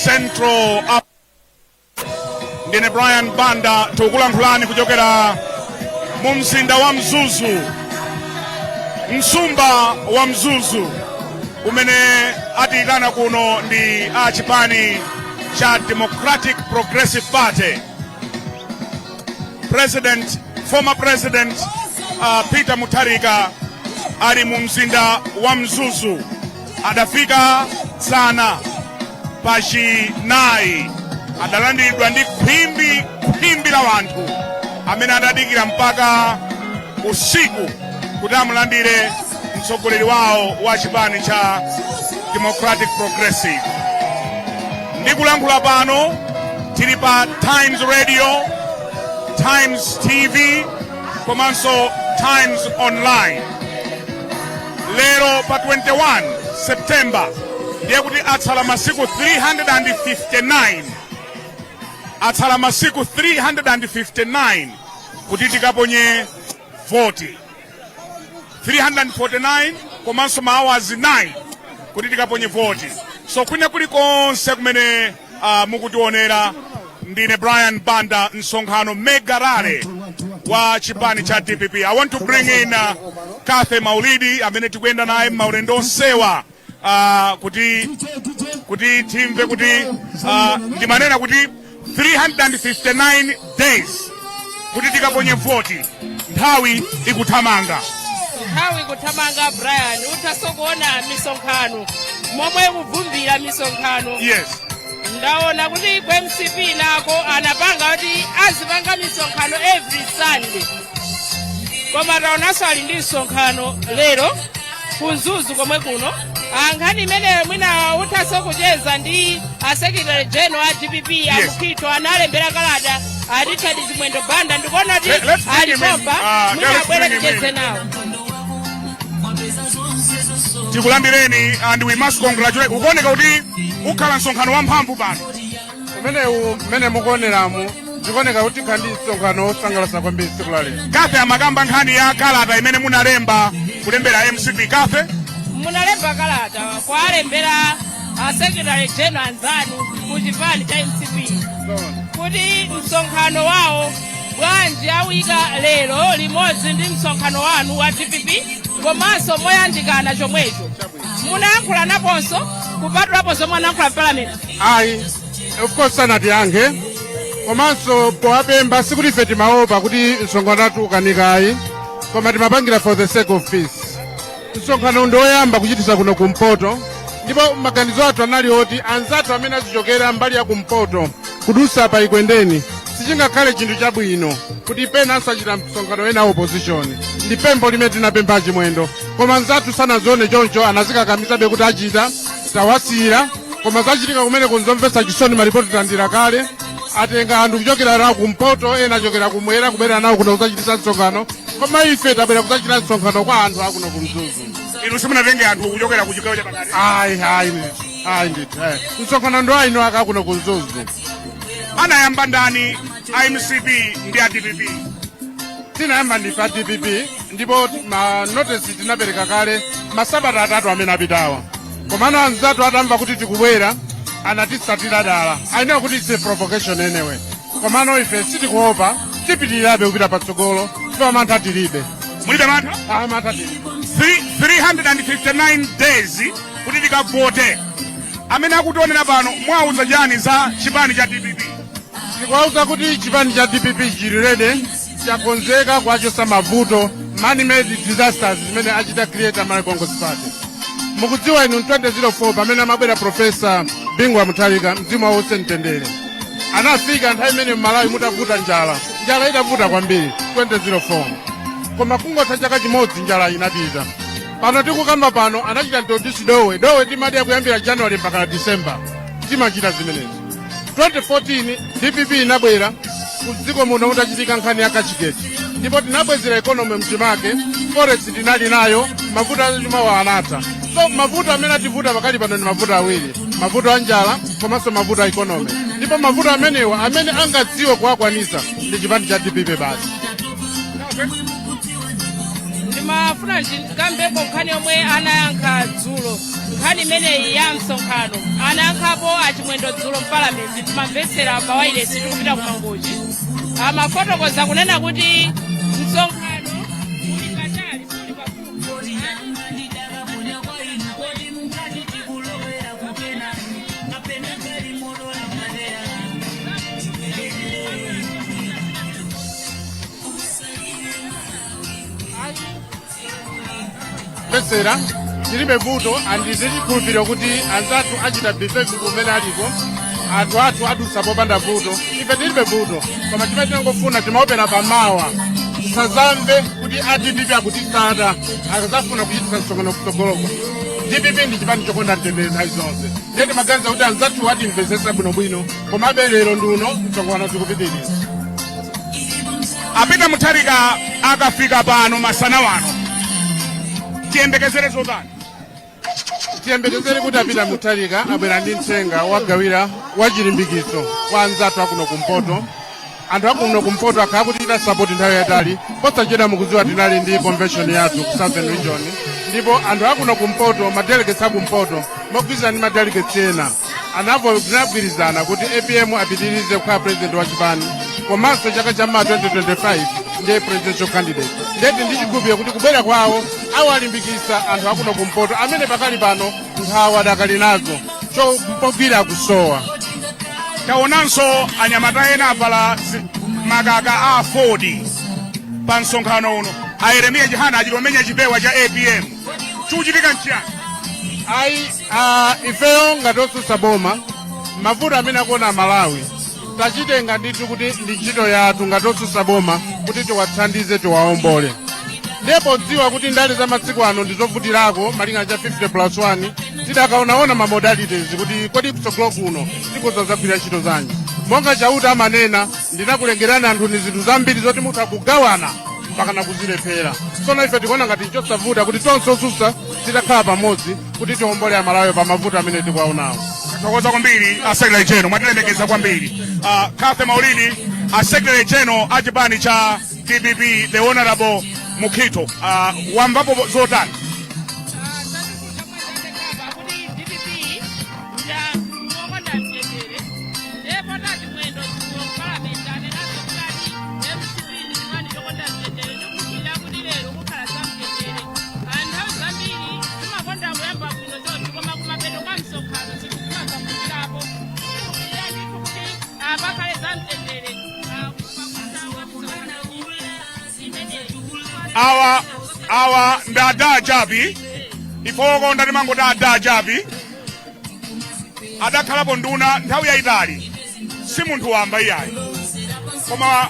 Central ndine Brian Banda tukulankhulani kuchokera mu mzinda wa Mzuzu, msumba wa Mzuzu umene atikana kuno ndi achipani cha Democratic Progressive Party. Former President Peter Mutharika ali mu mzinda wa Mzuzu, adafika sana pachinayi, adalandidwa ndi khwimbi la wanthu amene adadikira mpaka usiku kuti amulandire mtsogoleri wawo wa chipani cha Democratic Progressive. Ndikulankhula pano tili pa Times Radio, Times TV, komanso Times Online. Lero pa 21 September ndiye kuti atsala masiku 359. Atsala masiku 359 kuti tikaponye voti. 349 komanso ma hours 9 kuti tikaponye voti. So kwina kulikonse kumene mukutionera, ndine Brian Banda, msonkhano Megarare wa chipani cha DPP. I want to bring in Kathe Maulidi amene tikuyenda naye maulendo onsewa kuti timve kuti ndimanena kuti 359 days kuti tikaponye voti. Nthawi ikuthamanga. Brian, utasokuona misonkhano momwe kuvumbira misonkhano. Yes. Ndaona kuti MCP nako anapanga kuti azipanga misonkhano every Sunday. Koma taonanso ali ndi misonkhano lero kunzuzu komwe kuno. Ankhani imene mwina utasokucheza ndi Secretary General wa DPP Amukito analembera kalata Richard Zimwendo Banda, ndikuona kuti alipomba mwina abwere ticheze nawo. Tikulandireni and we must congratulate. Ukuoneka kuti ukhala msonkhano wamphamvu pano. Umene mukuoneramu tikuoneka kuti kandi msonkhano osangalatsa kwambiri tsiku la lero. Kathe amakamba nkhani ya kalata imene munalemba kulembera MCP. Kathe munalemba kalata kwa alembera Secretary General Nzanu ku chipani cha MCP kuti msonkhano wawo bwanji awika lero limodzi ndi msonkhano wanu wa DPP komanso moyandikana chomwecho. Munayankhula naponso kupatulapo zomwe anayankhula Parliament? Ayi, of course sanati yankhe komanso powapemba sikuti ife timaopa kuti msonkhano wathu ukanikayi, koma timapangira for the sake of peace. Msonkhano ndoyamba kuchitisa kuno kumpoto, ndipo maganizo athu anali oti anzathu amene azichokera mbali ya kumpoto kudusa pa Ikwendeni sichingakhale chinthu chabwino kuti penanso achita msonkhano ena opposition. Ndi pempho limene tinapempha chimwendo, koma anzathu sanazione choncho, anazikakamizabe kuti achita tawasira, koma zachitika kumene kunzomvetsa chisoni. Maripoti tandira kale atenga anthu kuchokera nawo kumpoto, ena achokera kumwera kubera nawo kuno kuzachitisa msonkhano, koma ife tabwera kuzachita msonkhano kwa anthu akuno kumzuzu. Inu simunatenge anthu kuchokera ku chigawo cha pakati? Ayi ndithu. Msonkhano ndo ayino akakuno kumzuzu. Anayamba ndani MCP ndi a DPP? Tinayamba ndi pa DPP, ndipo ma notice tinapereka kale masabata 3 amene apitawa. Komano anzathu atamva kuti tikubwera anatisatira dala. I know kuti it's a provocation anyway. Komano ife sitikuopa, tipitirirabe kupita patsogolo, chifukwa mantha tilibe. Mulibe mantha? Mantha tilibe. 359 days kuti tikavote. Amene akutionera pano mwauza chani za chipani cha DPP? Tikuwauza kuti chipani cha DPP chili ready, chakonzeka kuachosa mavuto, man-made disasters zimene achita create Malawi Congress Party. Mukudziwa inu 2004 pamene amabwera Profesa Bingwa Mutharika, mzimu wawo mtendere, anafika nthawi imene Malawi mutavuta njala itavuta kwambiri 2004, koma kungotha chaka chimodzi njala inapita. Pano tikukamba pano anachita introduce dowe timati kuyambira January mpaka December timachita zimenezi. 2014 DPP inabwera kudziko muno mutachitika nkhani ya Kachiketi, ndipo tinabwezera economy mchimake, forest tinali nayo, mavuto achumawa anatha. So mavuto amene ativuta pakali pano ndi mavuto awiri, mavuto a njala komanso mavuto a economy, ndipo mavuto amenewa amene angadziwe kuwakwanisa ndi chipani cha DPP basi. ndimafuna ndikambeko nkhani yomwe anayankha dzulo nkhani imeneyi ya msonkhano anayankhapo achimwendo dzulo mpalamenti timamvetsera pawailesi tikupita kumangochi amafotokoza kunena kuti msonkhano uli patali uli pafupi. Pesera tilibe vuto andizitikhulupirira kuti anzathu achita bifevi kumene aliko anthu athu adusa popanda vuto ife tilibe vuto koma chimene tinangofuna timaopera pamawa tisazamve kuti adpp akutisata akazafuna kuchitisa msonkhano kutsogoloko. DPP ndi chipani chokonda mtendere nthawi zonse ndiye timaganiza kuti anzathu atimvesesa bwinobwino komabe lero ndiuno msonkhano tikupitiriza. Apita Mutharika akafika pano masana wano tiyembekezere zotani? Tiyembekezere kuti apita Mutharika abwera ndi mthenga wagawira wachilimbikiso kwa anzathu akuno kumpoto. Anthu akuno kumpoto akhala kuti ita support nthawi yatali posachedwa mukudziwa tinali ndi convention yathu ku Southern Region ndipo anthu akuno kumpoto madelegates akumpoto mogwirizana ndi madelegates ena anagwirizana kuti APM apitirize kukhala president wa chipani komanso chaka cha 2025 ndiye presidential candidate. Ndeti ndichikhulupirira kuti kubwera kwawo awalimbikisa anthu akuno kumpoto amene pakali pano nkhawa adakali nazo chopogwira akusowa. Taonanso anyamata ena avala makaka a 40 pa msonkhano uno a Yeremiya Jihana achilomenya chipewa cha APM chuchitika nchiyani? Ayi ifeyo ngatosusa boma mavuto amene akuona Malawi tachitenga ndithu kuti ndi ntchito yathu ngatosusa boma kuti tiwathandize tiwaombole. Ndipo dziwa kuti ndale za masiku ano ndizovutirako malingana cha 50+1 tidakaonaona ma modalities kuti kodi kutsogolo kuno tikozazagwira ntchito zanji. Monga chauta amanena ndinakulengerani anthu ni zinthu zambiri zoti mutha kugawana mpaka na kuzilephera. Tsono ife tikuona ngati nchosavuta kuti tonse osusa titakhala pamodzi kuti tiwombole Amalawi pa mavuto amene tikuwaonawo. Tathokoza kwambiri a Secretary General mwatilemekeza kwambiri. Kathe Maulidi a Secretary General a chipani cha DPP the Honorable Mukhito wamvapo zotani? Awa ndada jabi ifoko ndati mango dada jabi adakhalapo nduna nthawi yayitali si munthu wamba iyayi koma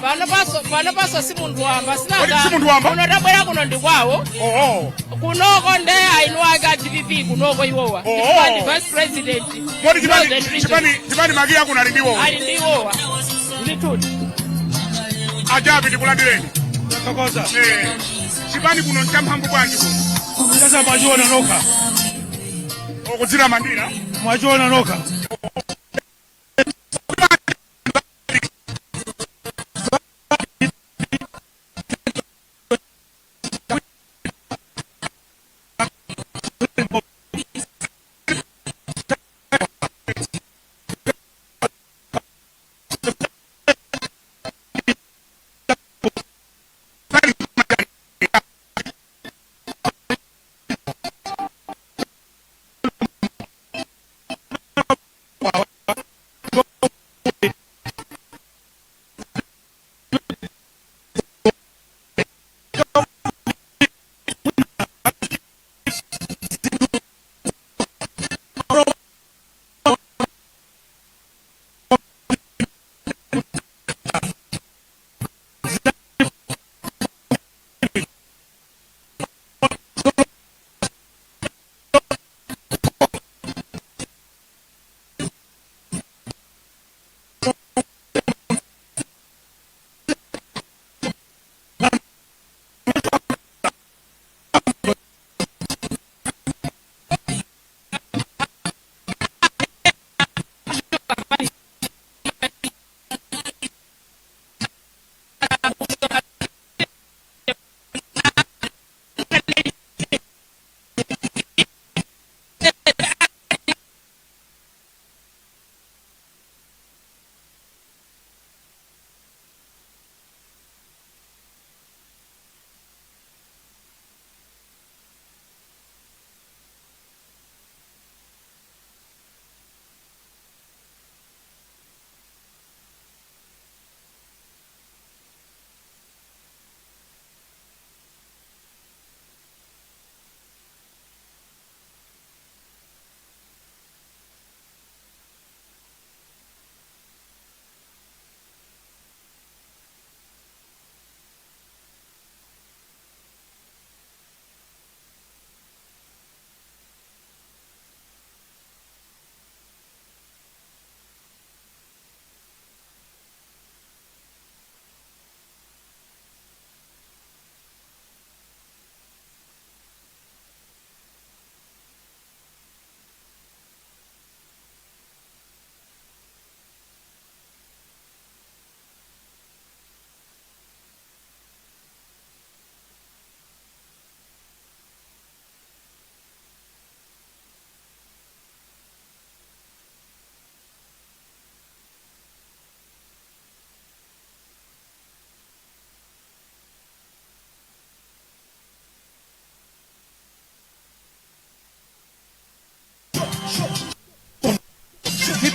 pano paso si munthu wamba si munthu wamba kuno tabwera kuno ndi kwawo kunoko nde ainu ake a DPP kunoko iwowa ndi vice president moti chipani makiya kuno ali ndiwowa ndituti ajabi tikulandireni Tathokoza. Chipani kuno nchamphamvu bwanji kuno? Sasa mwachiona nokha. Okudzira mandira? Mwachiona nokha.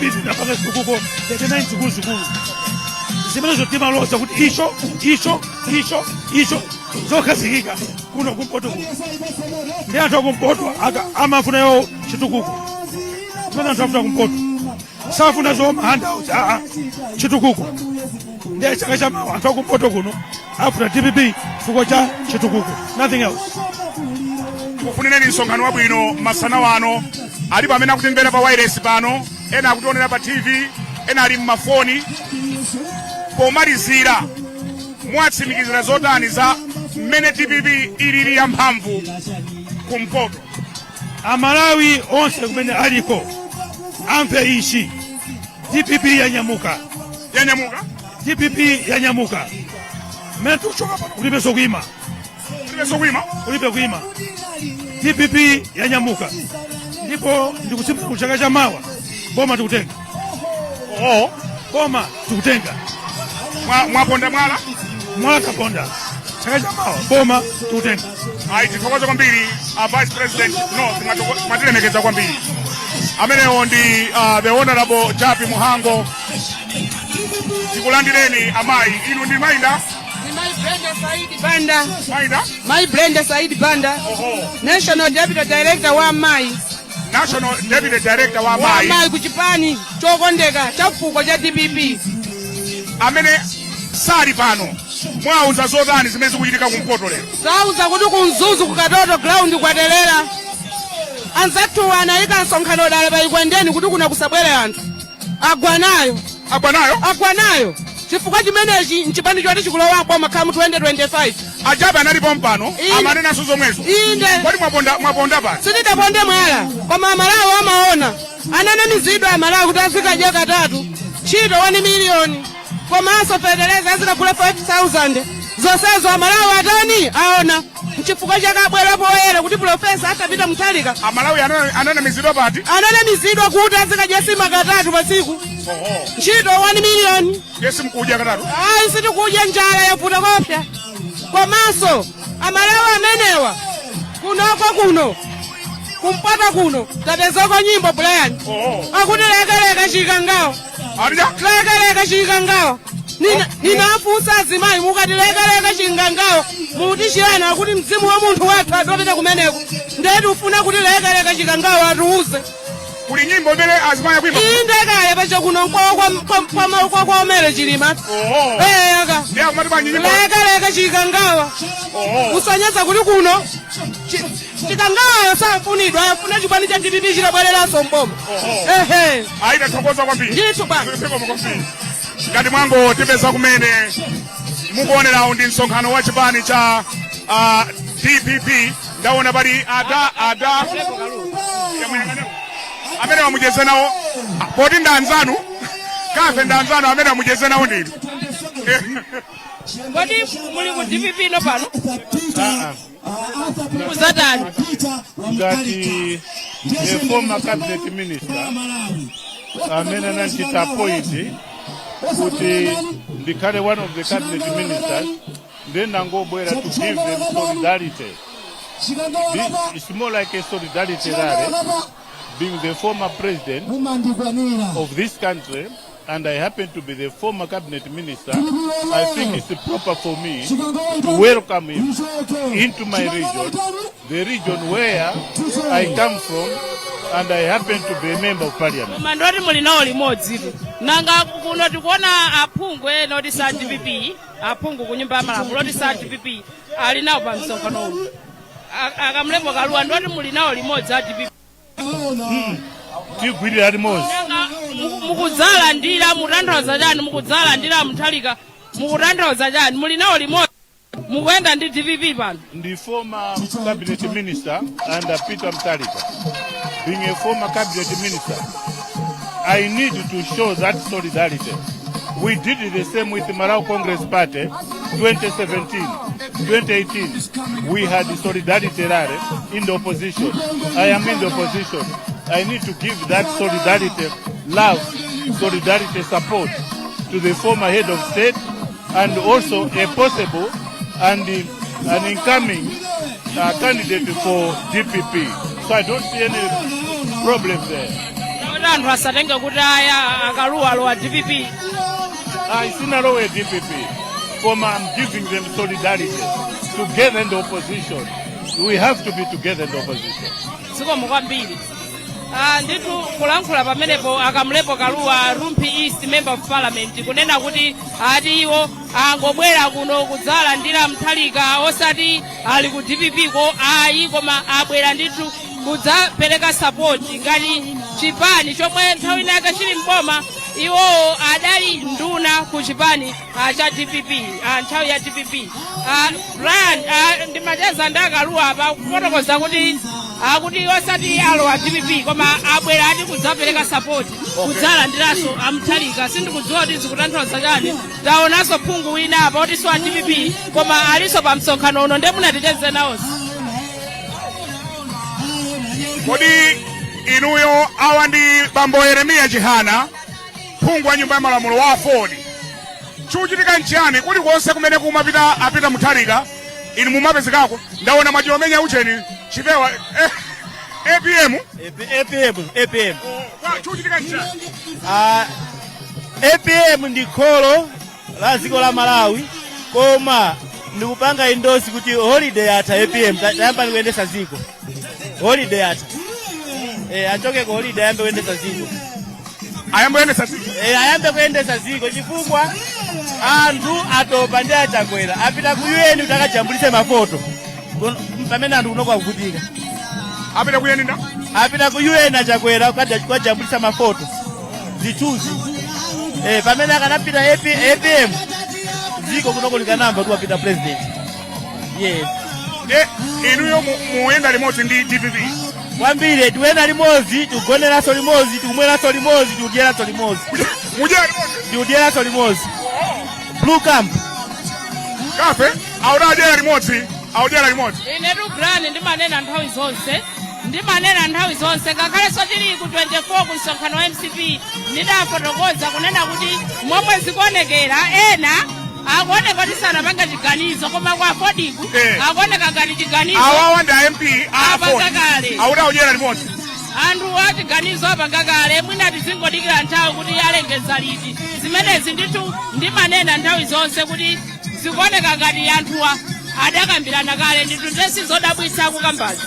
DPP napanga chitukuko 39 zikulu zimene zotimaloza kuti icho zokhazikika kuno kumpoto kuno ndi anthu akumpoto amafuna yo chitukuko zimene anthu afuna kumpoto safuna zoma handouts chitukuko ndi chaka chamawa anthu akumpoto kuno afuna DPP chifukwa cha chitukuko, nothing else. Kufunireni msonkhano wabwino masana wano alipo amene akutimvera pa wireless pano, ena akutionera pa TV, ena ali mmafoni. Pomalizira mwatsimikizira zotani za mmene DPP ilili ya mphamvu kumpoto? Amalawi onse kumene aliko amve ichi, DPP yanyamuka. DPP yanyamuka. Mmene tukuchoka pano kulibe zokuyima. Kulibe kuyima. DPP yanyamuka. Ndipo ndikusimba kuchaka cha mawa boma tikutenga. Boma tikutenga. Mwaponda mwala kaponda chaka cha mawa boma tikutenga. Tithokoza kwambiri Vice President mwatilemekeza kwambiri. Amenewo ndi the Honorable Japi Muhango. Tikulandireni amayi, inu ndi Maida? My Brenda Said Banda. National Deputy Director wa Mai. National Deputy Director wa Mai. Mai kuchipani chokondeka chafuko cha DPP. Amene sali pano. Mwauza zotani zimene zikuchitika kumpoto lero? Sauza kuti kunzuzu kukatoto ground kwadelera. Anzatu anayika msonkhano dale payikwendeni kuti kuna kusabwere anthu. Agwanayo. Chifukwa chimenechi nchipani choti chikulowa kwa makamu 2025. Ajabu analipo mpano, amanena suzo mwezo. Inde. Kwani mwaponda pa? Sitidaponde mwala. Koma amalawo amaona. Anana mizidwa amalawo kuti afika jeka 3. Chito 1 milioni. Komanso fedeleza azika kule 5,000. Zosezo amalawo atani aona. Chifukwa chakabwera poyera kuti profesa atapita mtalika. Amalawi anana mizidwa pati? Anana mizidwa kuti azika jesima 3 pasiku. Chito 1 milioni. Yesi mkuja 3? Sitikuja njala yafuta kopya. Komanso amalawo amenewa kuno kumpata kuno tatezoko nyimbo Brian. Akuti lekeleka chikangawo. Lekeleka chikangawo. Ninafusa azimayi mukati lekeleka chikangawo. Muti chiyana akuti mzimu wa munthu wathu atopita kumeneko. Ndeti ufuna kuti lekeleka chikangawo atuuze. Kuli nyimbo mbele azimayi kuimba? Indekale pacho kuno kwa omere chilima. Aka. Ndiya kumati nyimbo? Lekeleka chikangawo. Usanyeza kuti kuno chikangawo safunidwa afuna chipani cha DPP chilabweleranso mboma. Tithokoza kwambiri. Ndithu baba. Ngati mwango tipeza kumene mukuonerawo ndi msonkhano wa chipani cha DPP. Ndaona pali ada amene wamujeze nawo poti ndanzanu kafe ndanzanu amene wamujeze nawo ndini. Kodi muli ku DPP no pano? Kuzatani? Ngati the former cabinet minister amene anachita appoint kuti ndikhale one of the cabinet ministers, then angobwera to give them solidarity. It's more like a solidarity rally. Being the former president of this country, and I happen to be the former cabinet minister, I think it's proper for me to welcome him into my region, the region where I come from, and I happen to be a member of parliament. Mandori mulinawo limodzi tu. Nanga kuno tikuona aphungwe noti sa DPP, aphungu kunyumba ya malamulo noti sa DPP alinawo pa msonkhano uno. Akamlembo kaluwa ndoti mulinawo limodzi a DPP. Tigwirira limodzi. Mukudzala ndira mutanthauza chani, mukudzala ndira muthalika mukutanthauza chani, mulinawo limodzi mukuyenda ndi DPP pano. The former cabinet minister under Peter Mutharika, being a former cabinet minister, I need to show that solidarity. We did the same with the Malawi Congress Party 2017, 2018. We had the solidarity rally in the opposition. I am in the opposition. I need to give that solidarity love, solidarity support to the former head of state and also a possible and an incoming candidate for DPP. So I don't see any problem there. kuti anthu asatenge kuti aya akaluwa alowa DPP. Sinalowe DPP. I'm giving them solidarity. Together in the opposition. We have to be together in the opposition. Zikomo kwambiri. Nditu kulankhula pamenepo akamlepo Kaluwa Rumphi East Member of Parliament kunena kuti ati iwo angobwera kuno kudzala ndira Mthalika osati ali ku DPP ko ayi koma abwera ndithu kudzapereka support ngati chipani chomwe nthawi inayake chili mboma iwo adali nduna ku chipani cha DPP nthawi ya DPP. Brian ndimacheza ndi Kaluwa apa kufotokoza kuti akuti osati alowa DPP koma abwera ati kudzapereka support kudzala ndiranso Mthalika. Sindikudziwa kuti zikutanthauza chani. Taonanso phungu wina apa kuti siwa DPP koma aliso pa msonkhano uno ndiye munaticheze nawonso. Kodi inuyo awa ndi bambo Yeremiya Chihana phungu wa nyumba ya malamulo wa Ford. Chuchitika nchiyani kuti konse kumene kumapita apita Mthalika inu mumapezekako ndaona mwachilomenya ucheni chipewa APM. Chuchitika nchiyani? APM ndi kholo la dziko la Malawi koma ndikupanga indosi kuti holiday yatha APM tayamba kuyendesa dziko. Holiday yatha. Achoke ku holiday ayambe kuyendesa dziko. Ayambe kuyendesa dziko chifukwa anthu atopa ndi achakwera apita ku UN kuti akajambulise mafoto pamene anthu kuno kwakuvutika. Apita ku UN apita ku UN achakwera kukajambulisa mafoto zichuzi pamene akanapita APM dziko kunoko likanamba tu apita president. Yes. Inuyo muyenda limodzi ndi DPP. Kwambiri tiwenda limodzi tikugoneraso limodzi tikumweranso limodzi tikudyeraso limodzi. Tikudyeraso limodzi. Blue Camp. Kafe audyera limodzi. Inetu Brian ndimanena nthawi zonse ngakhale tili ku 24 ku msonkhano wa MCP ndidafotokoza kunena kuti momwe zikuonekera ena akuoneka kuti sanapanga chiganizo koma kwa Fordiku akuoneka ngati chiganizo awawa ndi MP apangakale audyera limodzi. anthu achiganizo apangakale mwina tizingodikira nthawi kuti alengeza liti zimenezi ndithu ndimanena nthawi zonse kuti zikuoneka ngati anthuwa adakambirana kale ndithu ndesizodabwitsa kukambazi.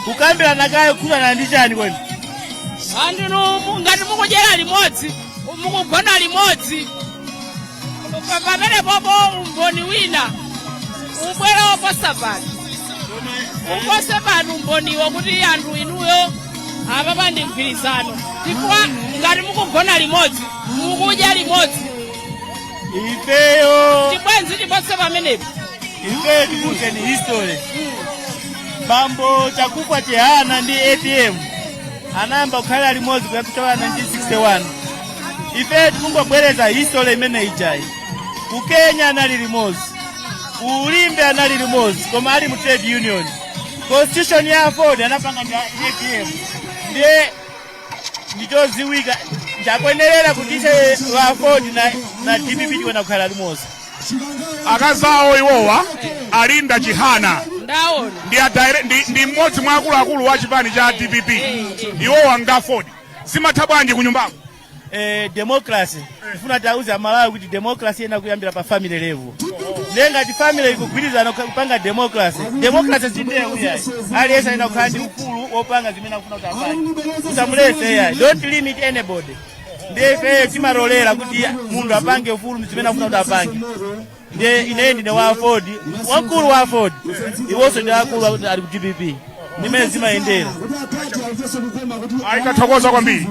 Kukambirana kale kukana ndi chani kwani? Anthu ngati mukudyera limodzi mukugona limodzi pamene popo umboni wina ubwera oposa pano upose pano umboniwo kuti anthu inuyo apapa ndi mgwirizano chifukwa ngati mukugona limodzi mukudya limodzi ifeyo chibwenzi tipose pamenepo. Ifeyo tikuke ni history. Bambo Chakupwa Chihana ndi APM anayamba kukhala limodzi kutoka 1961. Ife tikungobwereza history imene ijayi. Ku Kenya anali limodzi, ku Ulimbe anali limodzi koma ali mu trade union. Constitution ya Ford anapanga ndi APM ndiye ndichoziwika ndakwenerera kuti ise wa Ford na DPP tiwena kukhala limodzi. Akazawo iwowa Alinda Chihana ndaona ndi mmodzi mwa akuluakulu wa chipani cha DPP. Iwowa nga Ford zimatha bwanji ku nyumbako? Democracy ifuna tauza Malawi kuti democracy ina kuyambira pa family level. Lenga ti family ikugwirizana kupanga democracy zinde uya aliyesa ina kukhandi ukulu wopanga zimene akufuna kuti apanga usamulese ya don't limit anybody. Ndiye timarolera kuti mundu apange ufulu zimene akufuna kuti apange. Ndiye inendi ne wa Ford wakulu wa Ford iwonso ndi akulu ali ku DPP nimene zimayendera. Aikathokoza kwambiri.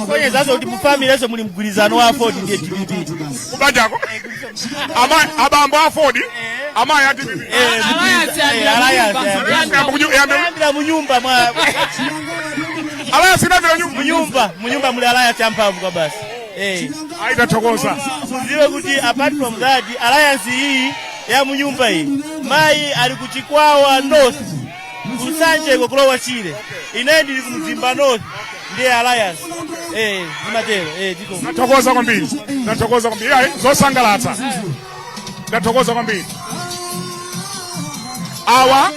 Kwenye zazo kuti mufamily leso muli mgwirizano wa Ford ndiye DPP. Kubajako. Abambo a Ford amayi a DPP. Alliance munyumba mwa Alliance inavira munyumba muli alliance ampavu kwa basi. Aikathokoza. Muziwe kuti apart from that alliance hii ya munyumba hii mai ali kuchikwawa north kusanje kulowa Chile inendi ndi kumzimba north ndiye alliance zimatero tiko. Nathokoza kwambiri. Zosangalatsa. Nathokoza kwambiri. Awa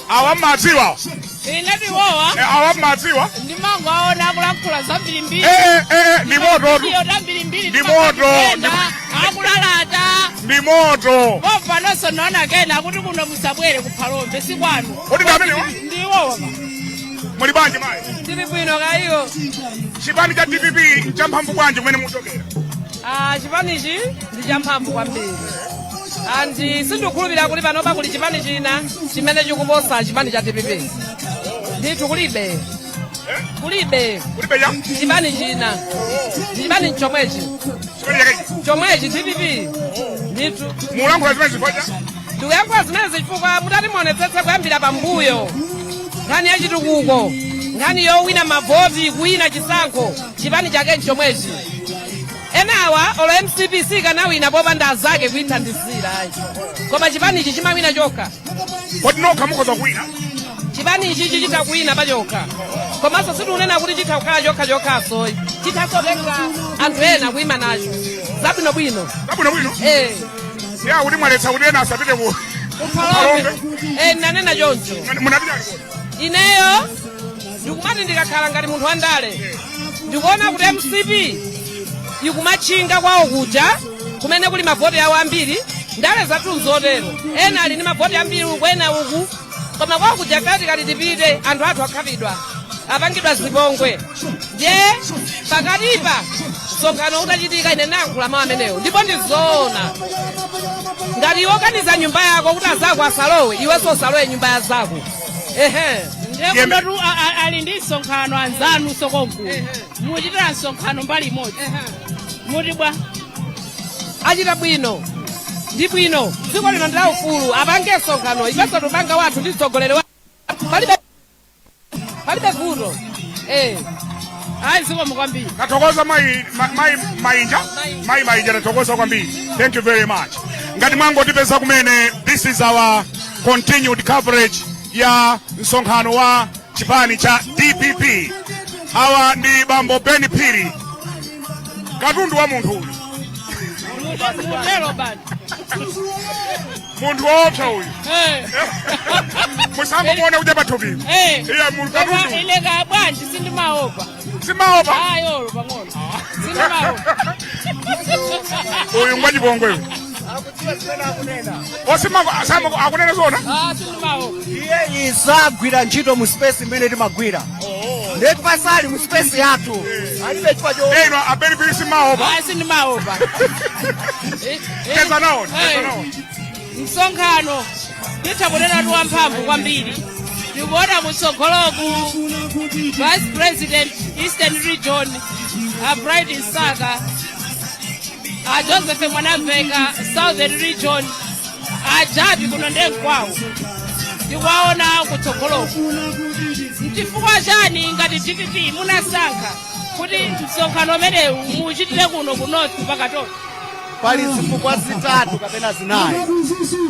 awa madziwa ine ndiwowa awa madziwa ndimangoona akulankhula zambirimbiri ndi moto iyo tambirimbiri ndi moto akulalata ndi moto popanonso naona kena kuti kuno musabwere kuphalombe si kwanu kuti ndamenewa ndiwowa muli bwanji mayi tili bwino kaiyo chipani cha DPP nchamphamvu bwanji kumene muchokera chipanichi ndi champhamvu kwambiri andi sindikhulupirira kuti panopa kuli chipani china chimene chikuposa chipani cha DPP ndithu kulibe ya chipani china chipani chomwechi chomwechi DPP ndithu mulankhula zimene zikoja ndikuyankhula zimene zichifukwa mutati muonetsetse kuyambira pambuyo nkhani ya chitukuko nkhani yowina mavoti kuwina chisankho chipani chake chomwechi enawa olo MCPC kanawina popanda azake kuithandizira ayi koma chipanichi chimawina chokha kodi nokha mukhoza kuwina chipanichi chichita kuwina pachokha komanso sitikunena kuti chitha kukhala chokhaso chithasotenga anthu ena kuyima nacho zabwinobwino ya kuti mwaletsa kuti ena asapite kuphalombe nanena choncho munapita ineyo ndikumati ndikakhala ngati munthu wa ndale ndikuona kuti MCP ikumachinga kwawo kuja kumene kuli mavoti awo ambiri ndale zathu nzotero ena ali ndi mavoti ambiri uku ena uku koma kwawo kuja kati tipite anthu athu akhalidwa apangidwa zipongwe ndiye pakatipa msonkhano utachitika ine nayankhula mawu amenewo ndipo ndizoona ngati wokaniza nyumba yako kuti azako asalowe iwenso usalowe nyumba ya zako ndiye kunatu ali ndi msonkhano anzanu sokonku muchitira msonkhano mbali imodzi muti bwa achita bwino ndi bwino dziko lino ndi laufulu apange msonkhano ifenso tupanga wathu ndi mtsogoleri wa palibe vuto ayi zikomo kwambiri tathokoza mayinja tathokoza kwambiri thank you very much ngati mwangotipeza kumene this is our continued coverage ya msonkhano wa chipani cha DPP awa ndi bambo Ben Phiri katundu wa munthu uyu munthu woopsa uyu musangomuona kuti pathupi ileka bwanji sindimaopa simaopa pang'ono sindimaopa uyu ngwachipongwe akunena zona iye isagwira ntchito mu space imene timagwira ndeti pasali mu space yathu alibe chifukwa eno Ben Phiri simaopa sindimaopa teza nawo msonkhano ndithabonera tu wamphamvu kwambiri ndikuona mutsogoloku Vice President Eastern Region Bright Nsaka Joseph Mwanaveka Southern Region Jabi kuno ndenkwawo ndikuwaona kutsogoloku chifukwa chani ngati DPP munasankha kuti msonkhano umenewu muchitire kuno ku North pakatoto pali zifukwa zitatu kapena zinayi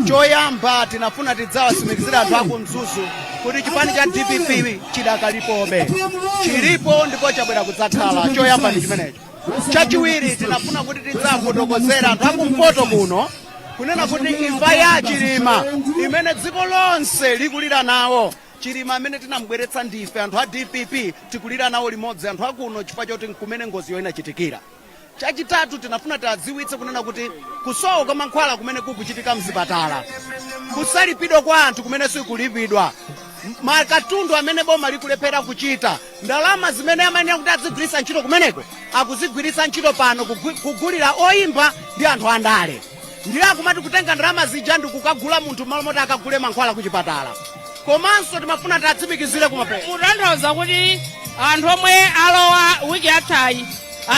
choyamba tinafuna tidzawasimikizira anthu aku Mzuzu kuti chipani cha DPP chidakalipobe chilipo ndipo chabwera kudzakhala choyamba ndi chimenecho chachiwiri tinafuna kuti tidzafotokozera anthu aku Mpoto kuno kunena kuti imfa ya Chilima imene dziko lonse likulira nawo Chilima amene tinamubweretsa ndife anthu a DPP tikulira nawo limodzi anthu akuno chifukwa choti kumene ngozi inachitikira. Chachitatu tinafuna tadziwitse kunena kuti kusowa kwa mankhwala kumene kukuchitika mzipatala kusalipidwa kwa anthu kumene sikulipidwa makatundu amene boma likulephera kuchita ndalama zimene amayenera kuti adzigwiritsa ntchito kumeneko akuzigwiritsa ntchito pano kugulira oyimba ndi anthu andale ndiye akumati kutenga ndalama zija ndi kukagula munthu malo moti akagule mankhwala kuchipatala. Komanso timafuna tatsimikizire kumapeto kutanthauza kuti anthu omwe alowa wiki yathayi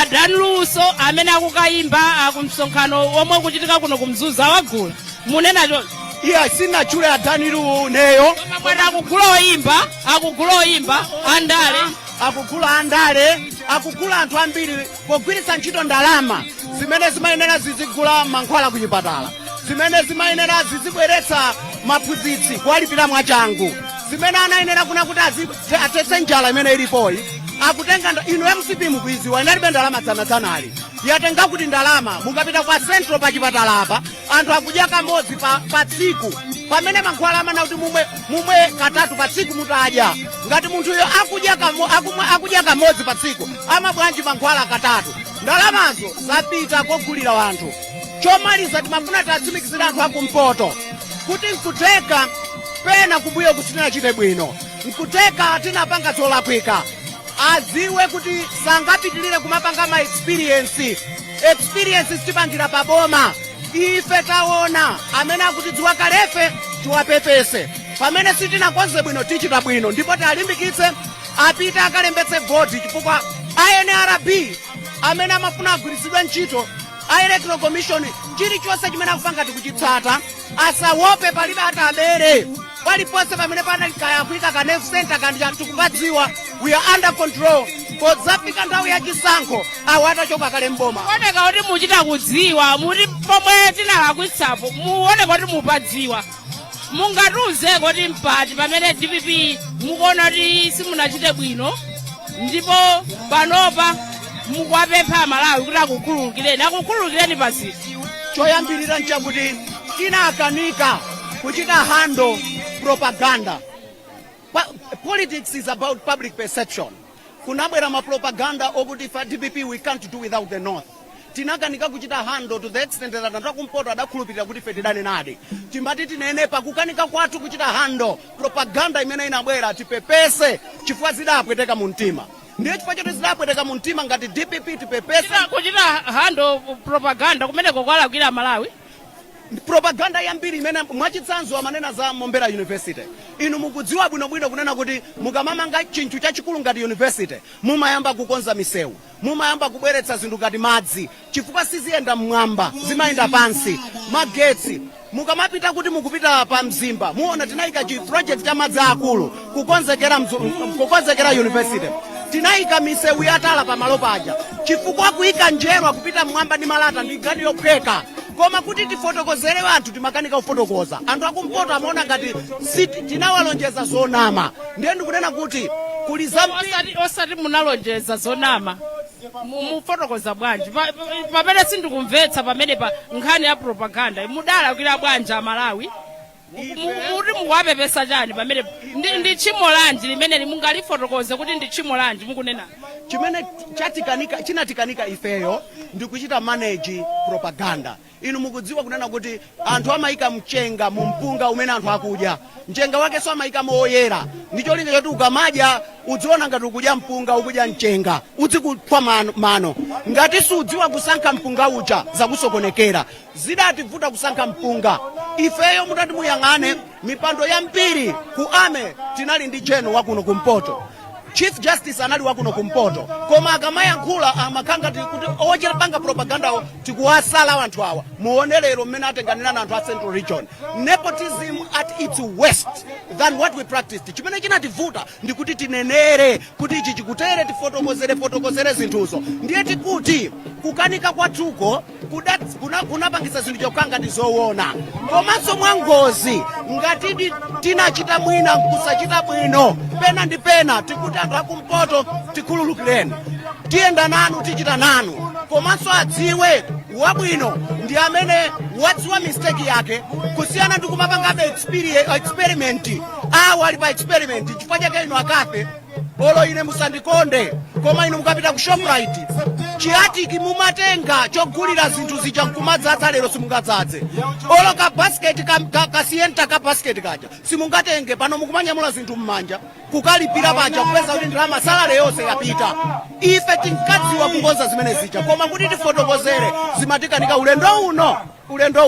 adaluso amene akukayimba akumsonkhano omwe kuchitika kuno kumzuza wagula munena choncho iya sina chule adaniru neyo mwana akugula oyimba andale akugula andale akugula anthu ambiri pogwiritsa ntchito ndalama zimene zimayenera zizigula mankhwala kuchipatala zimene zimayenera zizibweretsa maphunzitsi kuwalipira mwachangu zimene anayenera kuna kuti atetse njala imene ilipoyi akutenga inu MCP mukwiziwa inalibe ndalama dzanadzanali yatenga kuti ndalama mukapita kwa central pa chipatalapa anthu akudya kamodzi pa tsiku pamene mankhwala amana kuti mumwe katatu pa tsiku mutadya ngati munthuyo akudya kamodzi pa tsiku amabwanji mankhwala katatu ndalamazo zapita kogulira wanthu chomaliza timafuna tatsimikizira anthu akumpoto kuti nkuteka pena kumbuyo kusinira chite bwino nkuteka tinapanga zolakwika aziwe kuti sangapitilire kumapanga ma experience sitipangira paboma ife taona amene akutidziwa kalefe tiwapepese pamene sitinakonze bwino tichita bwino ndipo talimbikitse apite akalembetse voti chifukwa INRB amene amafuna agwiritsidwe ntchito electoral commission chilichonse chimene akufanga tikuchitsata asawope palibe atabere paliponse pamene panali kayakwika ka nerve center kandi tikupadziwa we are under control podzafika nthawi ya chisankho awo atachoka kale mboma kuoneka kuti muchita kudziwa muti pomwe tinalakwitsapo muoneka kuti mupadziwa mungatiuze kuti mpati pamene DPP mukuona kuti simunachite bwino ndipo panopa mukuwapempha Malawi kuti akukhululukireni paziti choyambirira nchakuti tinakanika kuchita handle propaganda. Politics is about public perception. Kunabwera ma propaganda okuti fa DPP we can't do without the North. Tinakanika kuchita handle to the extent that anthu akumpoto adakhulupirira kuti fe tidane nade. Timbati tinenepa kukanika kwathu kuchita handle propaganda imene inabwera tipepese chifukwa zidapweteka mu mtima. Ndiye chifukwa choti zidapweteka mu mtima ngati DPP tipepese kuchita handle propaganda kumeneko kwalakwira Malawi. Propaganda yambiri imene mwachitsanzo amanena za Mombera University. Inu mukudziwa bwinobwino kunena kuti mukamamanga chinthu chachikulu ngati university mumayamba kukonza misewu, mumayamba kubweretsa zinthu ngati madzi chifukwa siziyenda mmwamba zimayenda pansi magetsi. Mukamapita kuti mukupita pa mzimba muona tinayika chi project cha madzi akulu kukonzekera university. Tinayika misewu yatala pa malo paja chifukwa kuyika njerwa kupita mmwamba ndi malata ndi gani yopheka. Koma kuti tifotokozere anthu timakanika kufotokoza anthu akumpoto amaona ngati tinawalonjeza zonama. Ndiye ndikunena kuti kuli osati munalonjeza zonama mufotokoza bwanji pamene sindikumvetsa pamene pa nkhani ya propaganda mudala kwira bwanja Malawi muri muwapepesa chani pamene ndi chimo lanji limene mungalifotokoze kuti ndi chimo lanji mukunena chimene chinatikanika ifeyo ndikuchita manage propaganda. Inu mukudziwa kunena kuti anthu amayika mchenga mu mpunga umene anthu akudya mchenga wake so amayika moyera ndicho linga choti ukamadya udziona ngati ukudya mpunga ukudya mchenga udzikuthwa mano ngati sudziwa kusankha mpunga uja zakusokonekera zidativuta kusankha mpunga. Ifeyo mutati muyang'ane mipando ya mpiri ku ame tinali ndi jeno wakuno kumpoto Chief Justice anali wakuno kumpoto koma akamayankhula amakanga kuti ochepanga propaganda tikuwasala anthu awa muone lero mmene atenganira anthu a Central Region. Nepotism at its worst than what we practiced. Chimene chinativuta ndikuti tinenere kuti ichi chikutere tifotokozere zinthuzo. Ndiye tikuti kukanika kwathuko kunapangisa zinthu chokanga tizoona komanso mwangozi ngati tinachita mwina kusachita bwino pena ndi pena tikuti anthu akumpoto tikhululukireni tiyenda nanu tichita nanu komanso adziwe wabwino ndi amene wadziwa mistake yake kusiyana ndi kumapanga experiment awo ali pa experiment chifukwa chake inu akafe olo ine musandikonde koma inu mukapita ku Shoprite chiatiki mumatenga chogulira zinthu zija nkumadzadza lero simungadzadze olo ka basket kasiyenta ka basket kaja simungatenge pano mukumanyamula zinthu mmanja kukalipira paja kupeza kuti ndalama salale yonse yapita. Ife tinkadziwa kukonza zimene zija koma kuti tifotokozere zimatikanika ulendo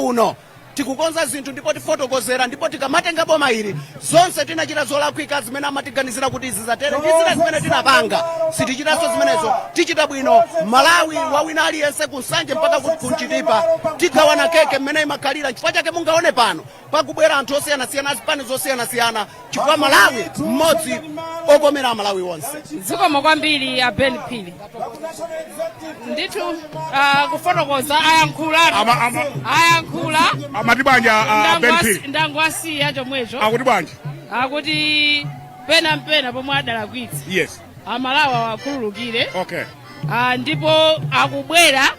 uno tikukonza zinthu ndipo tifotokozera ndipo tikamatenga boma ili zonse tinachita zolakwika zimene amatiganizira kuti zizatere ndi zina zimene tinapanga sitichitanso zimenezo tichita bwino. Malawi wawina aliyense kunsanje mpaka kunchitipa tigawana keke mmene imakhalira chifukwa chake mungaone pano pakubwera anthu osiyanasiyana azipani zosiyanasiyana chifukwa Malawi mmodzi okomera Malawi wonse. Zikomo kwambiri ya Ben Phiri ndithu kufotokoza ayankhula amati bwanja Ben Phiri ndangwasiya chomwecho akuti bwanja akuti pena pomwe adalakwitsa yes amalawi akhululukire. Okay. Ndipo akubwera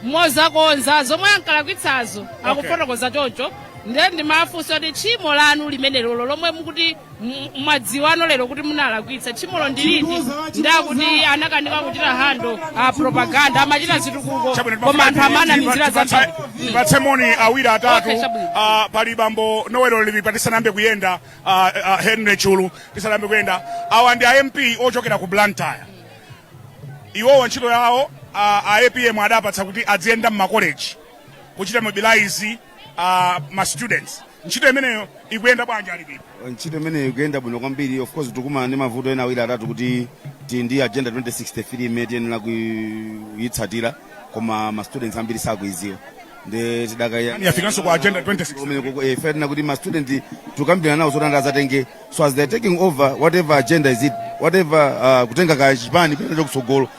mozakonza zomwe ankalakwitsazo akufotokoza choncho. Ndiye ndimafunsa kuti tchimo lanu limenelo lomwe mukuti mwadziwano lero kuti munalakwitsa tchimolo ndi liti? Ndakuti anakanika kuchita hando propaganda amachita zitukuko koma anthu amana mizira zambiri. Ndipatse moni awiri atatu. Pali bambo Nowelo Livi patisanambe kuyenda Henry Chulu tisanambe kuyenda. Awa ndi MP ochokera ku Blantyre. Iwowo ntchito yawo APM adapatsa kuti aziyenda m'makoleji kuchita mobilize ma students. Ntchito imeneyo ikuyenda bwanji ali vipi? Ntchito imeneyo ikuyenda bwino kwambiri. Of course tikumana ndi mavuto ena awiri atatu kuti ndi agenda 2063 imene tiyenera kuyitsatira koma ma students ambiri sakuiziwa. Nde tidakaya yafikanso ku agenda 2063 fedna kuti ma students tukambirana nawo zoti azatenge, so as they taking over whatever agenda is it, whatever kutenga ka chipani pete kusogolo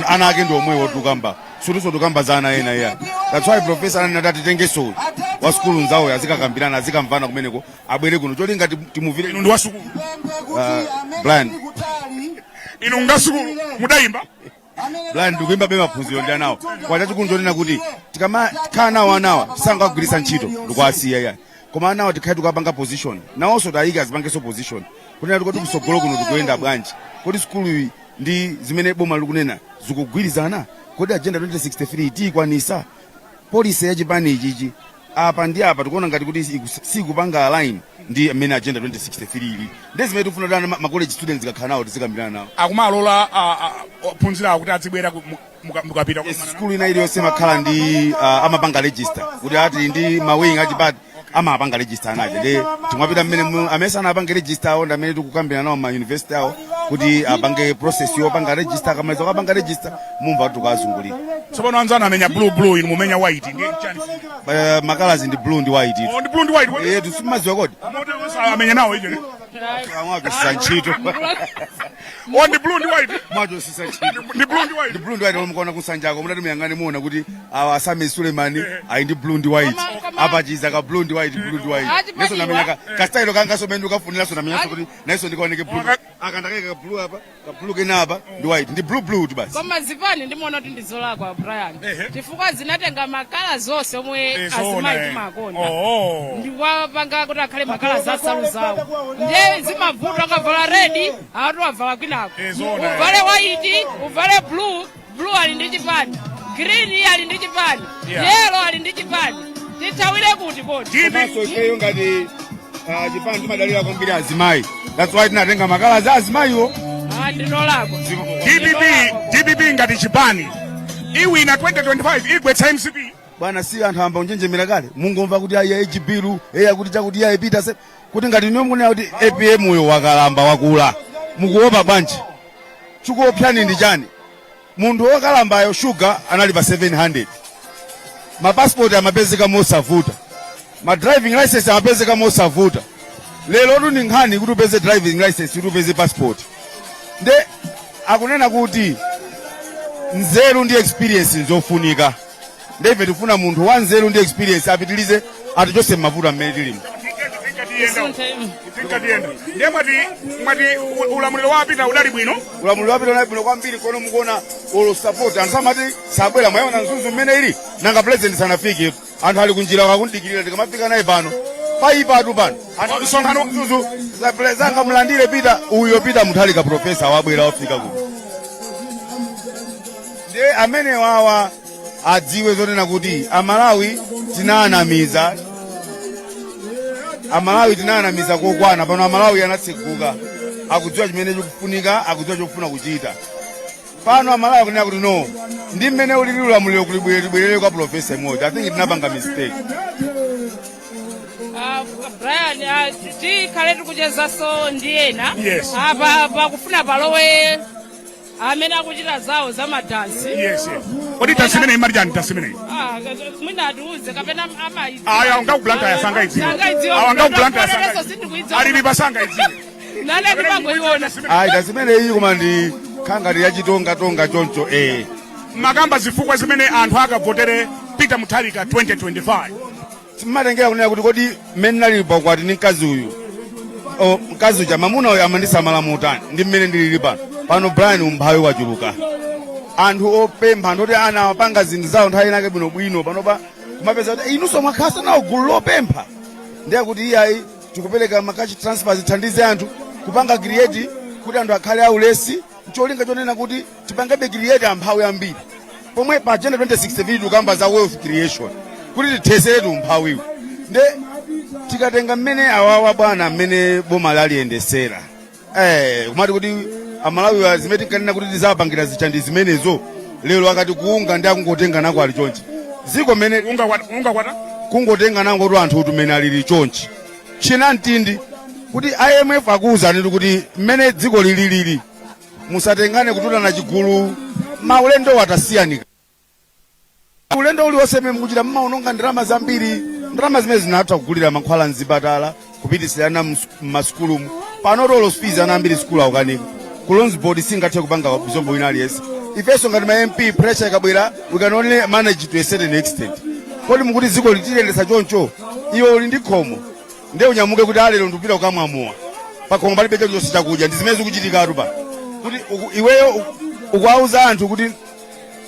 ana ake ndi omwewo tukamba suliso tukamba zana ena ya. That's why professor anati tenge so wa school nzawo azikakambirana azikamvana kumeneko abwere kuno cholinga timuvire ino ndi wa sukulu blind ino nga sukulu mudayimba blind ndikuimba be maphunziro ndi anawo kwa chachikulu chonena kuti tikamakhala nawo anawa tisangagwiritsa ntchito ndikwasiya ya koma anawa tikhale tukapanga position nawonso tayika azipangenso position kunena kuti kusogolo kuno tikuyenda bwanji kodi sukulu ndi zimene boma likunena zikugwirizana kodi agenda 2063 tikwanisa policy ya chipani ichichi apa ndi apa tikuona ngati kuti sikupanga line ndi amene agenda 2063 ili ndi zimene tikufuna dana ma college students kakhala nawo tizikambirana nawo akumalola phunzira kuti azibwera mukapita kwa school ina iliyonse makhala ndi amapanga register kuti ati ndi mawing achipati amapanga register anaje ndi timwapita mmene amene anapanga register awo ndi amene tikukambirana nawo ma university awo kuti apange process yopanga register kamaliza kapanga register mumva kuti tukazungulira. Tsopano anzana amenya blue inu mumenya white ndi chani makalazi ndi blue ndi white. Oh ndi blue ndi white. Tusimaziwa kodi amenya nawo ije amwapo sanchito oh ndi blue ndi white mwajo sisanchito ndi blue ndi white. Ndi blue ndi white omukona kusanjako mutati muyangane muona kuti Asami Sulemani ayi ndi blue ndi white apa chiza ka blue ndi white blue ndi white neso namenyaka ka style kanga so mendu kafunira so namenyaka kuti naiso ndikaoneke blue akandakeka ka blue apa ka blue kenapa ndi white ndi blue tu basi. Koma zipani ndimuona kuti ndizolakwa Brian chifukwa zinatenga makala zonse omwe azimayi timakonda ndiwapanga kuti akhale makala za salu zawo ndiye zimavuta akavala red awatu avala kwinako uvale white uvale blue ali ndi chipani green ali ndi chipani yellow ali ndi chipani tithawire kuti kodi komanso ifeyo ngati chipani timadalira kwambiri azimayi. That's why tinatenga makala za azimayiwo ndinolakwa DPP ngati chipani iwina 2025 igwetsa MCP bwana si anthu amba unjenjemera kale mungomva kuti ayi ejibiru kuti chakuti ayi pita se kuti ngati niyomunena kuti APM uyo wakalamba wakula mukuopa bwanji chikuopyani ndi chani munthu wokalambayo sugar analipa 700 mapassport amapezeka mosavuta ma driving license amapezeka mosavuta lero tuni nkhani kuti upeze driving license kuti upeze passport nde akunena kuti nzeru ndi experience nzofunika ndeve tifuna munthu wa nzeru ndi experience apitilize atichose mmavuto amene tilimo. ndiye mwati ulamuliro wapita udali bwino. Ulamuliro wapita udali bwino kwambiri kono mukuona olo support anthu amati sabwera mwayiona nzuzu mmene ili nanga president sanafike anthu ali kunjira wakundikirira tikamafika naye pano paipatu pano anthu msonkhano nzuzu zanga mlandire pita uyo pita muthali ka professor wabwera wafika kuno ndiye amene wawa adziwe zonena kuti amalawi tinanamiza kokwana pano amalawi anatseguka akudziwa chimene chikufunika akudziwa chokufuna kuchita pano amalawi akunena kuti no ndi mmene ulili ulamuliro kulibwerere kwa profesa imodzi. I think tinapanga mistake. Brian tikhale tikuchezaso ndi ena pakufuna palowe amene akuchita zawo za madansi. Kodi dansi imene imali chani dansi imene? Mwina atiuze kapena amayidziwa. Aya ungakublanka yasanga idziwe. Ungakublanka yasanga idziwe. Alilipa sanga idziwe. Nane ndipangoiona. Dansi imene iyi koma ndi khangati yachitonga choncho Makamba zifukwa zimene anthu akavotere Peter Mutharika 2025. Simatengera kunena kuti kodi mmene nalipo kwati ni mkazi uyu. Mkazi uja mamuna uyu amandisamala mutani ndi mmene ndilili pano. pano Brian umphawi wachuluka anthu opempha ndoti ana apanga zinthu zawo nthawi inake bwinobwino panopa kumapeza kuti inunso mwakhasa nawo gulu lopempha ndiye kuti iyayi tikupereka makachi transfer zithandize anthu kupanga create kuti anthu akhale aulesi cholinga chonena kuti tipangabe create amphawi ambiri pomwe pa agenda 2060 tukamba za wealth creation kuti tithezere umphawiwo nde tikatenga mmene awawa bwana mmene boma laliyendesera kumati kuti amalawi zimene tikanena kuti tizapangira zichandi zimenezo lero akati kuunga ndi akungotenga nako ali chonchi ziko mmene unga kwata kungotenga nango kuti anthu tumene alili chonchi china mtindi kuti IMF akuwuzani kuti mmene dziko lililili musatengane kutulana chigulu maulendo watasiyanika ulendo uliwonse mmene mukuchita mmaononga ndalama zambiri ndalama zimene zinatha kugulira mankhwala mzipatala kupitisirana mmasukulumu pano rolo fees ana ambiri sukulu aukanika ku loans board singathe kupanga bizombo wina aliyense ifenso ngati ma MP pressure ikabwera we can only manage to a certain extent kodi mukuti ziko litilendesa choncho iwe uli ndi khomo nde unyamuke kuti alero ndikupita kukamwamowa pakhomo palibe chonse chakudya ndi zimene zikuchitikatu pa kuti iweyo ukuwauza anthu kuti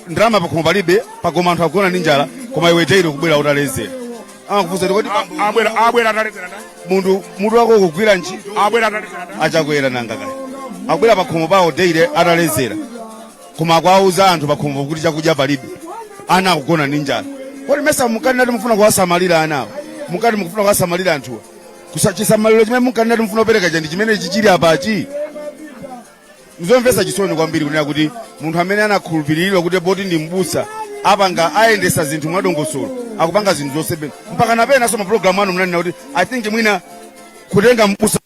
ndalama pakhomo palibe pakoma anthu akugona ndi njala koma iwe teiro kubwera utalezera amakufunsa kuti abwera atalezera munthu wako ukugwira ntchito abwera atalezera achakwera nanga kale akubwera pakhomo pawo teire atalezera koma akuwauza anthu pakhomo kuti chakudya palibe ana akugona ndi njala kodi mesa mukati nati mufuna kuwasamalira anawo mukati mukufuna kuwasamalira anthuwa chisamaliro chimene mukati nati mufuna kupereka chandi chimene chichili apachi mzomvesa chisoni kwambiri kunena kuti munthu amene anakhulupirirwa kuti poti ndi mbusa apanga ayendesa zinthu mwadongosolo akupanga zinthu zosebera mpaka napena so mapulogalamu anu mnanena kuti I think mwina kutenga mbusa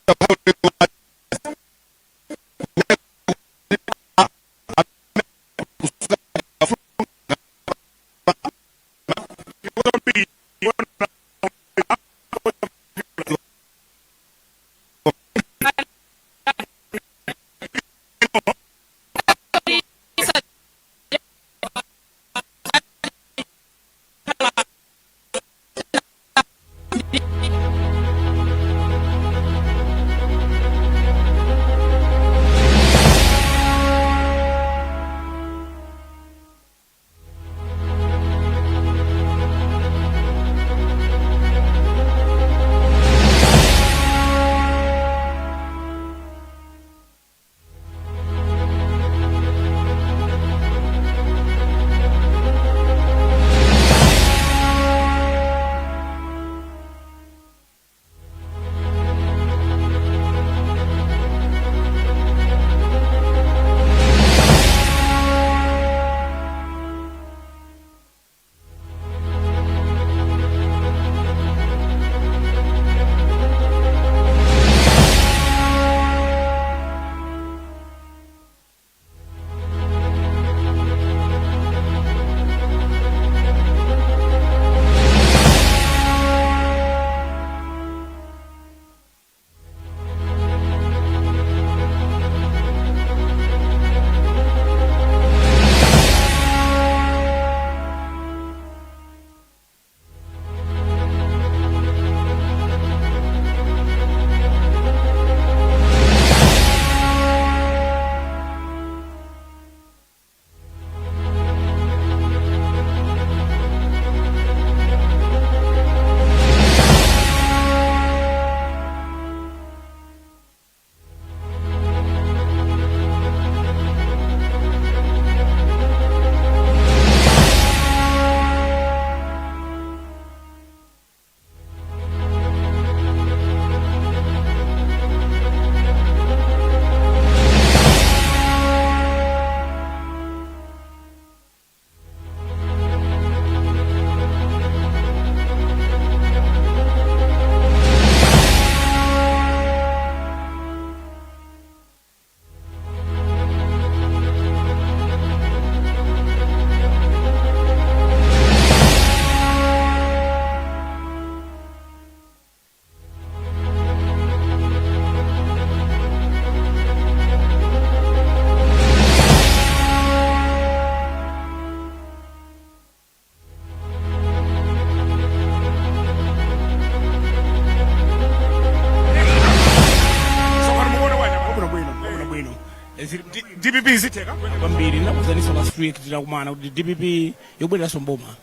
DPP ziteka kwambiri nakuzaniso la street tinakumana kuti DPP yobwereranso mboma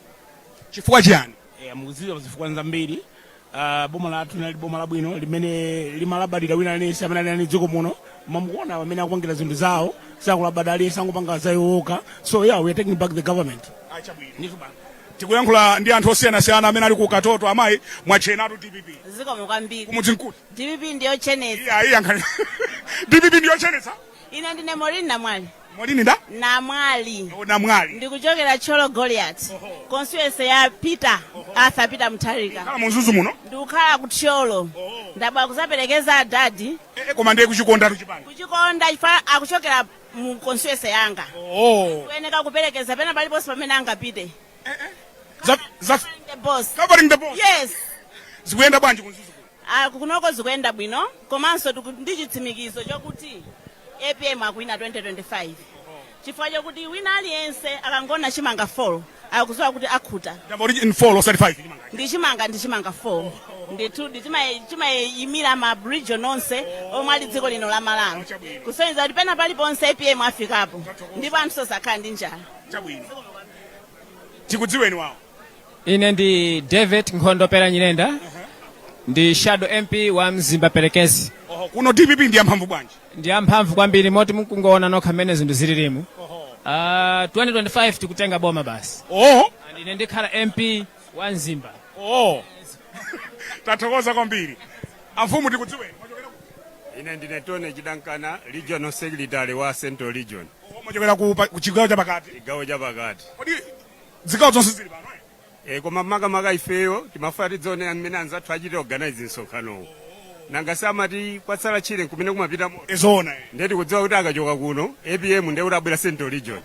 chifukwa chiyani mukuziwa zifukwa zambiri. Boma lathu linali boma labwino limene limalabadira wina aliyense amene ali ndi dziko muno mamukuona amene akupangira zinthu zawo sakulabada aliyense angopanga zayowoka. So yeah, we are taking back the government. tikuyankhula ndi anthu osiyanasiyana amene ali ku Katoto. Amayi mwachenatu DPP zikomo kwambiri kumudzi mkulu DPP ndiyo chenetsa DPP ndiyo chenetsa. ine ndine Morini Namwali. Morini nda Namwali ndikuchokera Cholo Goliath constituency ya Arthur Peter Mutharika kala munzuzu muno ndikukhala ku Cholo ndabwera kuzaperekeza adadi koma ndiye kuchikonda chifukwa akuchokera mu constituency yanga kuyeneka kuperekeza pena paliponse pamene angapite. Covering the boss. Yes. Zikuyenda bwanji kunzuzu kunoko zikuyenda bwino komanso ndi chitsimikizo chokuti APM akuwina 2025 chifukwa chokuti wina aliyense akangona chimanga 4 akudziwa kuti akhuta in 4 or 35 ndi chimanga 4 ndithu chimayimira ma region onse omwe ali dziko lino la Malawi kusonyeza kuti pena paliponse APM afikapo ndipo anthu sosakhala ndi njala. tikudziweni wawo. Ine ndi David Nkhondo Pera Nyirenda ndi shadow MP wa Mzimba Perekezi. Kuno DPP ndi yamphamvu bwanji? Ndi yamphamvu kwambiri moti mukungoona nokha mmene zinthu zililimu. 2025 tikutenga boma basi. Ine ndikhala MP wa Mzimba. Tathokoza kwambiri. Amfumu tikudziweni. Ine ndine Tone Chidankana, Regional Secretary wa Central Region. Mwachokera ku chigawo cha pakati. Chigawo cha pakati. Kodi zigawo zonse zili pano koma makamaka ifeyo timafuna tidzione amene anzathu achite organize msonkhanowo nanga samati kwatsala chile kumene kumapita ezona ndeti kudziwa kuti akachoka kuno APM ndiye kuti abwera Central Region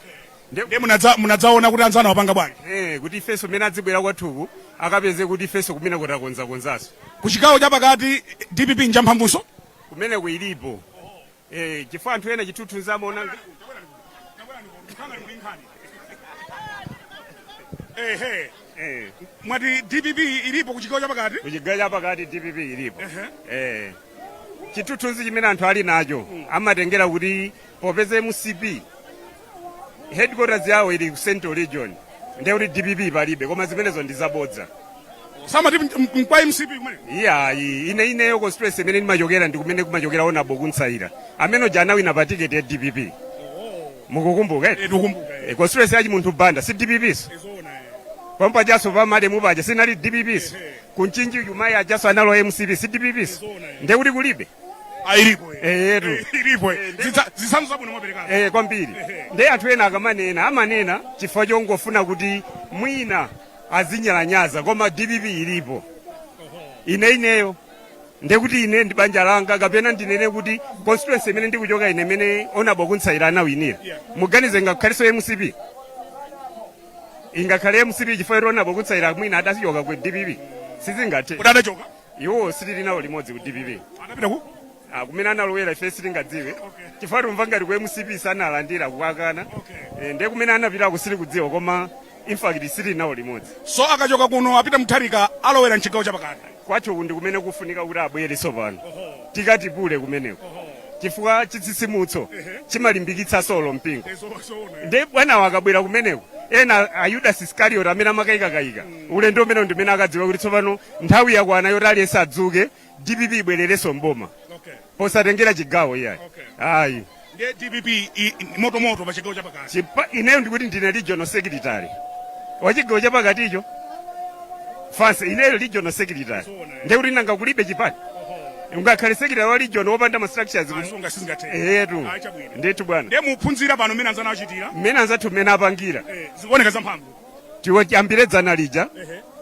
ndiye munadzaona kuti anzana wapanga bwanji kuti ifeso mmene adzibwera kwathuku akapeze kuti ifeso kumene kutakonzakonzaso ku chigawo cha pakati DPP njamphamvunso kumene kuilipo chifukwa anthu ena chituthunza amaona mwati DPP ilipo kuchigawo cha pakati? Kuchigawo cha pakati DPP ilipo. Chituthunzi chimene anthu ali nacho amatengera kuti popeze MCP headquarters yawo ili ku Central Region ndiye kuti DPP palibe koma zimenezo ndi zabodza. Samati mkwa MCP kumene? Ineyo constituency imene ndimachokera ndi kumene kumachokera ona bokuntsaira amene jana wina pa ticket ya DPP. Mukukumbuka constituency yachi munthu banda si DPPs. Pampa jaso pamade mubaja sinali DPPs kunchinji yumayi ajaso analo MCP si DPPs nde kuti kulibe ilipo zisanzo zabwino mwapereka kwambiri nde anthu ena amanena chifukwa chongofuna kuti mwina azinyalanyaza koma DPP ilipo ineyo nde kuti ine ndi banja langa kapena ndinene kuti constituency imene ndikuchoka ine imene onabo kuntsaira anawinira muganize ngakhaliso MCP ingakhale MCP chifukwa onabo kuntsaira mwina adasichoka ku DPP sizingathe udadachoka iwo sitili nawo limodzi ku DPP anapita ku kumene analowera ife sitingadziwe chifukwa tumva ngati ku MCP sanalandira kukakana ndiye kumene anapita kusili kudziwa koma in fact sitili nawo limodzi so akachoka kuno apita Mutharika alowera mchigawo cha pakati kwacho ndi kumene kufunika kuti abwereso pano tikati pule kumeneko chifukwa chitsitsimutso chimalimbikitsa solo mpingo nde bwana wakabwera kumeneko ena Ayudas Iscariot amene amakayikakayika ulendo umene ndimene akadziwa kuti tsopano nthawi yakwana yoti aliyense adzuke DPP ibwererenso mboma posatengera chigawo iyayi ayi ndiye DPP motomoto pa chigawo cha pakati ineyo ndikuti ndine regional secretary wa chigawo cha pakaticho fanse ineyo regional secretary ndiye kuti nanga kulibe chipani ungakhale secretary wa region wopanda ma structures ndetu bwana ndiye muphunzira pano mmene anzana achitira mmene anzathu mmene apangira zikuoneka zamphamvu tiwoyambiredzana lija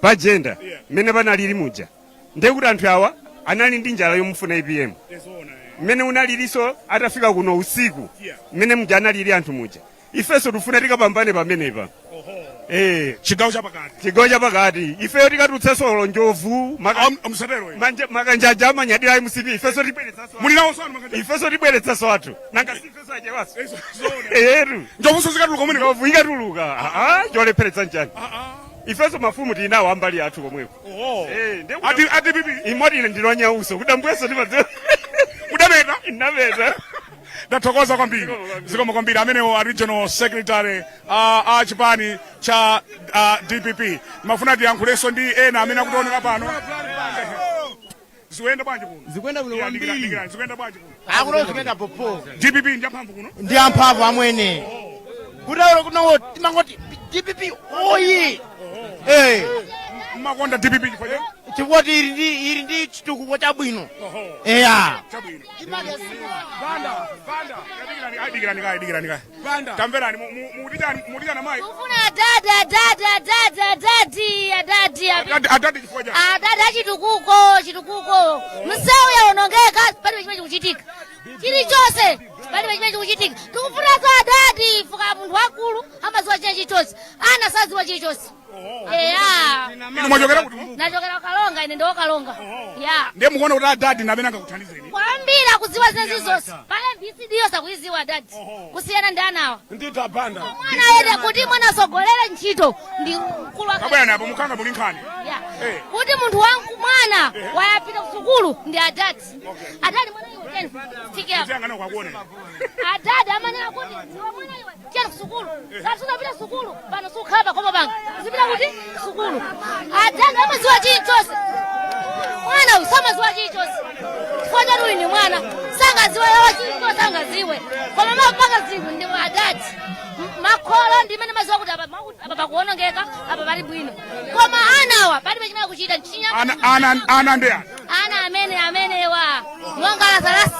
pa gender mmene panalili muja ndiye kuti anthu awa anali ndi njala yomufuna APM mmene unaliliso atafika kuno usiku mmene muja analili anthu muja ifeso tufuna tikapambane pamenepa chigawo cha pakati ifeyo tikatulutsa solo njovu makanjaja amanyadira MCP ifeso tibweretsaso athu nanga sifeso achewaso njovu zikatuluka umene njovu ikatuluka cholepheretsa njani ifeso mafumu tinawo ambali athu komweko imoti ine ndilwanyauso kudambweso timadziwa kudameta inapeta ndathokoza kwambiri zikomo kwambiri amenewo a regional secretary a chipani cha DPP mafuna tiyankhulenso ndi ena amene akutioneka pano zikuenda bwanji kuno zikuenda bwino kwambiri zikuenda bwanji kuno akuno zikuenda popo DPP ndi amphamvu kuno ndi amphamvu amwene kutauro kuno timangoti DPP oyi makonda DPP chifukwa chifukoti ili ndi chitukuko chabwino eya chabwino dikirani tamverani mutijana mai ufuna adadi chifukwa cha adadi achitukuko msewu yaonongeka pali chimene chikuchitika chilichonse pali chimene chikuchitika tikufunanso adadi fuka munthu wakulu amaziwa chilichonse ana saziwa chilichonse inu mwachokera kuti nachokera Kalonga ine ndiwokalonga ndiye mukuona kuti adadi namene angakuthandizeni kwambiri akuziwa zinezi zonse pale MPCD yonse akuiziwa adadi kusiyana ndi anawa nditapanda mwana yede kuti mwana asogolere ntchito ndi mkulu wa kabwera napo mukanga muli nkhani kuti munthu wangu mwana wayapita kusukulu ndi adadi mwana iwe tena fike hapo adadi amene akuti ndiwe mwana iwe tena kusukulu sasa tunapita sukulu pano sukhaba koma banga usipita kuti sukulu adadi amaziwa chilichonse mwana usamaziwa chilichonse fona ruli ni mwana sangaziwe yawa chilichonse sangaziwe koma mapanga zinthu ndi adadi makholo ndimene maziwa kuti apa pakuonongeka apa pali bwino koma anawa palibe chimene kuchita ana ndi ana amenewa monga alazarasi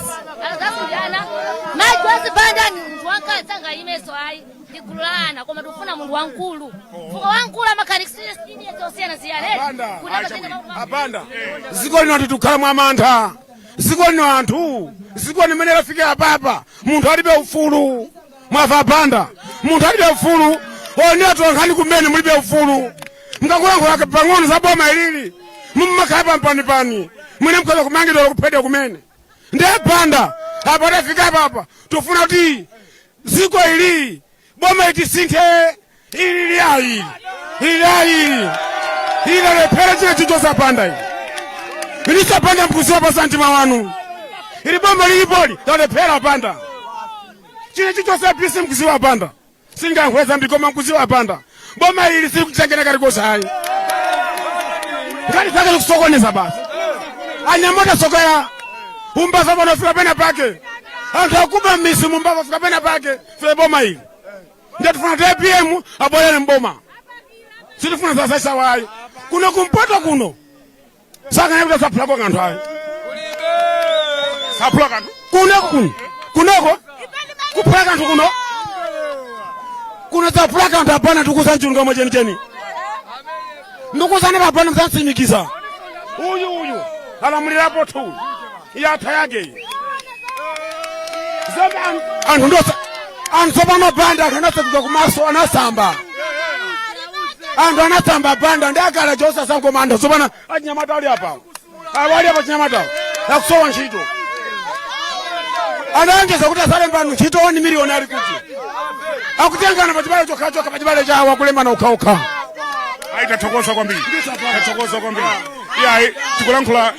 ndi ana maji wasibanda ni munthu wamkazi sangayimeso ayi ndi gulu la ana koma tikufuna munthu wamkulu fuka wamkulu amakhanikisiyana apanda ziko lino titukhala mwa mantha ziko lino anthu ziko limene lafikira papa munthu alibe ufulu mwafa apanda munthu alibe ufulu oniatonkhani kumene mulibe ufulu mkakulankhula pang'ono za boma ilili mummakhala pampanipani mwine mkhoza kumangidwa kuphedwa kumene ndi apanda apa tafika papa tufuna kuti ziko ili boma itisinthe ili lalephera chile chichonse apanda ili minista apanda mkuziwa pasantima wanu ili boma lilipoli lalephera apanda chile chichonse apisi mkuziwa apanda singankhweza mbikoma mkuziwa apanda boma ili sili kuchengeneka likosa hayi ngati pake likusokoneza basi anyamota sokoya umbaza panofika pena pake anthu akuba mmisi mumbaza fika pena pake file boma ili ndetifuna TPM abolele mboma sitifuna zasasa wayi kuno kumpoto kuno saka nekuta sapulako kanthu ayi sapula kanthu kunoko kuphula kanthu kuno sapula kanthu apana tikuza mchunga mwa chenicheni ndikuzane papana msansimikiza uyu alamulirapo tu yatha yake zembe anthu ndosa anthu sopano banda anthu anasekuka kumaso anasamba anthu anasamba banda ndi akala chosa sankomanda sopano achinyamata ali apa awali apa chinyamata akusowa ntchito anayengeza kuti asale mbanu ntchito 1 miliyoni ali kuti akutengana pachibale chokhachoka pachibale chawo akulembana ukhaukha tathokoza kwambiri iyayi tikulankhula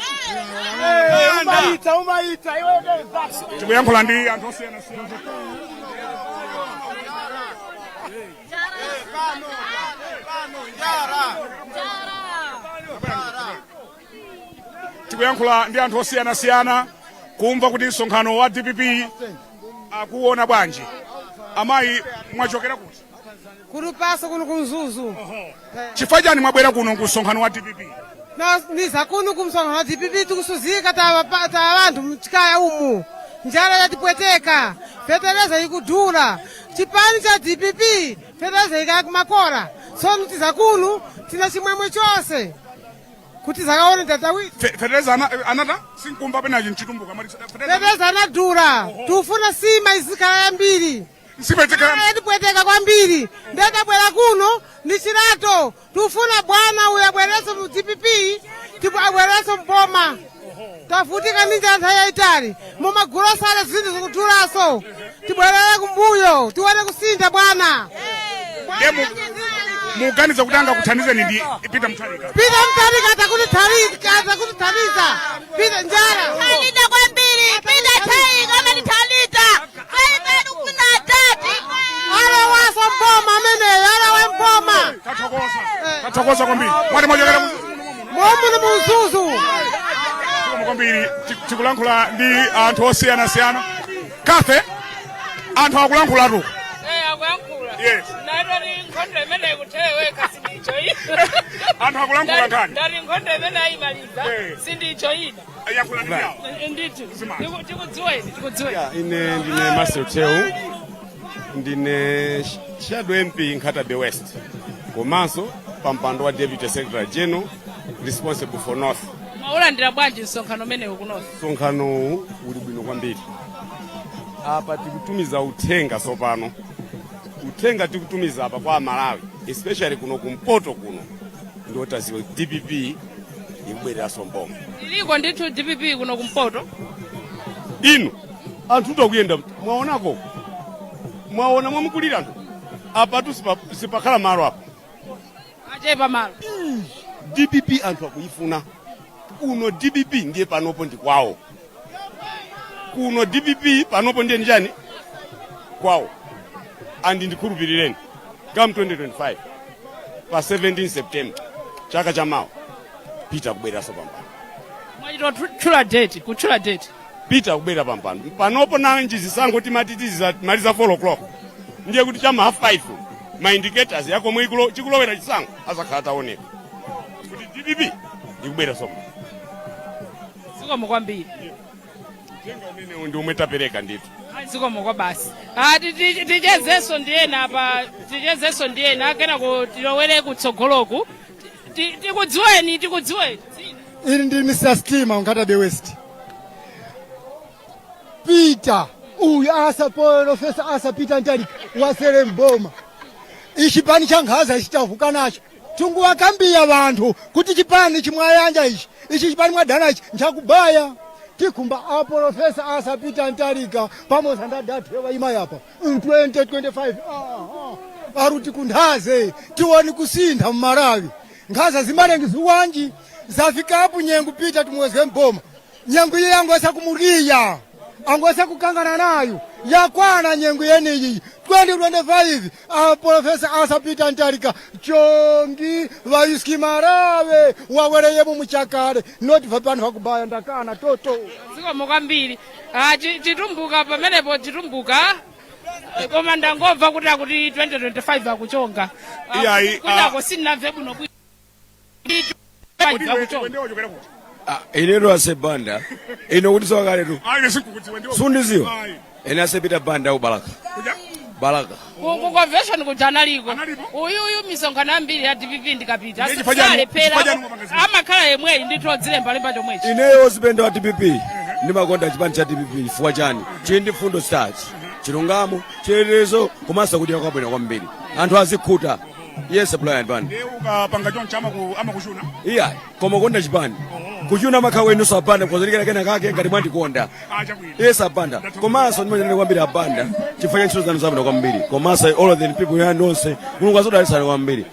tikuyankhula ndi anthu osiyanasiyana tikuyankhula ndi anthu osiyanasiyana kumva kuti msonkhano wa DPP akuona bwanji. Amayi mwachokera kuti Kurupaso kuno kumzuzu. Chifukwa chani mwabwera kuno ku msonkhano wa DPP? Niza kuno ku msonkhano wa DPP tikusuzika ta abantu mchikaya umu. Njala yatipweteka, fetereza ikudula. Chipani cha DPP, fetereza ikakumakora. So nutiza kuno, tina chimwemwe chose. Kuti zakaone tatawiti. Fetereza anata? Sinkumba pena nchitumbuka. Fetereza anadura. Tufuna sima izikala ya mbili. Yatipweteka kwa mbili. Ndeta bwela kuno, nichirato. Tufuna bwana uyabwereso mu DPP, tipu abwereso mboma. Tafutika ninja antaya itali. Muma gurosale zindi zikutulaso. Tibwelele kumbuyo. Tiwele kusinda bwana. Muganiza kutanga kutaniza ndi Peter Mutharika. Peter Mutharika atakutitaniza. Peter njara. Talita kwa mbili. Peter Mutharika kama ni talita. Tathokoza kwambiri. Mwati mwachokera Mwamuna muzuzu. kwambiri tikulankhula ndi anthu osiyanasiyana. Kathe, anthu akulankhulatu. Akuyankhula. Yes. Ndari nkhondo imene ikutheweka sindijoyina. Anthu akulankhula nkhani. Ndari nkhondo imene ayimaliza sindijoyina. Ayakhula ndi yawo. Ndithu. Tikudziweni. Ine ndine Marcel Teu, ndine Shadow MP Nkatabe West. Komanso pampando wa Deputy Secretary General responsible for North. Maulandira bwanji msonkhano umene ukunosa. Msonkhano uli bwino kwambiri. Apa tikutumiza uthenga sopano. Uthenga tikutumiza apa kwa Malawi, especially kuno kumpoto kuno. Ndio taziwe DPP ikubwerera somboma. Iliko ndithu DPP kuno kumpoto. Inu anthu tokuyenda mwaonako. Mwaona mwamukulira anthu. Apa tu sipakhala malo apa. Achepa malo. DPP anthu akuyifuna. Kuno DPP ndiye panopo ndi kwawo. Kuno DPP panopo ndiye njani? Kwawo. Andi ndikhulupirireni. Come 2025. Pa 17 September. Chaka chamawa. Peter kubwera sopambana. Mwachito kutchula date. Peter kubwera pambano. Panopo na njizisango timatitiza maliza 4 o'clock. Ndiye kuti chama half 5. Ma indicators yako mwikulo chikulowera chisango asakhala taoneka. Kuti DPP ndikubwera sopambana. Zikomo kwambiri. Tenga umene ndi umwe tapereka ndithu. Zikomo kwa basi. Tichezenso ndiyena apa, tichezenso ndiyena kena tilowere kutsogoloku. Tikudziweni. Ili ndi Mr. Stima Nkatabe West. Peter uyu Professor Peter Ntalika wasere mboma. Ichipani cha Nkhaza chitavuka nacho. Tunguwakambiya vanthu kuti chipani chimwayanja ichi chipani mwadana ichi nchakubaya. Tikumba Professor Peter Ntalika pamodzi ndadathe vaima yapa 2025 aruti kunthaze tiwoni kusintha mumalawi. Nkhaza zimalengizi wanji zafikapo nyengu Peter tumwezwe mboma. Nyengu iye angwesa kumuriya, angwesa kukangana nayo yakwana nyengu yeniyi 2025 Professor Peter Ntalika chongi vayuski Malawi wawereye muchakale noti vapani vakubaya ndakana toto. Zikomo kwambiri. Chitumbuka pamenepo chitumbuka. Koma ndangobva kuti 2025 akuchonga. Kudako sinamve buno bwino. Inero asebanda ino kuti swakaletu sundiziwa ene asepita banda au balaka convention kujanaliko uyu misonkhano ambiri ya DPP ndikapita asale pera amakhala yemwe nditodzilemba lemba chomwechi ineyo sipenda wa DPP ndimakonda chipani cha DPP fuwa chani chindi fundo stars chilungamo chilerezo komanso kuti yakabwera kwambiri anthu azikhuta. Yes, Brian Band. Ukapanga chama amakuchuna. Iya, koma konda chipani. Kuchuna makhawe ino sabanda kozalika kena kake ngati mwandikonda. Yes, abanda. Komanso ndimene kwambiri abanda. Chifanya ntchito zanu zabwino kwambiri. Komanso all of the people ya nonse mulungu azodalisa kwambiri.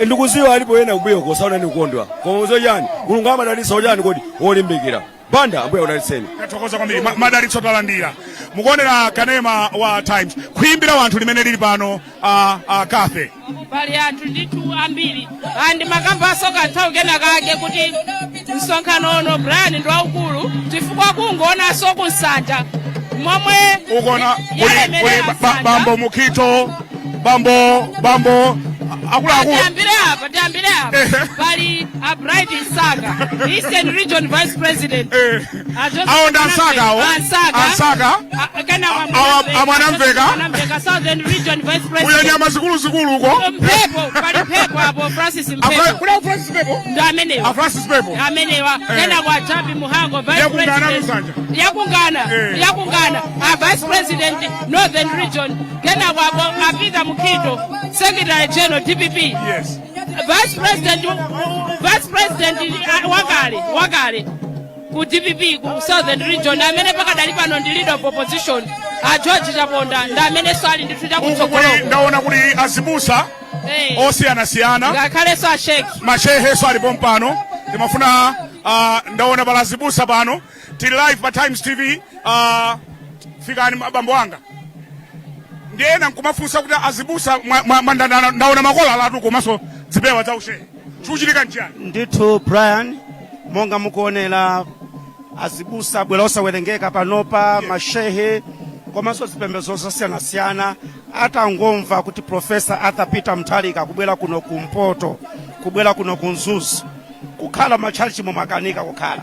Ndikuziwa alipo yena kubiyo kosaona ni kukondwa. Koma uzojani mulungu amadalisa ojani kodi olimbikira. Banda ambuya udaliseni. Tathokoza kwambiri madalitso talandira. Mukuonera Kanema wa Times. Kuimbira wanthu limene lili pano Kathe. Pali anthu ndithu ambiri. Andi makambaso kanthawi kena kake kuti msonkhano ono Brian ndi waukulu chifukwa kungoonanso kunsanja. Momwe ukona bambo Mukito bambo akulu Dambire apa pali a Bright Nsaga Eastern Region Vice President aonda Nsaga kana amwanamveka Southern Region Vice President uyo nyama zikulu uko pali Mpepo apo Francis Mpepo kuna Francis Mpepo ndo amenewa Francis Mpepo amenewa kana kwa Chabi Muhango Vice President yakungana Vice President Northern Region kana kwa Peter Mukito Secretary General DPP. Yes. Vice President wakale ku DPP ku Southern Region amene pakadali pano ndi leader of opposition George Chaponda ndamene swali ndithu chakutsogolo. Ndaona kuti azibusa osiyanasiyana ngakhaleso asheki mashehe swali pompano timafuna ndaona pala azibusa pano tili live pa Times TV fikani mabambo anga ndiyena nkumafunsa kuti azibusa ndaona makola alatu komanso zipewa za ushehe chuchitika njani ndithu Brian monga mukuonera azibusa bwera osawerengeka panopa mashehe komanso zipembedzo zosiyanasiyana atangomva kuti Profesa Arthur Peter Mutharika kubwera kuno kumpoto kubwera kuno kunzuzu kukhala matchalichi mumakanika kukhala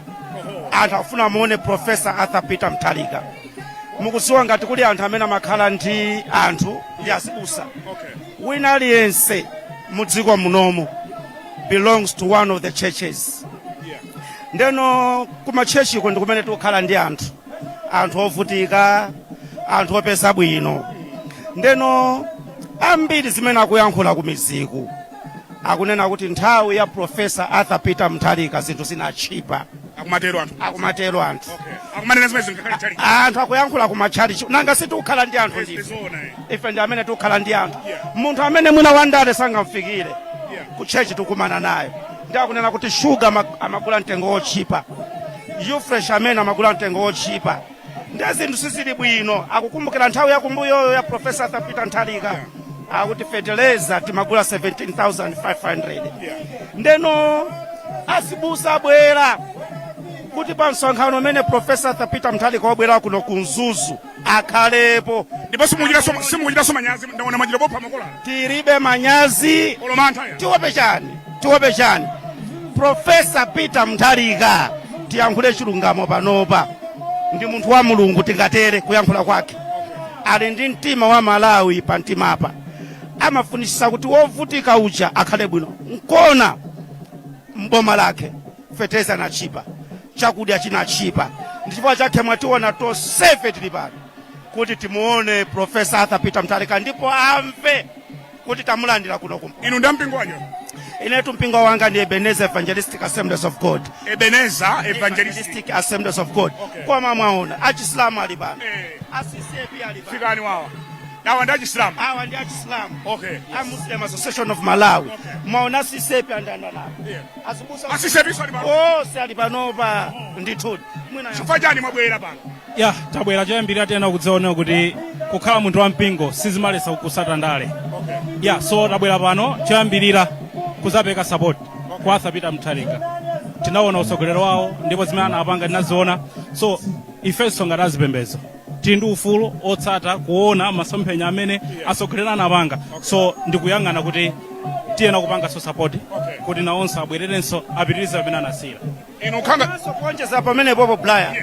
anthu afuna muone Profesa Arthur Peter Mutharika mukudziwa ngati kuli anthu amene amakhala ndi anthu ndi azibusa wina aliyense mudziko munomu belongs to one of the churches ndeno kumachechiko ndi kumene tikukhala ndi anthu ovutika anthu opeza bwino ndeno ambiri zimene akuyankhula kumiziku akunena kuti nthawi ya Profesa Arthur Peter Mutharika zinthu zinachipa akumatero anthu anthu akuyankhula kumachalichi nanga sitikukhala ndi anthu ndife ife ndi amene tikukhala ndi anthu munthu amene mwina wandale sangamfikire kuchechi tikumana nayo ndi akunena kuti shuga amagula mtengo ochipa Ufresh amene amagula mtengo ochipa ndi zinthu sizili bwino akukumbukira nthawi yakumbuyoyo ya Profesa Arthur Peter Mutharika akuti fertilizer timagula 17,500 ndeno azibusa abwera kuti pa msonkhano umene Profesa Arthur Peter Mutharika wabwera kuno kunzuzu akhalepo ndipo simukuchitaso manyazi ndaona machira bopha makola tiribe manyazi tiwope chani Profesa Peter Mutharika tiyankhule chilungamo panopa ndi munthu wa Mulungu tingatere kuyankhula kwake ali ndi mtima wa Malawi pa mtimapa amafunitsitsa kuti wovutika uja akhale bwino nkona mboma lake feteza na chipa chakudya chinachipa ndichifukwa chake mwationa tonsefe tili pano kuti timuone Profesa Arthur Peter Mutharika ndipo amve kuti tamulandira kuno kumpo inu ndi mpingo wanyu inetu mpingo wanga ndi Ebenezer Evangelistic Assemblies of God Ebenezer Evangelistic Assemblies of God kwa mwaona achislamu ali pano asisepi ali pano fikani wawa awa ndi achislamu okay Muslim Association of Malawi mwaona asisepi andana napo asisepi sali pano si ali panopa ndithu mwina chifukwa chani mwabwera pano ya tabwera choyambirira tena kudziona kuti kukhala munthu wa mpingo sizimalesa kusata ndale ya so tabwera pano choyambirira kuzapeka support kwa Arthur Peter Mutharika tinaona usogolero wawo ndipo zimene anapanga tinaziona so ifenso ngati azipembedzo tili ndi ufulu otsata kuona masomphenya amene asogolera anapanga so ndikuyang'ana kuti tiyena kupanga so support kuti nawonso abwererenso apitirize pamene anasira inu khanga kuonjeza pamene popo Brian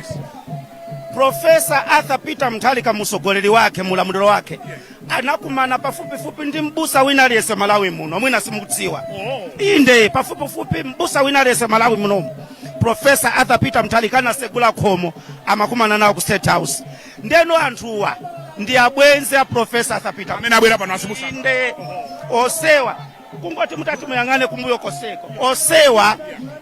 Profesa Arthur Peter Mutharika musogoleri wake mulamuliro wake anakumana pafupifupi ndi mbusa wina aliyese Malawi muno mwina simukudziwa inde pafupifupi mbusa wina aliyese Malawi muno Profesa Arthur Peter Mutharika anasegula khomo amakumana nawo ku State House ndeno anthuwa ndi abwenzi a Profesa Arthur Peter amene abwera pano asibusa inde osewa kungoti mutati muyang'ane kumbuyo koseko osewa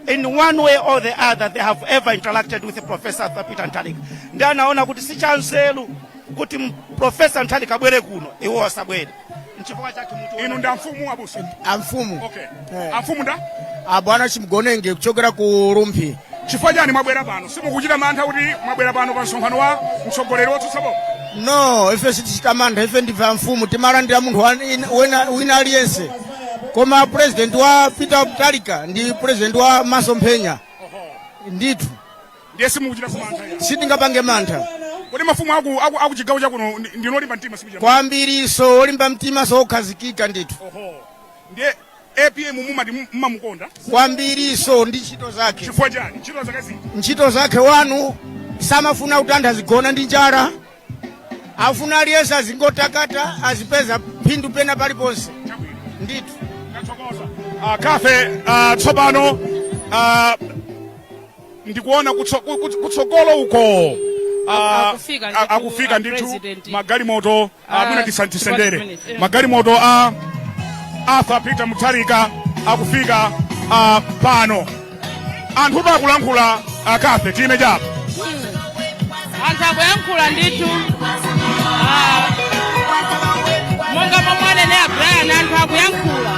in one way or the other they have ever interacted with Professor Arthur Peter Mutharika ndi anaona kuti si chanzelu kuti Professor Mutharika abwere kuno iwo asabwere nchifukwa chake mutu inu ndi amfumu abusa amfumu amfumu nda abwana chimugonenge kuchokera ku Rumphi chifukwa chani mwabwera pano simukuchita mantha kuti mwabwera pano pa msonkhano wa mtsogoleri wotsutsapo no ife sitichita mantha ife ndiva mfumu timalandira munthu wina aliyense koma president wa Peter Mutharika ndi president wa masomphenya ndithu ndiye simukuchita mantha sitingapange mantha kodi mafumu aku chigawo chakuno ndinolimba mtima sikuchita kwambiri so olimba mtima so okhazikika ndithu ndiye APM mumati mmamukonda kwambiri so ndi ntchito zake chifukwa chani ntchito zake zi ntchito zake wanu samafuna kuti anthu azigona ndi njala afuna aliyense azingotakata azipeza phindu pena paliponse ndithu kafe tsopano ndikuona kutsogolo uko akufika ndithu magalimoto mwina tisendere magalimoto a Arthur Peter Mutharika akufika pano anthu akulankhula kafe time chapo anthu akuyankhula ndithu monga momwe ne Brian anthu akuyankhula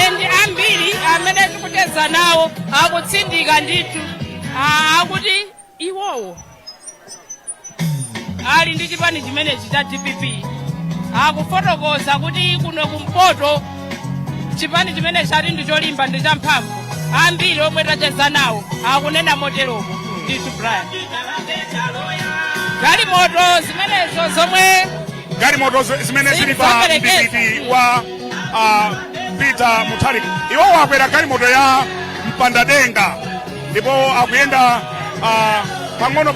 endi ambiri amene tikuteza nawo akutsindika ndithu akuti iwowo ali ndi chipani chimenechi cha DPP akufotokoza kuti kuno kumpoto chipani chimene chati ndicholimba ndi champhamvu ambiri omwe tacheza nawo akunena moteromo ndithu Brian. Galimoto zimenezo zomwe galimoto zimene zili pa mdikiti wa Peter Mutharika iwo wakwera galimoto ya mpandadenga ndipo akuyenda pang'ono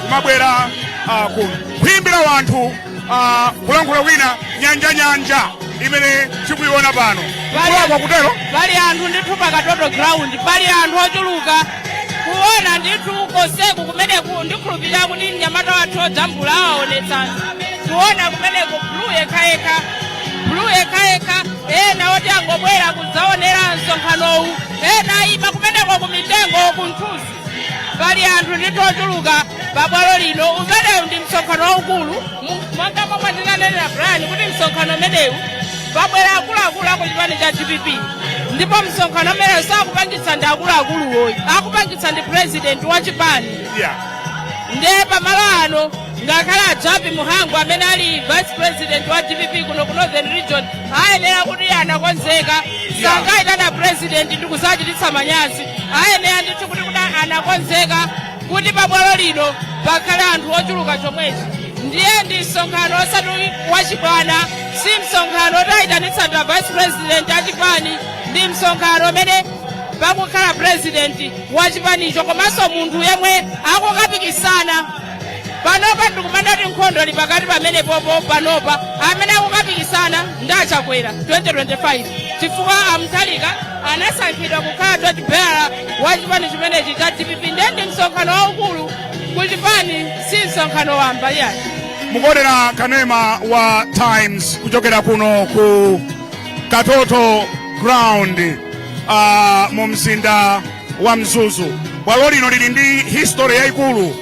kumabwera kuyimbira wanthu kulankhula wina nyanja imene tikuiona pano kulakwa kutero pali anthu ndithu pakatoto ground pali anthu ochuluka kuona ndithu koseku kumeneku ndikhulupirira kuti mnyamata wathu ojambula awaonetsa kuona kumeneku bulu yekhayekha ena oti angobwera kudzaonera msonkhanowu ena ima kumeneko ku mitengo kunthuzi pali anthu ndithu ochuluka pabwalo lino umenewu ndi msonkhano waukulu monga momwe ndinanenera Brian kuti msonkhano umenewu pabwera akuluakulu aku chipani cha DPP ndipo msonkhano umenewu sakupangitsa ndi akuluakuluwoyi akupangitsa ndi president wa chipani ndiye pamalo ano ngakhale ajabi muhangu amene ali vice president wa DPP kuno ku northern region ayenera kuti anakonzeka sangaitana president ndikusachititsa manyazi ayenera ndithu kuti anakonzeka kuti pabwalo lino pakhale anthu ochuluka chomwechi ndiye ndi msonkhano osati wachibwana si msonkhano otayitanitsa ndi vice president achipani ndi msonkhano umene pakukhala president wa chipanicho komanso munthu yemwe akukapikisana panopa ndikumandati nkhondo ali pakati pamene popo panopa amene akukapikisana ndachakwera 2025 chifukwa Mutharika anasankhidwa kukhala dot bearer wa chipani chimenechi cha DPP ndiye ndi msonkhano waukulu ku chipani si msonkhano wamba yayi. mukuonera kanema wa Times kuchokera kuno ku Katoto ground mu mzinda wa Mzuzu. Bwalo lino lili ndi history yayikulu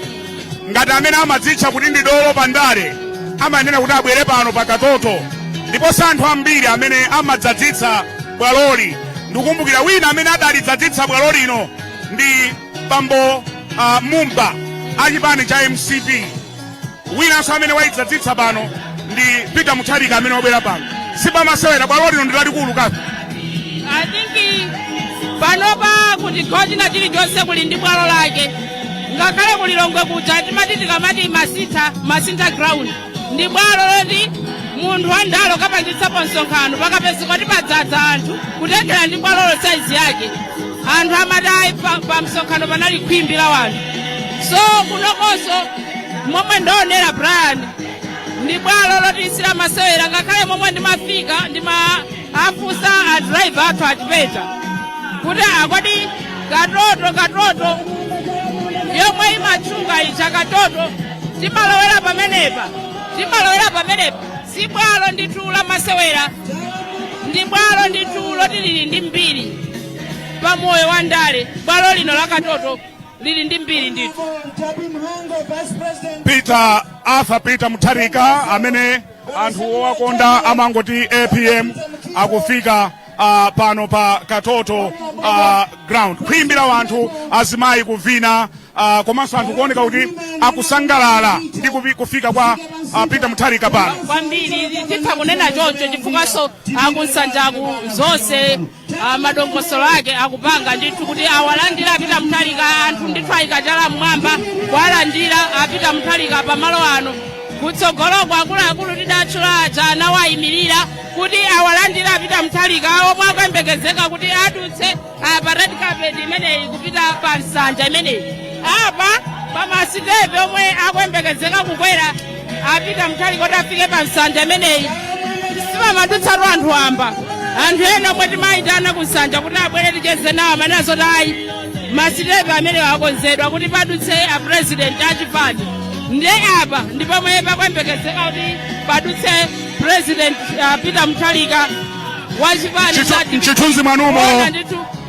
ngati amene amadzitcha kuti ndi dolo pandale amanena kuti abwere pano pa Katoto ndipo santhu ambiri amene amadzadzitsa bwaloli. Ndikukumbukira wina amene adalidzadzitsa bwalo lino ndi Bambo Mumba achipani cha MCP. Winanso amene wayidzadzitsa pano ndi Peter Mutharika amene wabwera pano. Sipamasewera bwalo lino ndi lalikulu kapi. I think panopa kuti gochina chilichonse kuli ndi bwalo lake ngakhale kuli Longwe kuja timati tikamati masintha ground ndi bwalo loti munthu wandalo kapangitsapo msonkhano pakapezeka kuti padzadza anthu kutengera ndi bwalolo saizi yake anthu amati pa msonkhano panali khwimbi la wanthu. So kunokonso momwe ndaonera Brian ndi bwalo loti silamasewera ngakhale momwe ndimafika afusa a driver athu atipeta kuti akodi Katoto yomwe imatchuka icha Katoto timalowera pamenepa si bwalo ndithu lamasewera ndi bwalo ndithu loti lili ndi mbiri pamoyo wa ndale. Bwalo lino la Katoto lili ndi mbiri ndithu. Peter Mutharika amene anthu owakonda amangoti APM akufika pano pa Katoto ground kuyimbira wanthu azimayi kuvina komanso anthu kuoneka kuti akusangalala ndi kufika kwa Peter Mutharika pano. Kwambiri titha kunena choncho chifukwaso akunsanjaku zonse madongosolo ake akupanga ndithu kuti awalandira Peter Mutharika anthu ndithu ayikachala mmwamba kuwalandira Peter Mutharika pamalo ano kutsogoloko akuluakulu tidatchula aja anawayimirira kuti awalandira Peter Mutharika omwe akuyembekezeka kuti adutse pa red carpet imeneyi kupita pa nsanja imeneyi apa pamasitepe omwe akuyembekezeka kukwera Peter Mutharika kuti afike pa nsanja imeneyi sipamadutsatu anthu amba anthu ena omwe timayitana ku nsanja kuti abwere ticheze nawo manezo tayi masitepe ameneyo akonzedwa kuti padutse a president achipani ndiye apa ndipo pomwe pakuyembekezeka kuti padutse president Peter Mutharika wachipani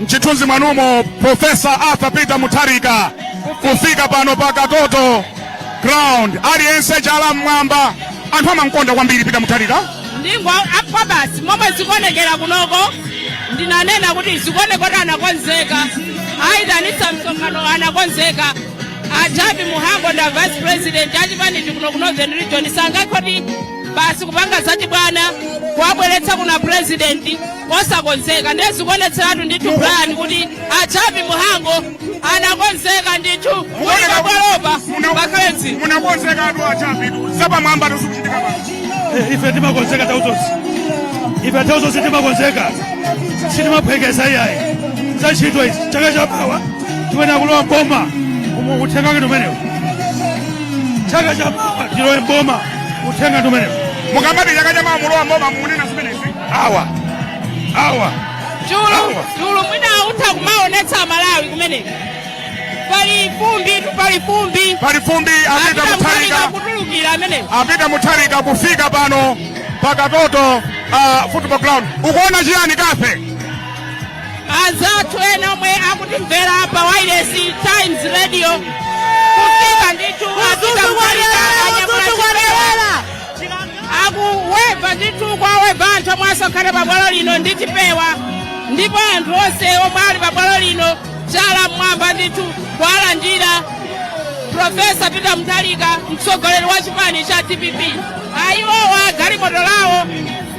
mchithunzi mwanumo Professor Arthur Peter Mutharika kufika pano pa Katoto ground aliyense chala mmwamba anthu amankonda kwambiri Peter Mutharika ndingo apa basi momwe zikuonekera kunoko ndinanena kuti zikuonekera anakonzeka ayitanitsa msonkhano anakonzeka ajabi muhango nda vice president achipani kuno ku northern region sangakhoti basi kupanga zachibwana kuwabweretsa kuna president osakonzeka ndezikuonetseratu ndithu Brian kuti achapi Muhango anakonzeka ndithu kuti pabwalopa bakhalenzi munakonzekatu achapi zapamwamba tozikuchitika pano. Ife timakonzeka tauzosi. Ife tauzosi timakonzeka. Sitimaphwekesa iyayi. Zachitwa izi chaka chapawa tiwena kulowa mboma uthenga kitu menewo. Chaka chapawa tilowe mboma uthenga kitu menewo. Mukambati chaka chapawa mulowa mboma munena zimenezi. Awa. Chulu mwina utha kumaonetsa Malawi kumeneko. Pali fumbi apita Mutharika kutulukira amenewo. Apita Mutharika kufika pano pa Katoto football ground. Ukuona chiyani Kafe? Azathu ena omwe akutimvera pa Wireless Times Radio kufika ndithu apita Mutharika akuweva ndithu kwaweva anthu omwe asonkhane pa bwalo lino ndi chipewa ndipo anthu onse omwe ali pa bwalo lino chala mwamba ndithu kwalandira Profesa Peter Mutharika mtsogoleri wa chipani cha DPP. Ayiwowa galimoto lawo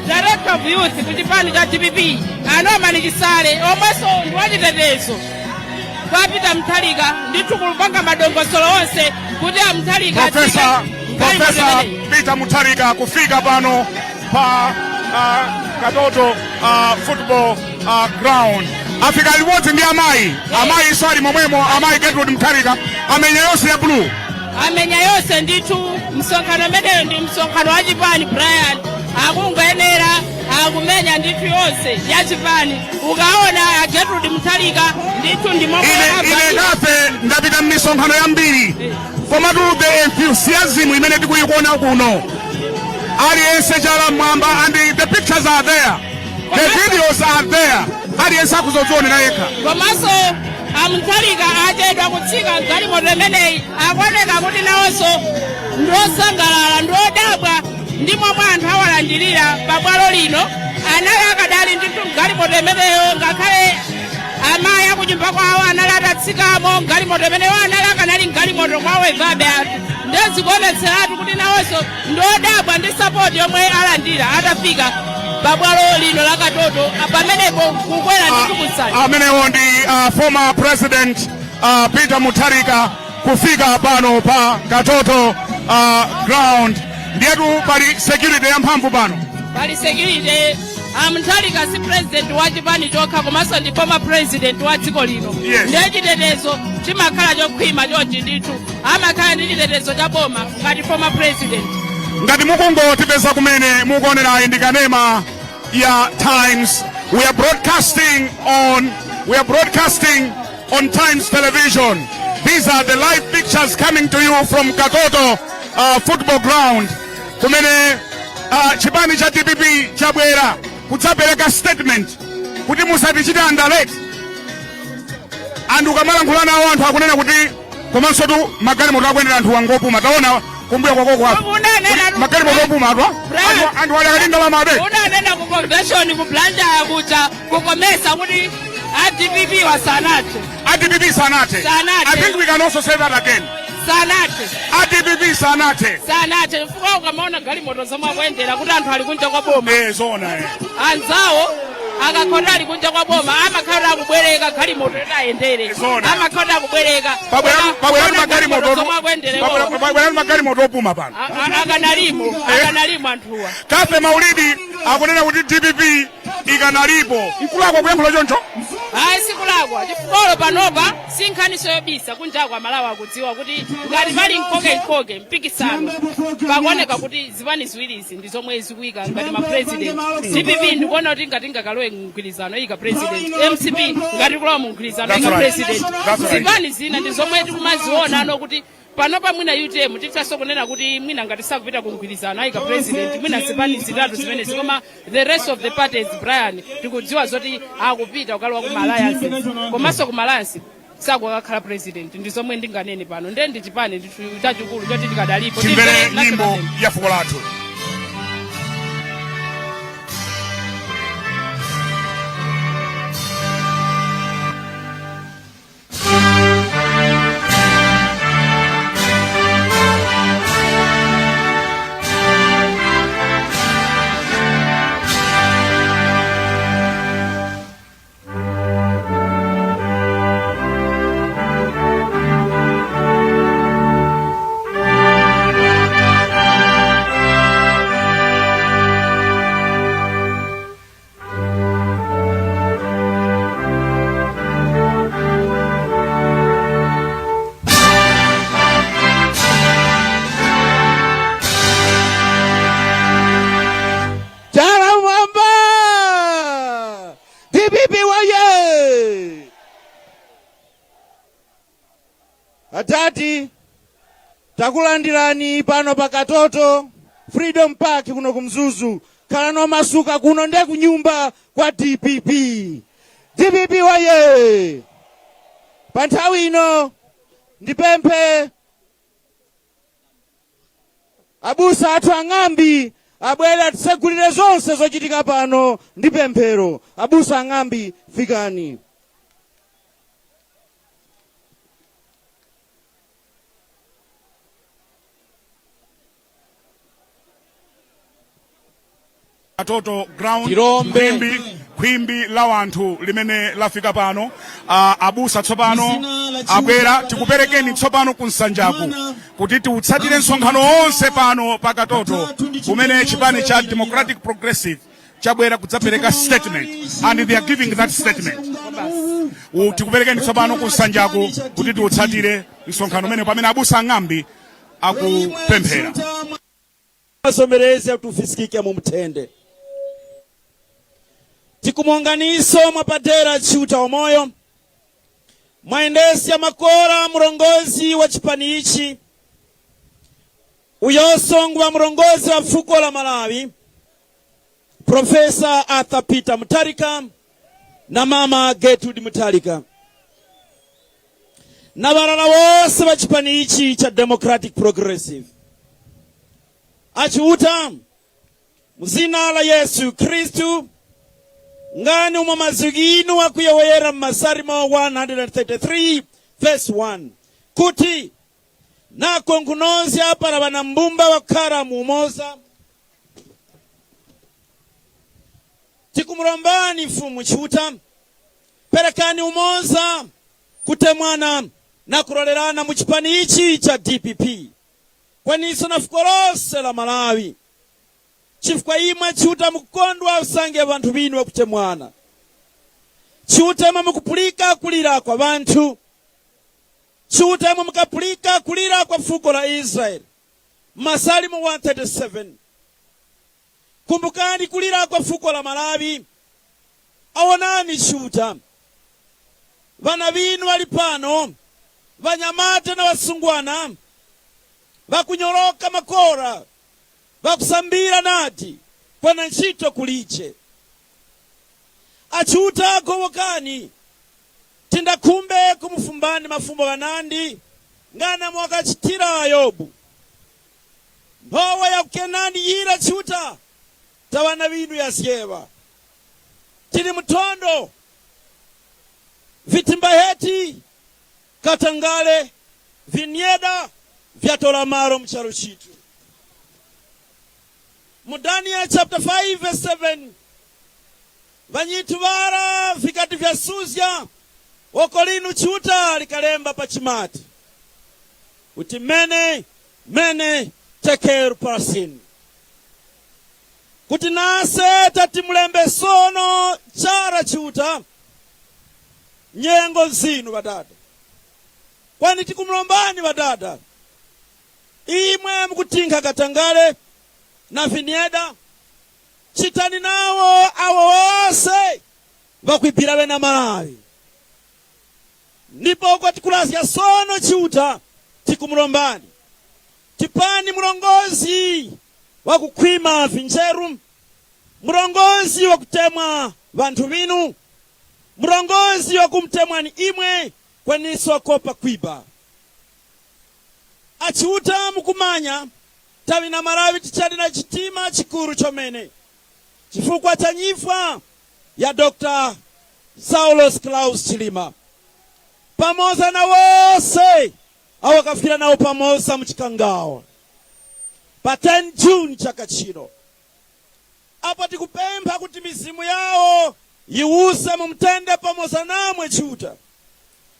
Director of Youth ku chipani cha DPP Anomani Chisale omwenso ndi wachitetezo kwa Peter Mutharika ndithu kulupanga madongosolo onse kuti Mutharika Profesa Peter Mutharika kufika pano pa Katoto football ground. Afika limodzi ndi amayi swali momwemo amayi Gertrude Mutharika amenya yonse ya blue. Amenya yonse ndithu msonkhano meneyo ndi msonkhano wa chipani Brian akungoyenera akumenya ndithu yonse ya chipani. Ukaona Gertrude Mutharika ndithu ndi momwe ine Kafe ndapita m'misonkhano yambiri komatu the enthusiasm imene tikuyikuona kuno aliyense chala mwamba and the pictures are there, the videos are there, aliyense akuzodzionera yekha. Komanso Mutharika achedwa kutsika galimoto imeneyi akuoneka kuti nawonso ndiosangalala ndiodabwa ndi momwe anthu awalandirira pabwalo lino. Anali akadali ndithu galimoto imeneyo ngakhale amayi akunyumba kwawo anali atatsikamo galimoto imeneyo anali akanali galimoto kwawo evabe anthu ndezikuonetseratu kuti nawonso ndiodabwa ndi sapoti yomwe alandira atafika pabwalo lino la Katoto pamenepo kukwera ndikukutsani. Amenewo ndi former president Peter Mutharika kufika pano pa Katoto ground. Ndiyetu pali security yamphamvu pano. Pali security. Mutharika si president wa chipani chokha komanso ndi former president wa dziko lino. Ndiye chitetezo chimakhala chokhwima chonchi ndithu amakhala ndi chitetezo cha boma ngati former president. Ngati mukungotipeza kumene mukuonerayi ndi kanema ya Times. We are broadcasting on Times Television. These are the live pictures coming to you from Katoto football ground. Kumene chipani cha DPP chabwera kudzapereka statement kuti musatichite underrate. Anthu ukamalankhula nawo anthu akunena kuti komanso tu magalimoto akuyendera anthu wangopuma. Taona kumbuya kwakoko hapo magalimoto opuma atwa anthu ali akalinda mamabe. Unanena ku convention ku Blantyre kuja kukomesa kuti DPP wasanate. DPP sanate. I think we can also say that again. Sanate. DPP sanate. Sanate. Fuka ukamaona galimoto zomwe akuyendera kuti anthu ali kunja kwa boma. Zona anzawo akakhona ali kunja kwa boma amakhala akubwereka galimoto etayendere amakhala akubwereka pabwera magalimoto opuma pano akanalimo anthuwa. Kafe Maulidi akunena kuti DPP ikanalipo nkulakwa kuyankhula choncho. Ayi sikulakwa chifukolo panopa sinkhaniso yobisa kunjakwa Malawi akudziwa kuti ngati pali nkoke mpikisano pakuoneka kuti zipani ziwirizi ndi zomwe zikuika ngati ma president. DPP ndikuona kuti ngati ngakalowe mgwirizano ika president, MCP ngati kulowa mu mgwirizano ika president. Zipani zina ndi zomwe tikumaziona ano kuti panopa mwina UTM titaso kunena kuti mwina ngati sakupita kumgwirizano ayika president mwina zipani zitatu zimene zikoma the rest of the parties Brian tikudziwa zoti akupita ukalowa ku alliance komanso ku alliance sakukakhala president ndi zomwe ndinganene pano ndi chipani chachikulu choti tikadalipo timvere nyimbo ya fuko lathu. ndati takulandirani pano pa Katoto Freedom Park kuno kumzuzu. Khalani omasuka kuno nde kunyumba kwa DPP. DPP waye! Pa nthawi ino ndipemphe abusa athu ang'ambi abwere atisegulire zonse zochitika pano ndi pemphero. Abusa ang'ambi fikani. Katoto ground khwimbi la wanthu limene lafika pano. Abusa tsopano abwera tikuperekeni tsopano kunsanjaku kuti tiutsatire nsonkhano onse pano pa Katoto kumene chipani cha Democratic Progressive chabwera kudzapereka statement and they are giving that statement. Tikuperekeni tsopano kunsanjaku kuti tiutsatire nsonkhano umene pamene abusa ang'ambi akupemphera. Asomereze tufisikike mu mtende. Tikumonganiso mwapadera Chiuta Omoyo, mwaendesi ya makora mrongozi wa chipani ichi, uyosongu wa mrongozi wa fuko la Malawi, Profesa Arthur Peter Mutharika na Mama Gertrude Mutharika. Na barala wose wa chipani ichi cha Democratic Progressive. Achiuta mzina la Yesu Kristu ngani umamazuginu wa kuyawera Masarimo 133 verse 1 kuti nako nkunozi apara banambumba wakara mumoza tikumurombani mfumu Chiuta perekani umoza kutemwana na kurolerana mu chipani ichi cha DPP kwaniso na fuko lose la Malawi. Chifukwa imwe Chiuta mukukondwa usange abantu binu wakutemwana. Chiuta imwe mukupulika kulira kwa bantu. Chiuta imwe mukapulika kulira kwa fuko la Israeli. Masalimu 137. Kumbukani kulira kwa fuko la Malawi. Awonani Chiuta. Bana binu walipano. Banyamata na wasungwana. Bakunyoroka makora. Bakusambira nati kwa nchito kuliche. Achiuta kowokani tinda kumbe kumufumbani mafumbo ganandi ngana mwaka chitira Ayobu mbowa ya Kenani yira Chiuta tawana binu yasyeba tili mtondo vitimbaheti Katangale Vinyeda vyatola maro mcharo chitu. Mudania chapter 5 verse 7. Vanyituvara vikati vya Suzya okolinu Chiuta likalemba pachimati uti mene tekeru parasin kuti nase tatimulembe sono chara Chiuta nyengo zinu badada kwani tikumulombani badada imwe mkutinka Katangale na Vinyeda chitani nawo awo wose vakwipira bena Malawi ndipo kwa tikulasi ya sono Chiuta tikumulombani tipani mulongozi wakukwima vinjeru, mulongozi wakutemwa vantu binu, mulongozi wakumtemwa ni imwe kwaniso kopa kwiba. Achiuta mukumanya tawi na Malawi tichali na chitima chikuru chomene chifukwa cha nyifwa ya Dr. Saulos Klaus Chilima pamoza na wose awakafira nao pamoza mchikangawa pa 10 June chaka chino. Apa tikupempha kuti mizimu yao yiwuse mumtende pamoza namwe Chiuta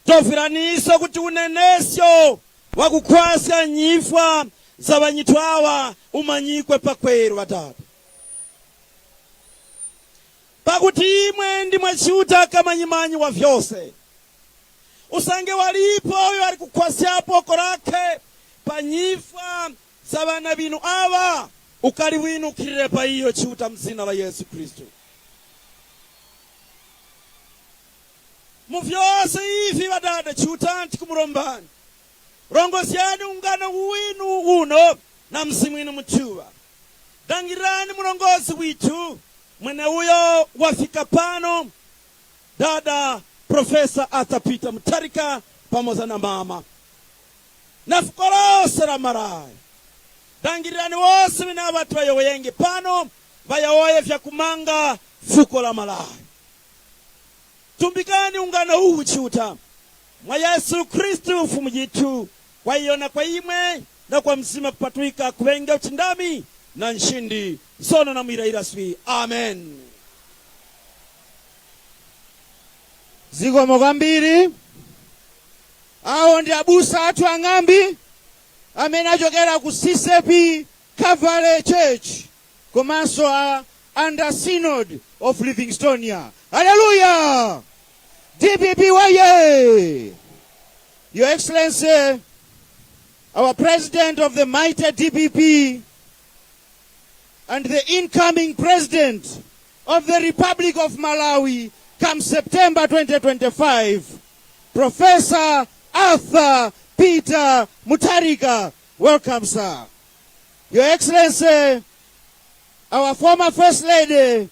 tofiranisa kuti unenesyo wakukwasa nyifwa za banyitwawa umanyikwe pakweru watatu pakuti imwe ndimwe Chiuta kamanyimanyi wa vyose usange walipo oyo alikukwasyapo korake panyifwa za bana binu awa ukaliwinukirire pa iyo Chiuta mzina la Yesu Kristo. Mu vyose hivi badada Chiuta tikumulombani rongosyani ungano winu uno na mzimu inu mchuwa. Dangirani mulongozi witu mwene uyo wafika pano, dada Profesa Arthur Peter Mutharika pamoja na mama na fuko lose la Malawi. Dangirani wose wina watu wayoyenge pano vayawoye vya kumanga fuko la Malawi. Tumbikani ungano huu uchiuta mwa Yesu Kristu ufumu jitu, kwa hiyo na kwa imwe na kwa mzima kupatuika kuwenga uchindami na nshindi sono na mwira iraswi. Amen. Zigo mogambiri awo ndi abusa atu ang'ambi amene achokera ku CCP Calvary Church komanso under Synod of Livingstonia. Hallelujah! DPP waye! Your Excellency, our President of the mighty DPP and the incoming President of the Republic of Malawi come September 2025, Professor Arthur Peter Mutharika. Welcome, sir. Your Excellency, our former First Lady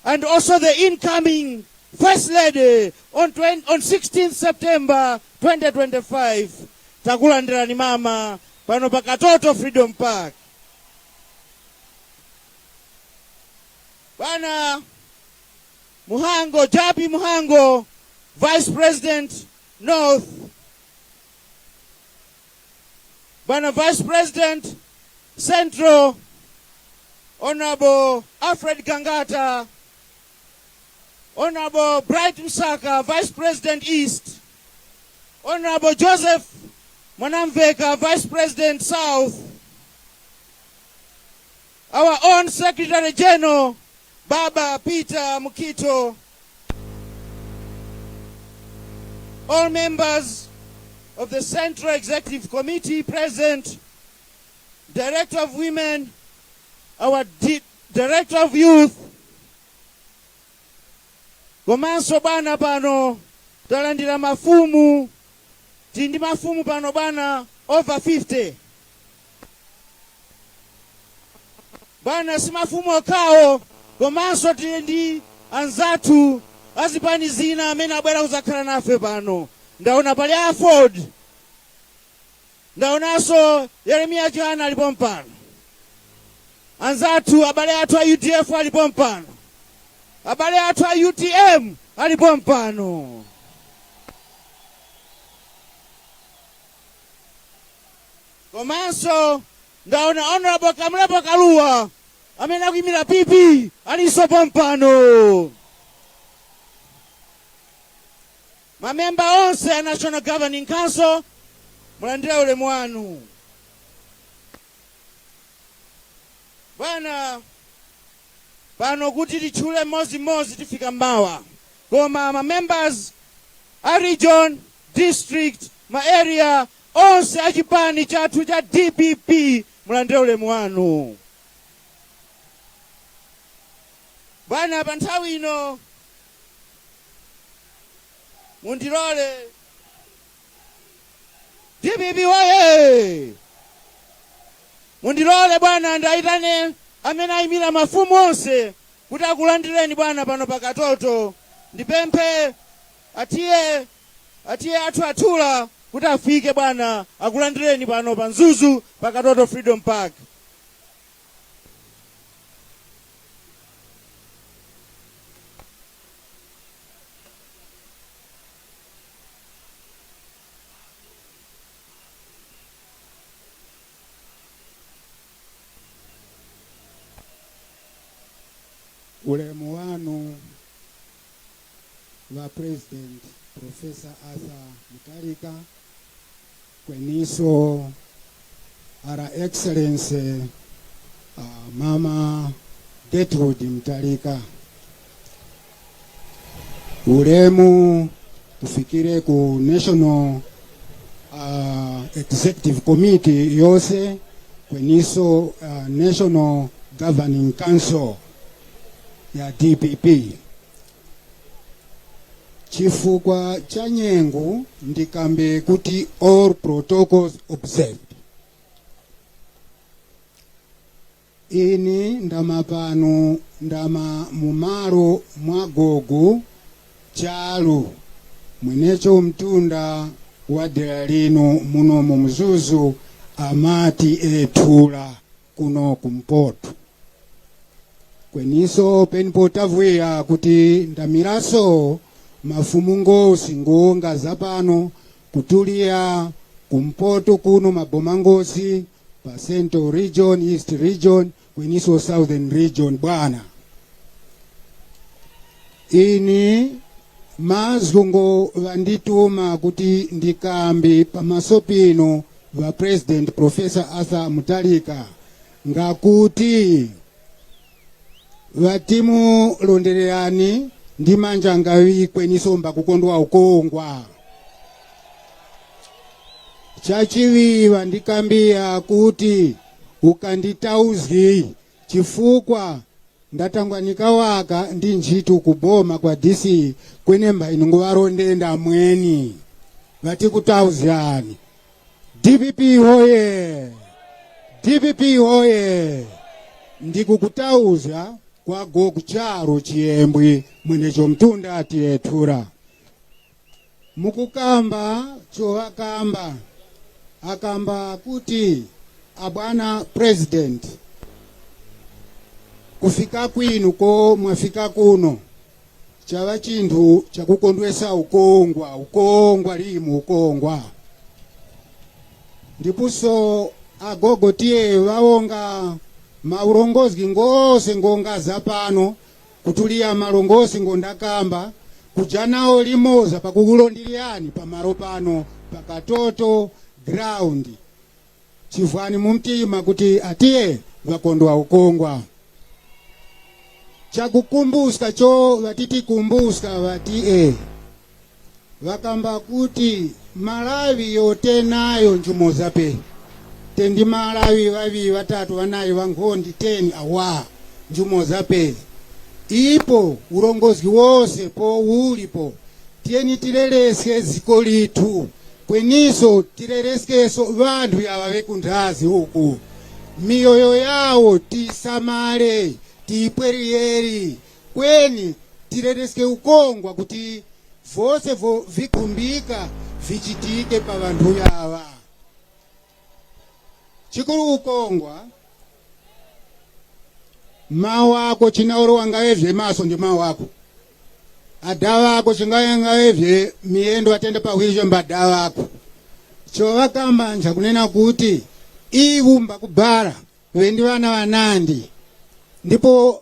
and also the incoming First Lady on 16th September 2025, takulandirani mama pano pa Katoto Freedom Park. Bana Muhango, Jabi Muhango, Vice President North. Bana Vice President Central, Honorable Alfred Gangata, Honorable Bright Musaka, Vice President East, Honorable Joseph Mwanamveka, Vice President South, our own Secretary General, Baba Peter Mukito, all members of the Central Executive Committee present, Director of Women, our Director of Youth, komanso bana pano talandira mafumu, tindi mafumu pano bana over 50. Bana si mafumu okao, komanso tindi anzatu azipani zina amene abwera kuzakhala nafe pano. Ndaona pali Ford, ndaonanso Yeremia Johana alipo mpano, anzatu abale atu a UDF alipo mpano, abale atu a UTM alipo mpano. Komanso ndaona Honorable Kamlepo Kaluwa amene akuyimira PP aliso mpano. Mamemba onse a National Governing Council mulandira ulemu wanu. Bwana pano kuti tichule mozi tifika mmawa, koma ma members a region, district, ma area onse achipani chathu cha DPP mulandira ulemu wanu. Bwana pa nthawi ino mundilole DPP waye, mundilole bwana ndaitane amene ayimira mafumu onse kuti akulandireni bwana pano pa Katoto. Ndipemphe atiye athu athula kuti afike bwana akulandireni pano pa Mzuzu pa Katoto Freedom Park. Ulemu wanu wa President Professor Arthur Mutharika, kweniso Our Excellency Mama Gertrude Mutharika, ulemu tufikire ku National Executive Committee yose, kweniso National Governing Council ya DPP. chifukwa cha nyengo ndikambe kuti all protocols observed. Ini ndama pano ndama mumaro mwa gogo chalo mwenecho mtunda wa dera lino muno mu Mzuzu amati Ethula kuno kumpoto. Kweniso penipotavwera kuti ndamiraso mafumu ngosi ngonga zapano kutulia kumpoto kuno maboma ngosi pa Central Region, East Region, kweniso Southern Region bwana. Ini mazungo vandituma kuti ndikambi pamaso pino va President Professor Arthur Mutharika ngakuti vatimu londererani ndi manja ngawi kweniso mbakukondwa ukongwa. Chachiviva ndikambia kuti ukanditauzi chifukwa ndatangwanika waka ndi njitu kuboma kwa DC kwenemba inunguvarondenda mweni vati kutauziani. DPP hoye, DPP hoye, ndikukutauza kwa gogo charo chiembwi mwenecho mtunda ati Ethula. Mukukamba chovakamba akamba kuti abwana President kufika kwinu ko mwafika kuno chava chinthu chakukondwesa ukongwa limu ukongwa. Ndipuso agogo tiye vaonga maurongozi ngose ngonga zapano kutulia malongozi ngondakamba kujanao limoza pakukulondiliani pamaro pano pakatoto ground chivani mumtima kuti atiye vakondwa ukongwa. Chakukumbuska cho vatiti kumbuska vati vakamba kuti Malawi yote nayo njumo zape tendi Malawi vavi vatatu vanayi vangondi 10 awa njumo zape ipo urongozi wose po ulipo tieni tileleske ziko litu kweniso tileleskeso vantu yava vekundazi huku miyoyo yawo tisamale tipweriyeri kweni tileleske ukongwa kuti vose vikumbika vichitike pa vantu yava. Chikuru ukongwa mawako chinaoro wangawevye maso ndi mawako adawako chingawevye miendo atende pa hwijo mbadawako chovakamba nja kunena kuti ivumba kubara vendi vana vanandi ndipo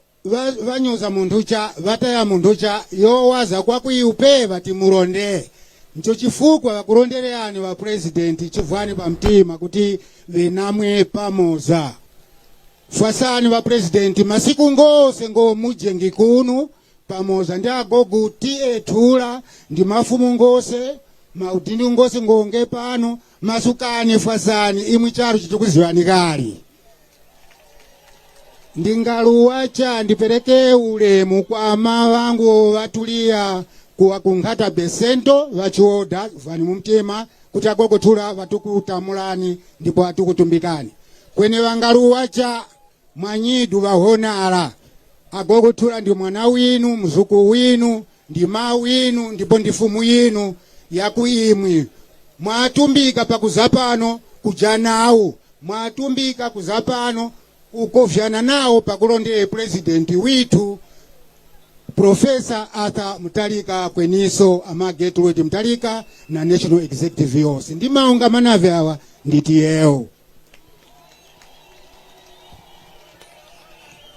vanyoza muntu cha vataya muntu cha yowaza kwa kuiupe vati muronde. Ncho chifukwa vakurondererani va President chivani pa mtima kuti venamwe pamoza. Fasani va President masiku ngose ngo mujengi kunu pamoza ndi agogo ti Ethula ndi mafumu ngose maudini ngose ngonge pano masukani fasani imwe charo chitukuziwani kali. Ndingaluwacha ndipereke ulemu kwa mawangu vatulia kuwa kunghata besento vachioda vani mumtima kuti agogo Ethula vatukutamulani ndipo atukutumbikani. Kwene vangaluwacha mwanyidu vahonala agogo Ethula ndi mwana winu mzuku winu ndi ma winu ndipo ndi fumu yinu yakuimwi mwatumbika pakuzapano kujanawu mwatumbika kuzapano ukovyana nao pakulondele President witu Professor Arthur Mutharika kweniso ama Gertrude Mutharika na National Executive yose ndi maunga manave awa nditiyeo.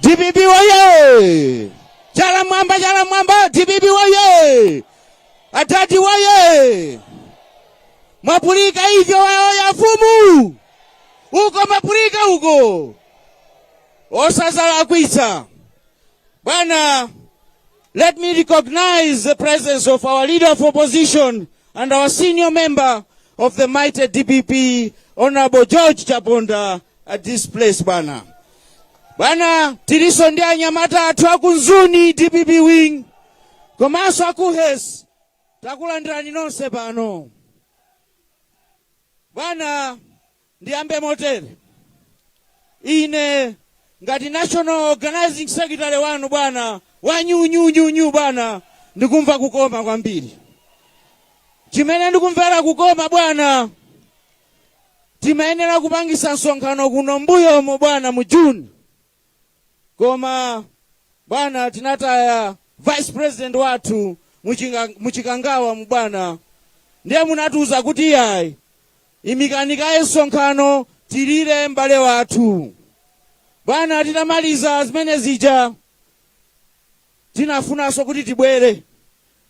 DPP waye! Chala mwamba, DPP waye! Atati waye! Mwapulika hivyo ya fumu! Uko mapulika uko! Osazala kwisa! Bwana, let me recognize the presence of our leader of opposition and our senior member of the mighty DPP, Honorable George Chabonda, at this place, Bwana. Bwana, tilisondea nyamata atu akunzuni DPP wing, komanso akuhes, takulandirani nonse pano. Bwana, ndiyambe motere. Ine ngati National Organizing Secretary wanu bwana, wanyunyunyunyu bwana, ndikumva kukoma kwambiri. Chimene ndikumvera kukoma bwana, timayenera kupangisa msonkhano kuno mbuyomo bwana mu June. Koma bwana tinataya Vice President wathu muchikangawa mubwana. Ndiye munatuza kuti yayi imikanikaye msonkhano tilire mbale wathu. Bwana titamaliza zimene zija tinafunanso kuti tibwere.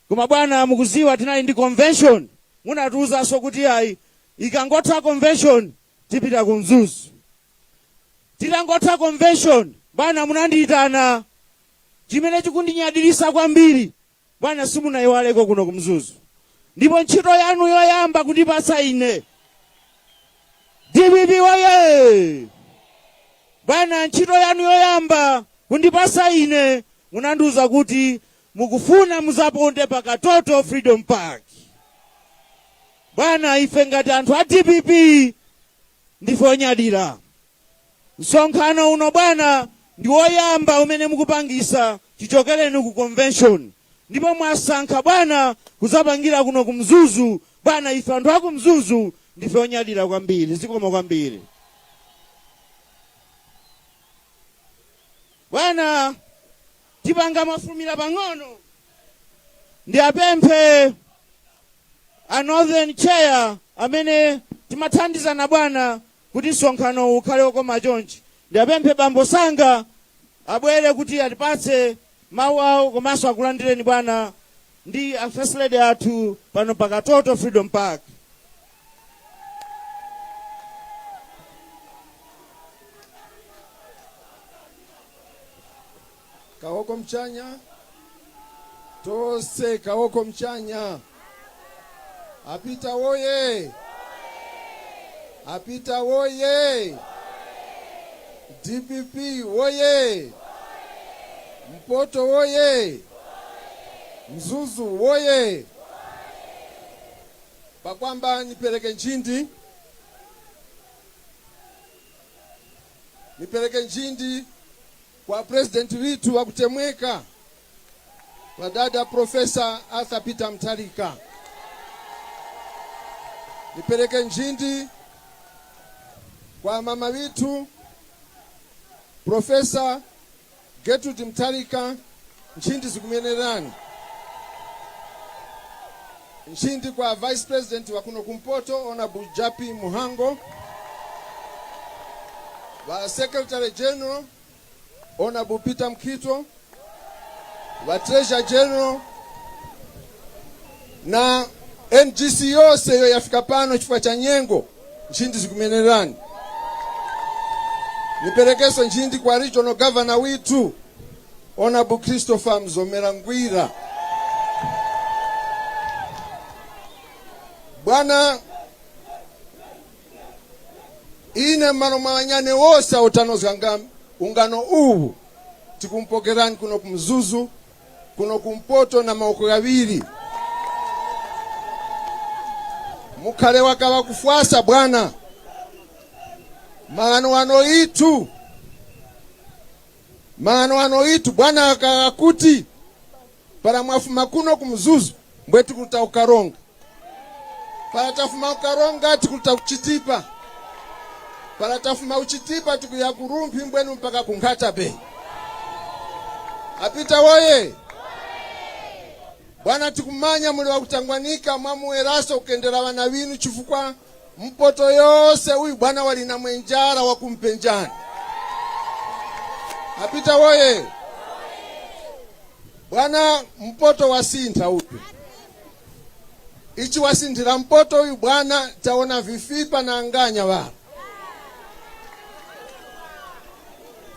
Koma bwana mukuziwa tinali ndi convention. Munatuzanso kuti yayi ikangotha convention tipita ku Mzuzu. Titangotha convention bwana munandiyitana. Chimene chikundinyadilisa kwambiri bwana simunayiwaleko kuno ku Mzuzu. Ndipo ntchito yanu yoyamba kundipasa ine. DPP waye! Bwana ntchito yanu yoyamba kundipasa ine munanduza kuti mukufuna muzaponde pa Katoto Freedom Park. Bwana ife ngati anthu a DPP ndife onyadira. Msonkhano uno bwana ndi woyamba umene mukupangisa chichokereni ku convention. Ndipo mwasankha bwana kuzapangira kuno ku Mzuzu. Bwana ife anthu a ku Mzuzu ndife onyadira kwambiri, zikoma kwambiri. Bwana tipanga mafumira pang'ono. Ndi apemphe a Northern Chair amene timathandizana bwana kuti msonkhano ukhale okoma chonchi. Ndi apemphe Bambo Sanga abwere kuti atipatse mawu awo komanso akulandireni bwana ndi a First Lady athu pano pa Katoto Freedom Park. Kaoko mchanya tose, kaoko mchanya. Apita woye, apita woye, DPP woye, Mpoto woye, Mzuzu woye. Pakwamba nipeleke njindi kwa president wetu wa kutemweka kwa dada Profesa Arthur Peter Mutharika. Nipeleke njindi kwa mama wetu Profesa Gertrude Mutharika nchindi zikumenerani. Nchindi kwa Vice President wa kuno kumpoto Honorable Japi Muhango. Wa Secretary General Honorable Peter Mkito. Wa Treasurer General na NGC yose yo yafika pano chifukwa cha nyengo nchindi zikumenerani. Nipelekeso nchindi kwa Regional Governor witu Honorable Christopher Mzomera Ngwira. Bwana ine mano mawanyane wose otanoza ungano uwu tikumpokerani kuno kumzuzu kuno kumpoto na maoko gawiri. Mukale wakawa kufuasa bwana maano wano itu bwana wakakuti para mwafuma kuno kumzuzu mbwetu kulita ukaronga para tafuma ukaronga tikulita uchitipa para tafuma uchitipa tikuya kurumpi mbwenu mpaka kunkata be. Apita woye bwana tikumanya muli wakutangwanika mwamu eraso ukendera wana winu chifukwa mpoto yose uyu bwana walina mwenjara wakumpenjani. Apita woye bwana mpoto wasinta upe ichi wasintira mpoto uyu bwana taona vifipa na anganya wala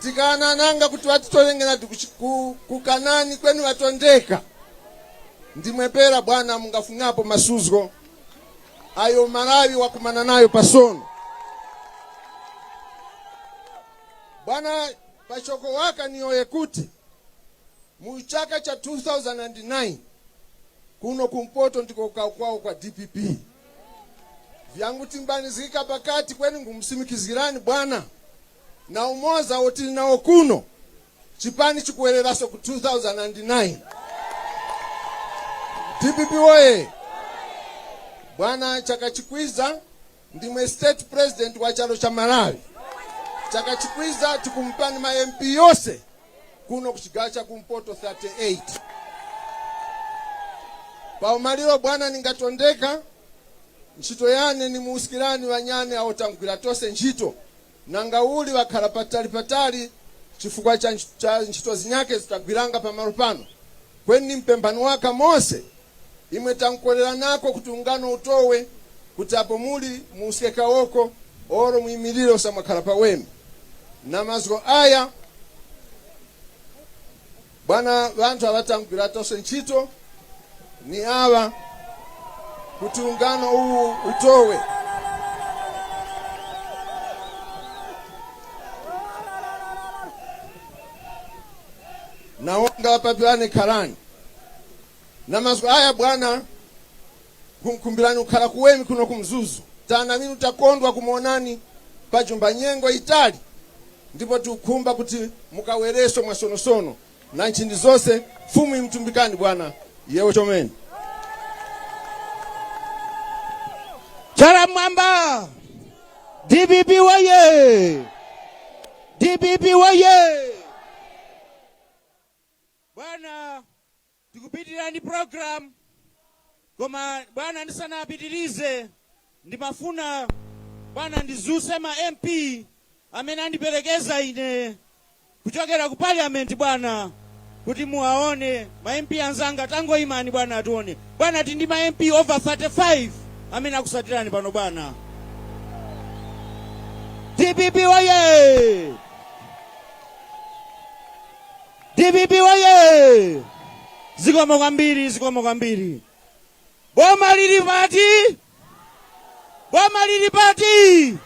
tikana nanga kuti watitolengena kukanani kwenu watondeka. Ndimwepera bwana mungafungapo masuzgo ayo Malawi wakumana nayo pasono. Bwana pachoko waka niyoye kuti muchaka cha 2009 kuno kumpoto ndiko kwao kwa DPP. Vyangu timbanizika pakati kweni ngumsimikizirani bwana. Na umoza otili nao kuno. Chipani chikuwereraso ku 2009. DPP oye. Bwana Chakachikwiza ndime state president wa chalo cha Malawi. Chakachikwiza tukumpani ma MP yose kuno kuchigacha kumpoto 38. Pa umaliro bwana ningatondeka nchito yane ni muusikirani wanyane aotangwira tose nchito nangauli wakhala patali chifukwa cha nchito zinyake zitagwiranga pa marupano kweni mpembano waka mose imwe tankolera nako kutungano utowe kuti apo muli muusikeka woko oro muimiriro sa makhala pa wemi na mazgo aya bwana vantu avatangwira tose nchito ni awa kutungano huu utowe na wanga wapapiwane karani na mazgo haya bwana kumkumbirani ukhala kuwemi kuno kumzuzu tana minu takondwa kumonani pajumba nyengo itali ndipo tukumba kuti mukawereso mwasonosono na nchindi zose fumu imtumbikani bwana yewe chomeni Chala mwamba DPP waye DPP waye bwana tikupitirani program koma bwana ndisana apitirize ndimafuna bwana ndizuse ma MP amene andiperekeza ine kuchokera ku parliament bwana kuti muwaone ma MP anzanga tango imani bwana atuone bwana tindi ma MP over 35 amene akusatirani pano bwana DPP waye DPP waye zikomo kwambiri boma lili pati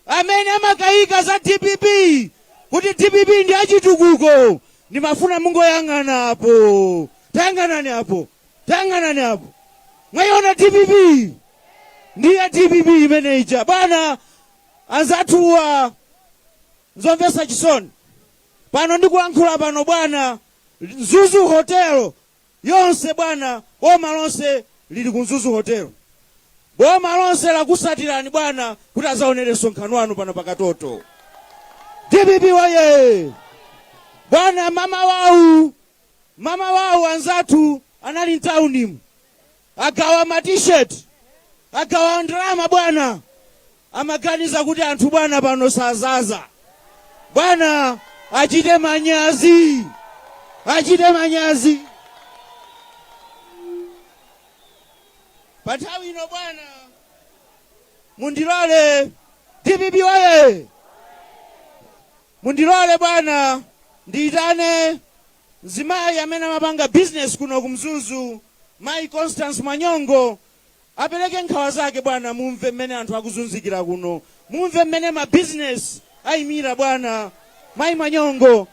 amene amakaika za DPP kuti DPP ndi achitukuko ndimafuna mungoyang'ana apo tayang'anani apo mwayiona DPP ndiye DPP imene ija bwana anzathuwa nzomvesa chisoni pano ndikulankhula pano bwana Mzuzu Hotel yonse bwana boma lonse lili ku Mzuzu Hotel boma lonse lakusatirani bwana kuti azaonere sonkhano wanu pano pakatoto DPP waye bwana mama wawu anzathu anali mtaunimu agawa ma t-shirt agawa ndrama bwana amaganiza kuti anthu bwana pano sazaza bwana achite manyazi pathawi ino bwana mundilole DPP waye mundilole bwana ndiitane mzimayi amene amapanga business kuno kumzuzu Mai Constance Manyongo apereke nkhawa zake bwana mumve mmene anthu akuzunzikira kuno mumve mmene ma business ayimira bwana Mai Manyongo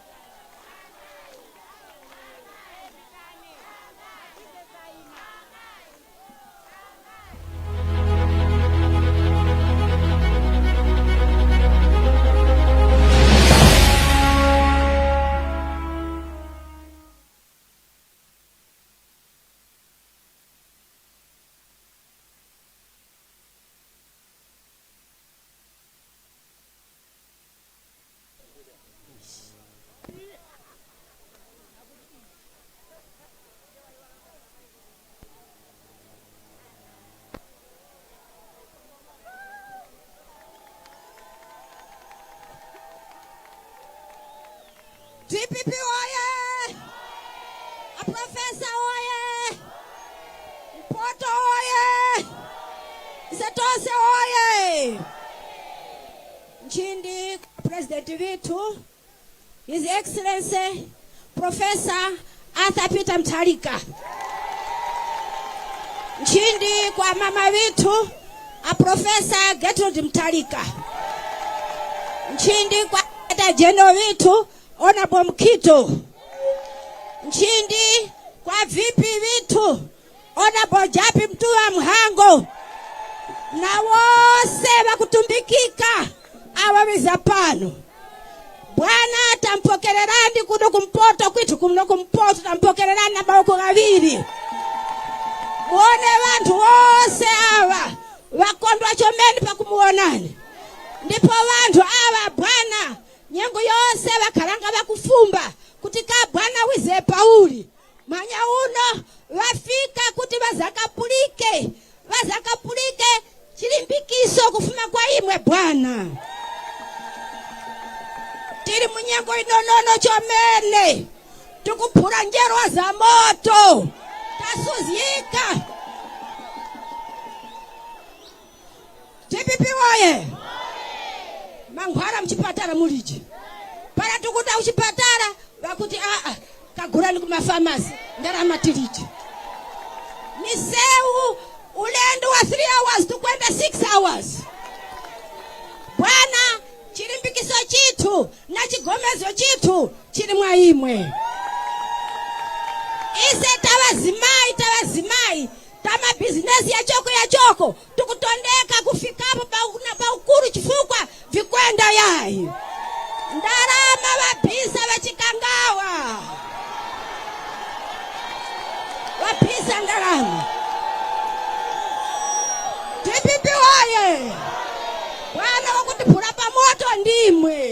DPP oye! A professor oye! Mpoto oye! Zetose oye! Nchindi President vitu His Excellency Professor Arthur Peter Mutharika. Nchindi kwa mama vitu a Professor Gertrude Mutharika. Nchindi kwa General vitu Honorable Mkito. Nchindi kwa vipi vitu Honorable Japi Mtua Mhango na wose wakutumbikika awawiza pano. Bwana tampokererani kuno kumpoto kwitu kumno kumpoto tampokererani na bauko gaviri. Muone wantu wose awa wakondwa chomeni pa kumuonani. Ndipo wantu awa Bwana nyengo yose wakaranga wakufumba kutika Bwana wize Pauli. Manya uno wafika kuti wazakapulike chilimbikiso kufuma kwa imwe Bwana. Tiri munyengo inonono chomene tukupura njerwa za moto tasuzika. DPP woye mangwara mchipatara muliji para tukuta uchipatara wakuti kagurani kumafamasi ndarama tiliji miseu ulendo wa 3 hours tukwenda 6 hours. Bwana chilimbikiso chitu na chigomezo chitu chili mwa imwe. Ise tawazimai tama business ya choko tukutondeka kufikapo pa ukuru chifukwa vikwenda yai ndarama wapisa wachikangawa wapisa ndarama. DPP waye Bwana wakutipura pa moto ndimwe.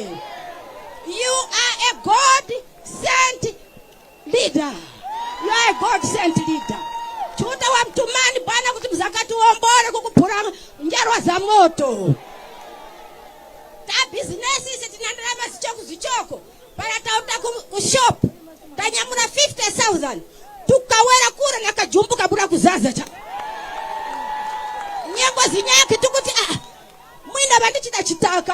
You are a God sent leader. You are a God sent leader. Chuta wa mtumani Bwana kuti mzakati uombore kukupura njarwa za moto. Ta business isi tinandarama zichoko. Para tauta kushop. Tanyamuna 50,000. Tukawera kura na kajumbu kabura kuzaza cha. Nyengo zinyaki tukuti mwina bandichita chitaka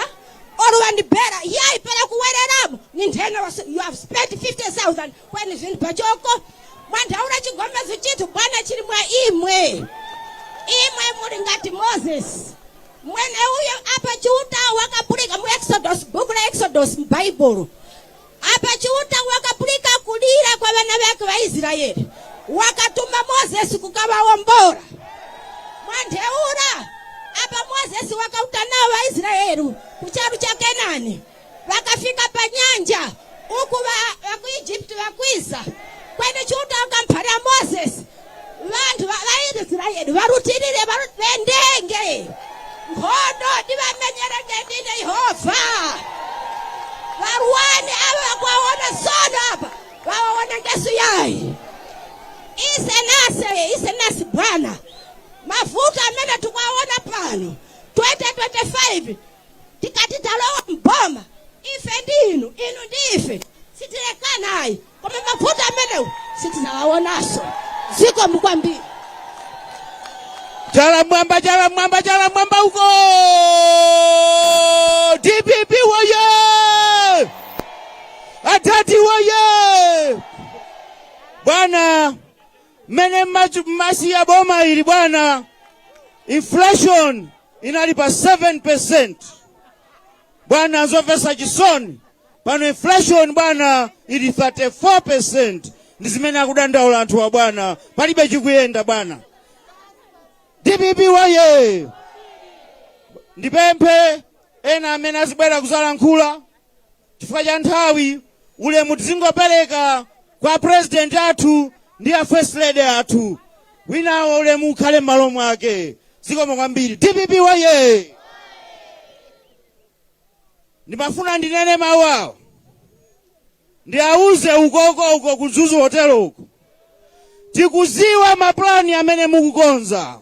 oruwandi bera yai pera kuwereramu nintena you have spent 50,000 when is in pachoko mwandaura chigomezo chitu Bwana chili mwa imwe mulingati Moses mwene uyo apa chuta wakapulika mu Exodus book la Exodus Bible apa chuta wakapulika kulira kwa wana wake wa Israeli wakatuma Moses kukawaombora mwandeura apa Moses wakautana wa Israeli kucharu cha Kenani wakafika pa nyanja huku wa Egypt wakwisa kwene chuta wakampara Moses vantu wa Israeli varutirire vendenge ngondo divamenyerenge ndine Yehova varuani ava wakwaona sono apa wawaona ngesu yai ise nasi Bwana mafuta amena tukwaona pano 2025 tikati talowa mboma ife ndinu inu ndife sitirekanayi kome mafuta amena sitizawaonaso ziko mkwambiri Jala mwamba huko DPP woye Atati woye Bwana mene masi ya boma ili Bwana inflation inalipa 7%. Bwana nzofesa jisoni pano inflation Bwana ili 34%. Nizimena kudandaula antu wa Bwana palibe chikuyenda Bwana. DPP waye ndipempe ena amene azibwera kuzala nkhula chifukwa cha nthawi ule mutizingopeleka kwa president athu ndi a first lady athu wina ule mukhale m'malo mwake zikomo kwambiri. DPP waye ndimafuna ndinene mawu awo ndiauze uko kuzuzu hotelo uko tikuziwa maplani amene mukukonza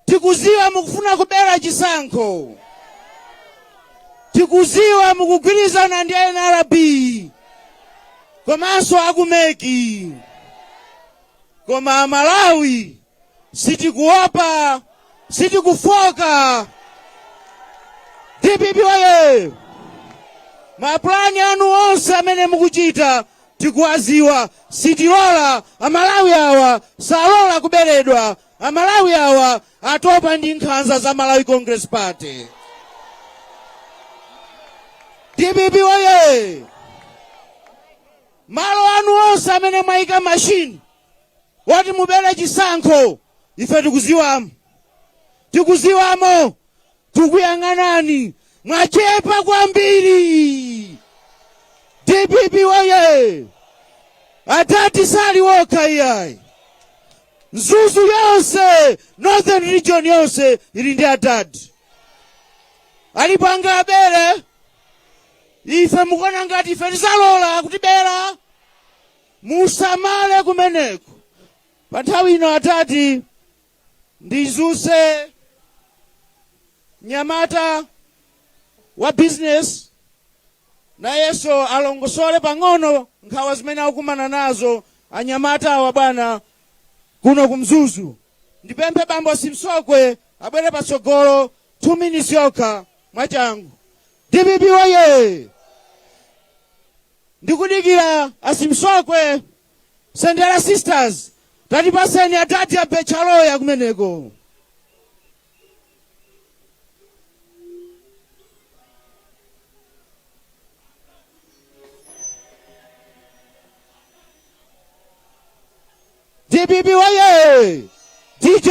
tikuziwa mukufuna kubera chisankho tikuziwa mukugwirizana ndi NRB komanso akumeki koma Malawi sitikuopa sitikufoka. DPP waye maplani anu onse amene mukuchita tikuwaziwa sitilola amalawi awa salola kuberedwa amalawi awa atopa ndi nkhanza za Malawi Congress Party. DPP waye malo anu onse amene mwayika mashini woti mubere chisankho ife tikuziwamo tikuyang'anani mwachepa kwambiri. DPP waye atati sali woka iyayi Mzuzu yonse Northern Region yonse ili ndi atati alipanga abere ife mukona ngati ife tizalola kutibera musamale kumeneko. Pa nthawi ino atati ndizuse nyamata wa business nayenso alongosole pang'ono nkhawa zimene akumana nazo anyamata awa bwana kuno kumzuzu. Ndipemphe bambo Simsokwe abwere patsogolo 2 minutes yokha mwachangu. DPP waye ndikudikira asimsokwe Sendera Sisters tatipaseni atati apechaloya kumeneko. DPP waye DJ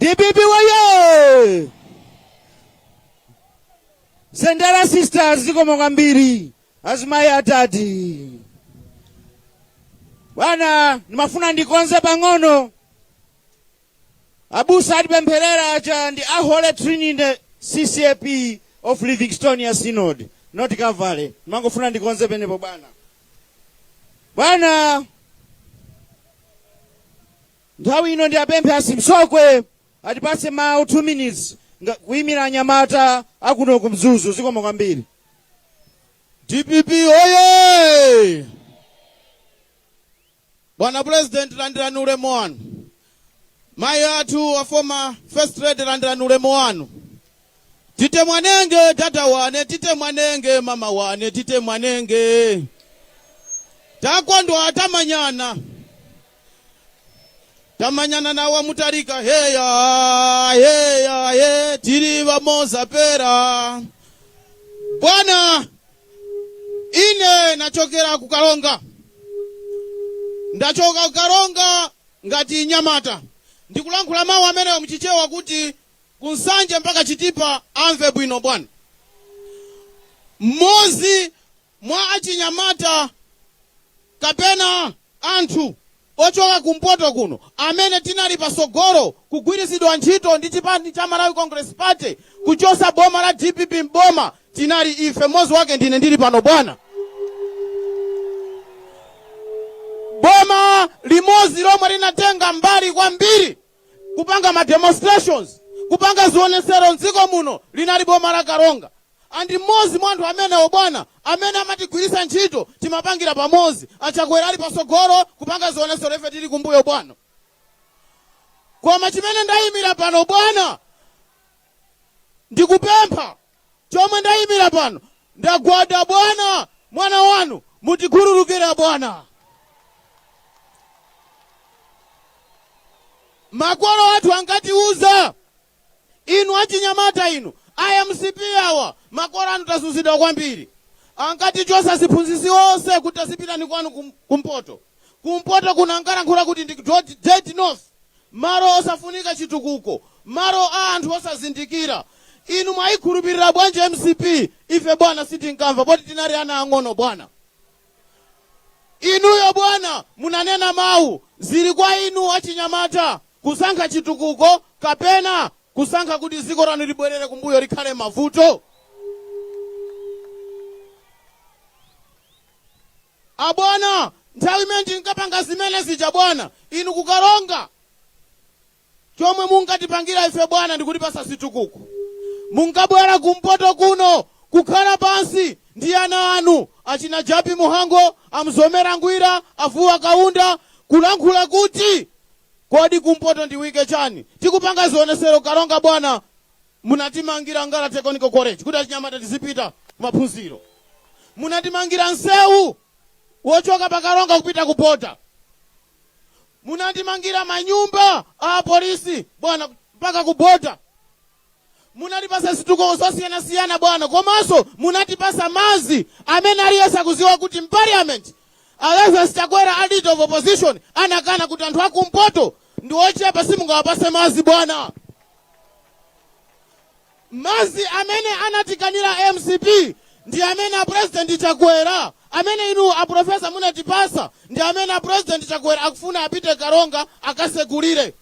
DPP waye Sendera Sisters zikomo kwambiri azimayi atati. Bwana nimafuna ndikonze pang'ono abusa atipempherera acha ndi Ahole Trinity CCAP of Livingstonia Synod not Kavale. Nimangofuna ndikonze penepo bwana. Bwana nthawi ino ndi apemphe asimsokwe atipase mawu 2 minutes kuyimira anyamata akuno kumzuzu zikomo kwambiri. DPP oye! Bwana President landirani ulemu wanu. Mayi athu wa former First Lady landirani ulemu wanu. Tite mwanenge tata wane, tite mwanenge mama wane, tite mwanenge. Takondwa atamanyana. tamanyana nawa mutarika heya tiri vamoza pera. Bwana, ine nachokera kukalonga, ndachoka kukalonga ngati Nyamata. Ndikulankhula mawu amene mchichewa kuti kunsanje mpaka Chitipa amve bwino bwana. Mmodzi mwa achinyamata kapena anthu ochoka kumpoto kuno amene tinali pasogolo kugwiritsidwa ntchito ndi chipani cha Malawi Congress Party kuchosa boma la DPP mboma, tinali ife. Mmodzi wake ndine ndili pano bwana. Boma limodzi lomwe linatenga mbali kwambiri kupanga ma demonstrations, kupanga zionesero mdziko muno linali boma la Karonga. Andi mmodzi mwa anthu amenewo bwana amene amatigwiritsa ntchito timapangira pamodzi, Achakwera ali pasogolo kupanga zionesero ife tili kumbuyo bwana. Koma chimene ndayimira pano bwana, ndikupempha chomwe ndayimira pano, ndagwada bwana, mwana wanu mutikhululukira bwana. Makolo athu ankatiuza, inu achinyamata inu, IMCP awa, makolo anu tazunzidwa kwambiri. Ankatichosa ziphunzitsi onse kuti azipitani kwanu kumpoto. Kumpoto kunankalankhula kuti ndi dead north, malo osafunika chitukuko, malo a anthu osazindikira. Inu mwayikhulupirira bwanji MCP? Ife bwana sitinkamva, poti tinali ana ang'ono bwana. Inuyo bwana munanena mawu, zili kwa inu achinyamata kusankha chitukuko kapena kusankha kuti dziko lanu libwerere kumbuyo likhale mavuto. Abwana, nthawi imene tinkapanga zimene zija bwana, inu kukalonga chomwe munkatipangira ife bwana ndikutipasa chitukuko. Munkabwera kumpoto kuno kukhala pansi ndi ana anu achina Japi Muhango, amzomera Ngwira, Avuwa Kaunda, kulankhula kuti kodi kumpoto ndiwike chani. Tikupanga zionesero Kalonga bwana, munatimangira Ngara Technical College kuti achinyamata tizipita maphunziro. Munatimangira nsewu wochoka pa Kalonga kupita kupota. Munatimangira manyumba a polisi bwana mpaka kupota. Munatipasa situko zosiyana bwana, komanso munatipasa mazi amene aliyesa kuziwa kuti mparliament Alexis Chakwera a leader of opposition anakana kuti anthu akumpoto ndi ochepa simungawapase mazi bwana. Mazi amene anatikanira MCP ndi amene a President Chakwera, amene inu a professor munatipasa ndi amene a President Chakwera akufuna apite Kalonga akasekulire.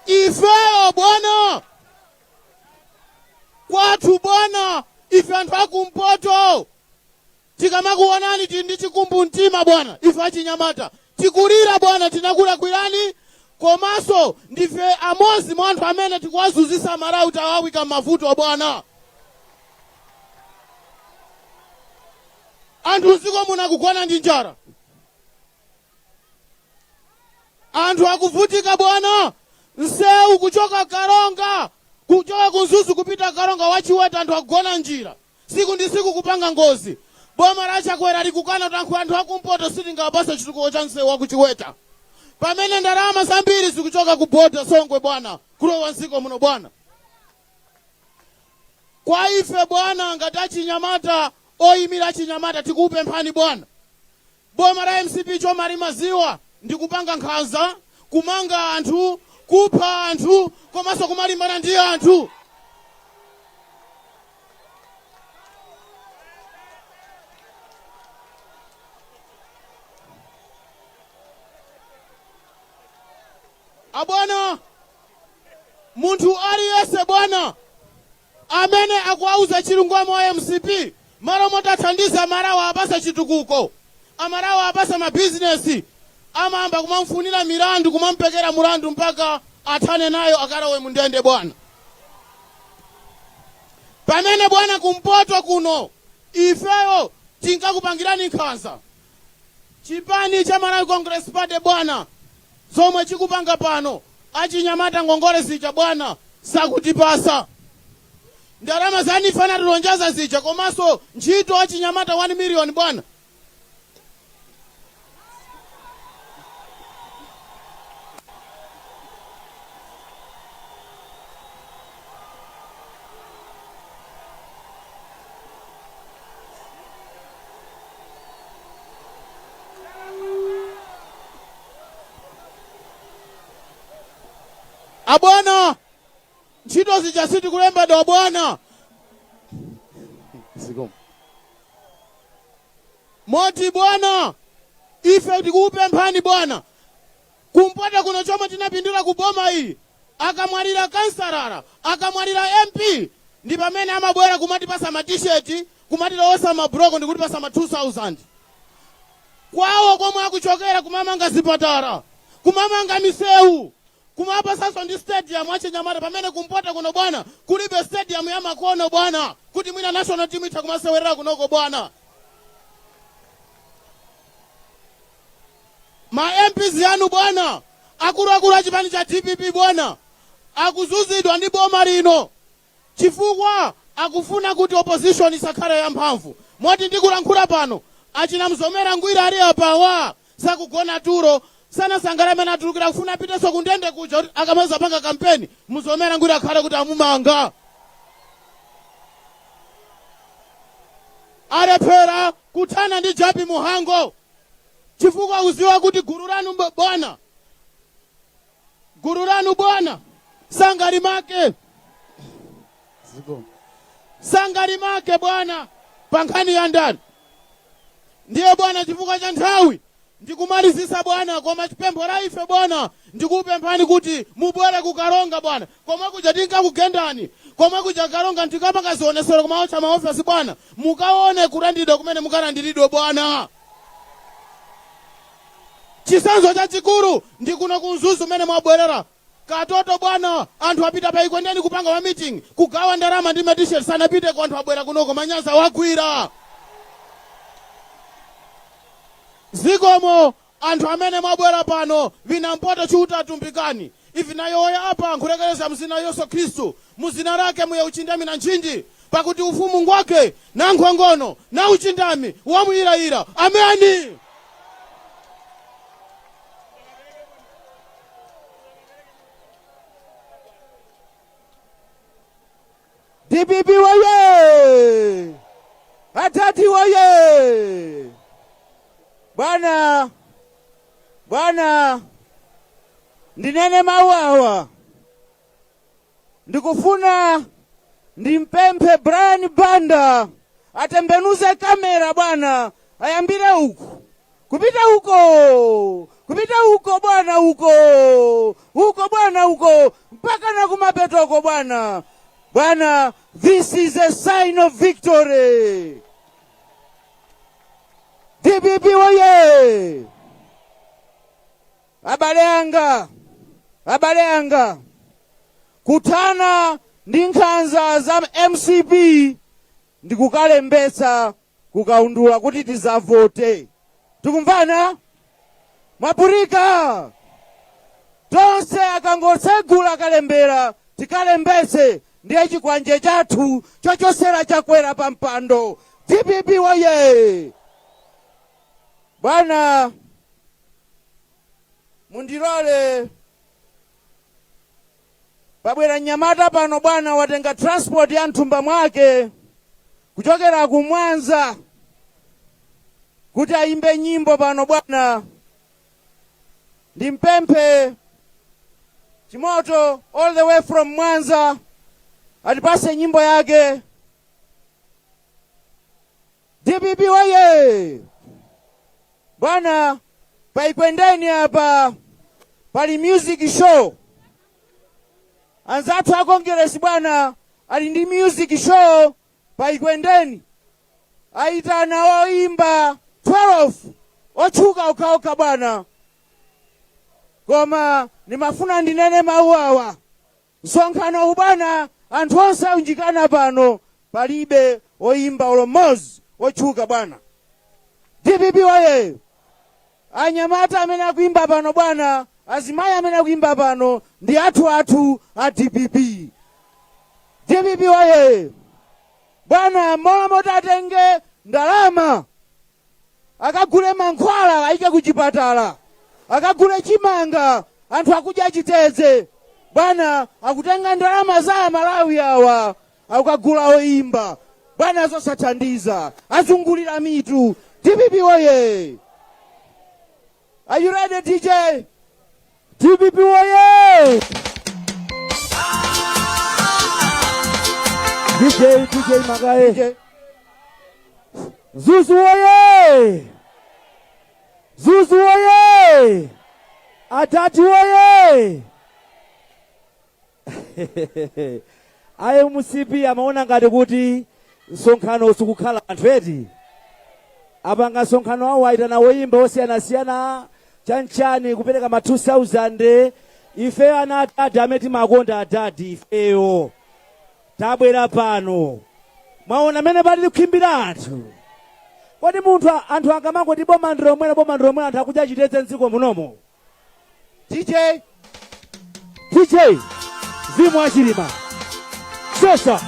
Ifeyo bwana, kwathu bwana, ife anthu akumpoto tikamakuonani tindi chikumbu mtima bwana, ife achinyamata tikulira bwana, tinakulakwirani. Komanso ndife amodzi mwa anthu amene tikuwazunzitsa Malawi tawawika mavuto bwana. Anthu ziko munakugona ndi njala, anthu akuvutika bwana. Nsewu kuchoka Kalonga, kuchoka Kunzuzu kupita Kalonga wachiweta anthu akugona njira. Siku ndi siku kupanga ngozi. Boma la Chakwera likukana tankhu anthu akumpoto sitingawapase chitukuko cha nsewu wakuchiweta. Pamene ndalama zambiri zikuchoka kubota Songwe bwana, kulowa nziko muno bwana. Kwa ife bwana ngati achinyamata, oyimira achinyamata tikupemphani bwana. Boma la MCP choma limaziwa ndikupanga nkhanza, kumanga anthu, kupha anthu, komanso kumalimbana ndi anthu. Abwana, munthu aliyese bwana amene akuwauza chilungamo wa MCP malo motathandiza Malawi apasa chitukuko, Amalawi apasa mabizinesi, amamba kumamfunira milandu, kumampekera mulandu mpaka athane nayo akalowe mundende bwana. Pamene bwana kumpoto kuno ifeyo tinkakupangirani nkhanza. Chipani cha Malawi Congress Party bwana, zomwe chikupanga pano achinyamata ngongole zija bwana sakutipasa. Ndalama zanifana tulonjaza zija, komanso ntchito achinyamata 1 million bwana. abwana ntchito zija sitikulembedwa bwana moti bwana ife tikupemphani bwana kumpoto kuno chomwe tinapindira ku boma iyi akamwalira kansalala akamwalira MP ndi pamene amabwera kumatipasa ma t-shirt kumatilowesa mabroko ndi kutipasa ma 2000 kwawo komwe akuchokera kumamanga zipatala kumamanga misewu kumapasanso ndi stadium achinyamata pamene kumpoto kuno bwana kulibe stadium ya makono bwana kuti mwina national team itha kumasewerera kunoko bwana ma MPs yanu bwana akuluakulu achipani cha DPP bwana akuzuzidwa ndi boma lino chifukwa akufuna kuti opposition isakhale yamphamvu moti ndikulankhula pano achina Mzomera Ngwira ali apawa sakugona tulo sana sangala amene atulukira kufuna piteso kundende kuja akamaliza panga kampeni Mzomera Ngwira akhale kuti amumanga alephera kuthana ndi Jabi Muhango chifukwa uziwa kuti guru lanu bwana sangalimake bwana pankhani ya ndani ndiye bwana chifukwa cha nthawi ndikumalizisa bwana koma chipempho la ife bwana ndikupemphani kuti mubwere kukalonga bwana koma kuja tinkakugendani koma kuja kalonga ntikapanga zionesero kumaotcha maofesi bwana mukaone kulandidwa kumene mukalandiridwe bwana chisanzo chachikulu ndi kuno kunzuzu mene mwabwerera katoto bwana anthu apita pa Ikwendeni kupanga wa meeting kugawa ndalama ndi t-shirt sanapite kwa anthu abwera kunoko manyaza wagwira zikomo anthu amene mwabwera pano vinampoto chiuta tumbikani ivi nayoya apa nkulekeleza mzina Yesu Kristu muzina lake muye uchindami na nchinji pakuti ufumu ngwake na nkhongono na uchindami wamuyirayira ameni DPP waye! Atati waye! Bwana, ndinene mawawa. Ndikufuna ndimpemphe Brian Banda atembenuze kamera bwana ayambire huku. Kupita huko bwana huko bwana mpaka na kumapetoko bwana. Bwana, this is a sign of victory. DPP waye! Abale anga. Kutana ndi nkhanza za MCP ndikukalembesa kukaundula kuti tizavote. Tukumvana? Mwapurika! Tonse akangotsegula kalembera tikalembese ndiye chikwanje chathu chochosera chakwera pa mpando. DPP waye! Bwana, mundilole pabwera nyamata pano bwana watenga transport ya mthumba mwake kuchokera ku Mwanza kuti aimbe nyimbo pano bwana. Ndimpemphe Chimoto all the way from Mwanza atipase nyimbo yake. DPP waye! Bwana, pa Ikwendeni hapa pali music show. Anzatu a Congress bwana ali ndi music show pa Ikwendeni. Aitana oimba 12 ochuka okaoka bwana. Koma nimafuna ndinene mauawa. Msonkhano ubana anthu onse unjikana pano palibe oimba olomozi ochuka bwana. DPP waye! Anyamata amene akuimba pano bwana, azimayi amene akuimba pano ndi athu a DPP. DPP waye! Bwana, mola moti atenge ndalama akagule mankhwala aike kuchipatala, akagule chimanga anthu akudya chiteze. Bwana, akutenga ndalama za Malawi awa akagula oimba. Bwana, zosathandiza azungulira mitu. DPP waye! Are you ready, DJ? DPP waye! DJ Magaye. Zuzu oye! Zuzu oye! Atati oye! Aye musipi amaona ngati kuti nsonkhano usukukhala anthu eti. Apanga nsonkhano awo aitana woyimba osiyanasiyana chanchani kupereka ma 2000 ife ana atati ameti makonda atati ifeyo. Tabwera pano. Mwaona mene pali kukhimbira anthu. Kodi anthu angamangoti boma ndilomwe anthu akuja chitetse mdziko munomo. DJ Zimu Achilima. Sasa.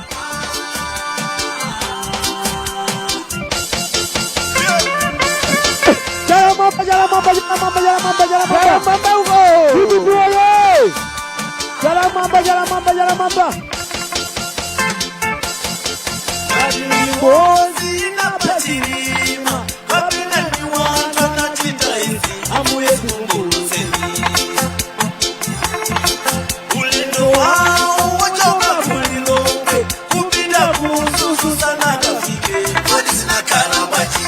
Jalamamba. Ngozi na patirima kabila ni watu na chitaizi amuye kumbuzeni ulendo wao wachoka kulilonge kupinda kususu sana kafike kodi zina karabaji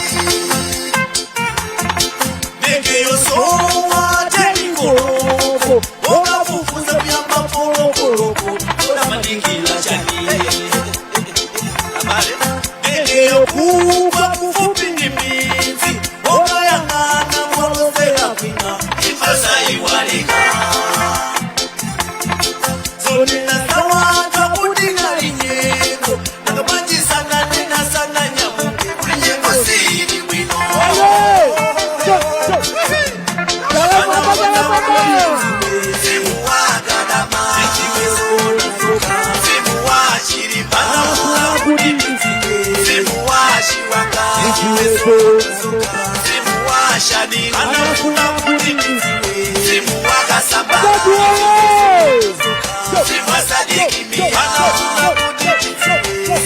nege yosowa teni koropo oga fufuza vyamba koropo oga mandingila chani kubwa kufupi ni mizi oga yangana mwalozela kwina ifasa iwalika zonina zawata kudina linyeko nakabanji sana nina sana nyamunge kulinyeko siri wino simu wagadama simu wachiribana simu washiwaka simu washani simu wakasamba simu wasadiki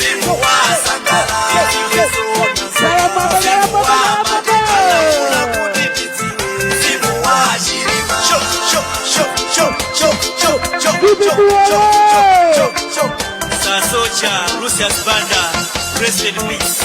simu wasangala simu washirima Sasocha Lucius Banda, rest in peace.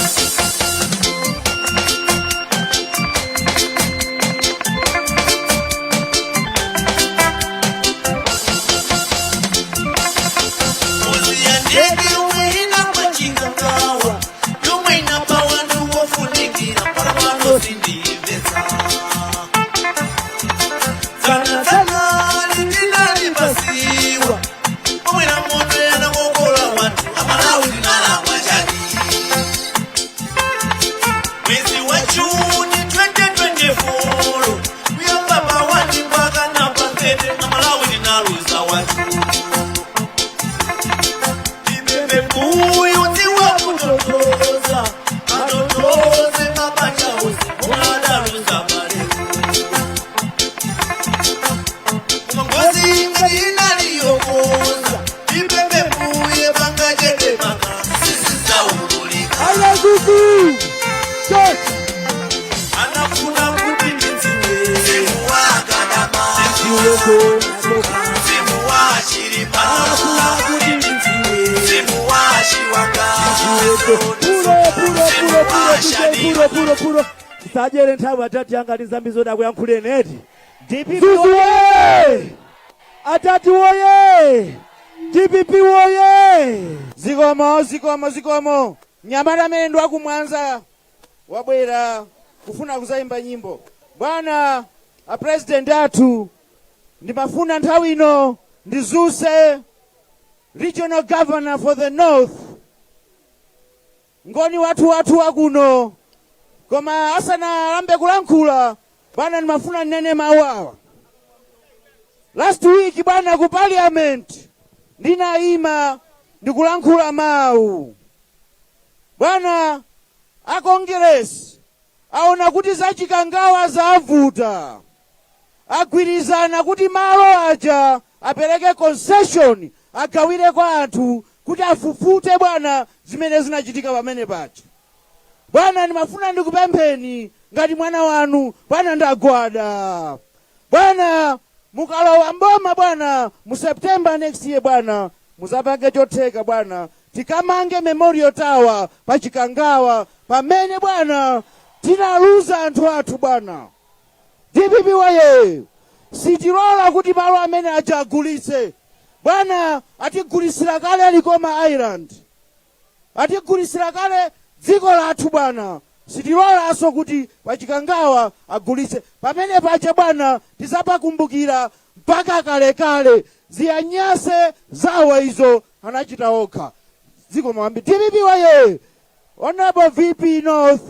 Puro sajere nthawi atati anga ndi zambi zodabwa yankhuleni eti DPP woye atati woye DPP woye zikomo nyamata mendo akumwanza wabwera kufuna kuzayimba nyimbo bwana a president athu ndimafuna nthawi ino ndizuse regional governor for the north ngoni watu wakuno koma asana lambe kulankhula bwana ndimafuna nene mawawa last week bwana ku parliament ndinaima ndikulankhula mawu bwana a Congress aona kuti zachikangawa zavuta agwirizana kuti malo aja apereke concession agawire kwa anthu kuti afufute bwana zimene zinachitika pamene pacha bwana ndimafuna ndikupempheni ngati mwana wanu bwana ndagwada bwana mukalowa mboma bwana mu September next year bwana muzapange chotheka bwana tikamange memorial tower pa Chikangawa pamene bwana tinaluza anthu athu bwana. DPP waye sitilola kuti malo amene achagulitse bwana, atigulisira kale Likoma Island, atigulisira kale dziko lathu bwana. Sitilolanso kuti pa Chikangawa agulitse pamene paja bwana, tisapakumbukira mpaka kale ziyanyase zawo izo anachita okha. Ziko mwambi DPP waye. Honorable VP North,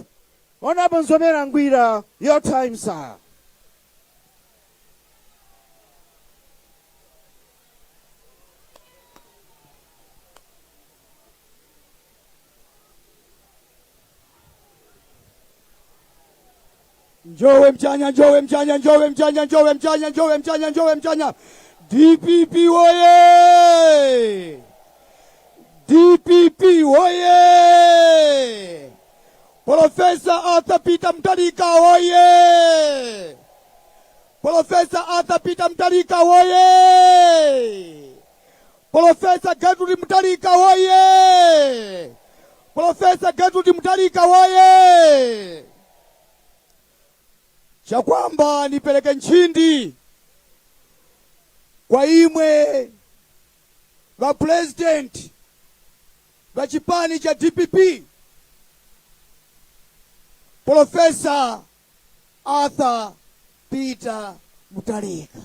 Honorable Nzomera Ngwira, your time sir. Njowe mchanya DPP woye, DPP woye, Professor Arthur Peter Mutharika woye, Professor Arthur Peter Mutharika woye, Professor Gertrude Mutharika woye, Professor Gertrude Mutharika woye. Cha kwamba nipeleke nchindi kwa imwe va president va chipani cha DPP Professor Arthur Peter Mutharika.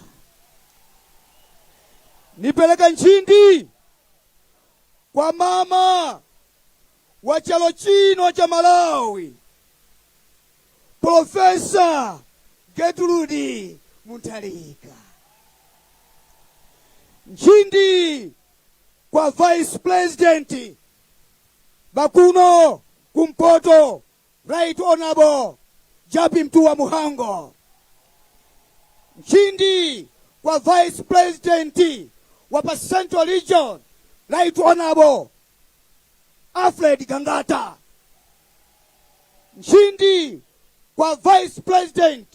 Nipeleke nchindi kwa mama wa chalo chino cha Malawi Professor Gertrude Mutharika. Nchindi kwa Vice President Bakuno Kumpoto Right Honorable Japi Mtua Muhango. Nchindi kwa Vice President wa Central Region Right Honorable Alfred Gangata. Nchindi kwa Vice President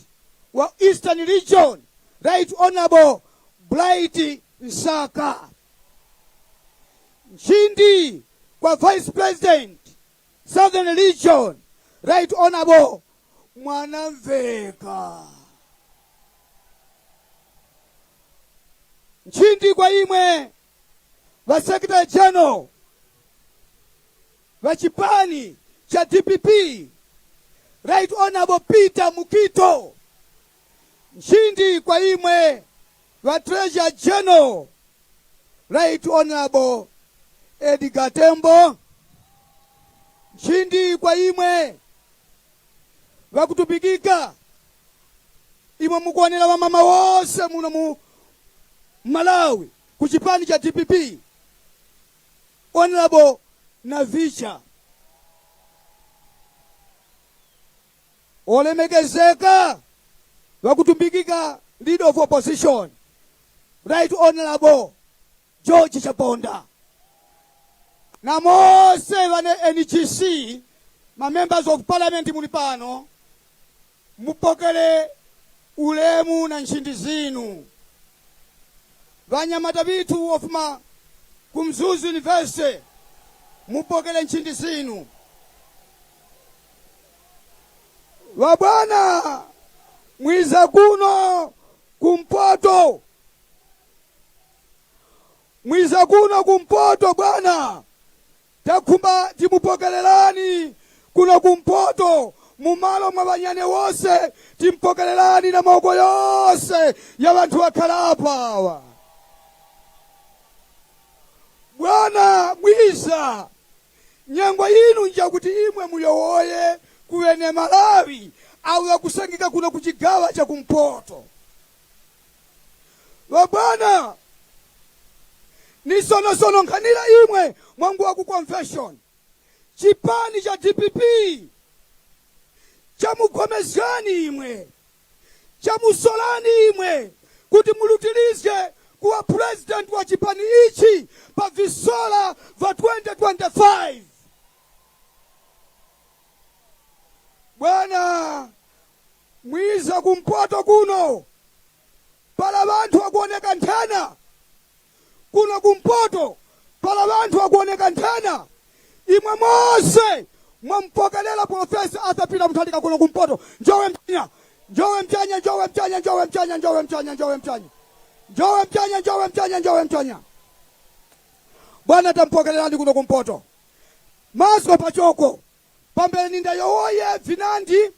wa Eastern Region Right Honorable Blight Nsaka. Nchindi kwa Vice President Southern Region Right Honorable Mwanamveka. Nchindi kwa imwe va Secretary General va chipani cha DPP Right Honorable Peter Mukito. Nchindi kwa imwe wa Treasurer General Right Honorable Edgar Tembo. Nchindi kwa imwe wa kutupikika imwe mukuonera wa mama wose muno mu Malawi kuchipani cha DPP Honorable Navicha. Olemekezeka wakutumbikika leader of opposition Right Honorable George Chaponda. Na mose wane NGC ma members of parliament mulipano mupokele ulemu na nchindi zinu. Vanyamata vitu of ma Kumzuzu University mupokele nchindi zinu. Wabwana mwiza kuno kumpoto, mwiza kuno kumpoto bwana, takumba timupokelelani kuno kumpoto mumalo mwabanyane wose timpokelelani na maoko yose ya bantu wakalapa hawa. Bwana mwiza nyangwa yinu nja kuti imwe muyowoye kuwene Malawi au ya kusangika kuna kuchigawa cha kumpoto. Wabwana ni sono nkanila imwe mwangu waku confession chipani cha DPP cha mukomezani imwe cha musolani imwe kuti mulutilize kuwa president wa chipani ichi pa visola va 2025. Bwana mwiza kumpoto kuno pala bantu wakuoneka ntana kuno kumpoto pala vanthu akuoneka nthena imwe mose mwampokelela Profesa Arthur Peter Mutharika kuno kumpoto. Njowe Mchanya, Njowe Mchanya, Njowe Mchanya, Njowe Mchanya, Njowe Mchanya, Njowe Mchanya, Njowe Mchanya, Njowe Mchanya, Njowe Mchanya. Bwana tampokelelani kuno kumpoto. Masko pachoko pambele ninda yowoye vinandi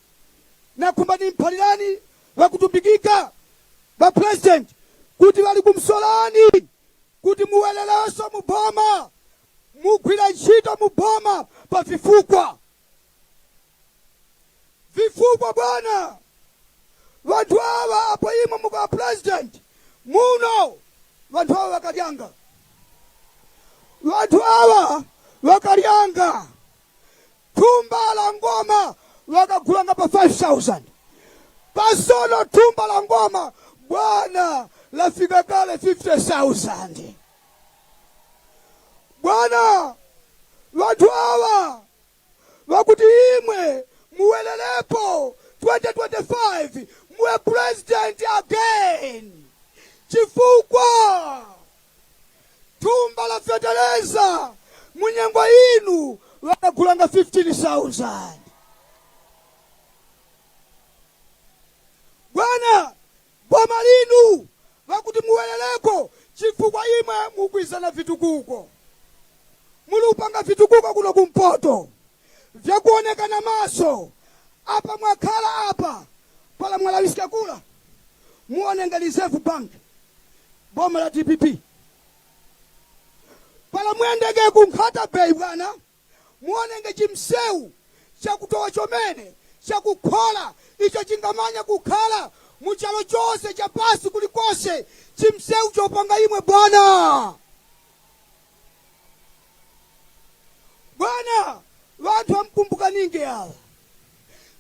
na kumbani mpalilani wakutumbikika ba president kuti wali kumsolani kuti muweleleso muboma mugwira ntchito muboma pa vifukwa bwana. Vanthu awa apo imwe muka president muno vanthu awa wakalyanga, vanthu awa wakalyanga thumba la ngoma wakagulanga pa 5,000 pasono thumba la ngoma bwana lafika kale 50,000 bwana. Vanthu awa wakuti imwe muwelelepo 2025 muwe president again chifukwa thumba la feteleza munyengo inu wakagulanga 15,000 bwana. Boma linu wakuti muweleleko chifukwa imwe mukwizana vitukuko, mulupanga vitukuko kuno kumpoto vyakuonekana maso apa mwakhala apa pala mwalawisika kula muonenge Reserve Bank boma la DPP pala mwendege kunkhata bei bwana muonenge chimseu chakutowa chomene chakukhola icho chingamanya kukhala muchalo chose cha pasi kulikose chimseu chopanga imwe bwana. Bwana vanthu amkumbuka ninge awa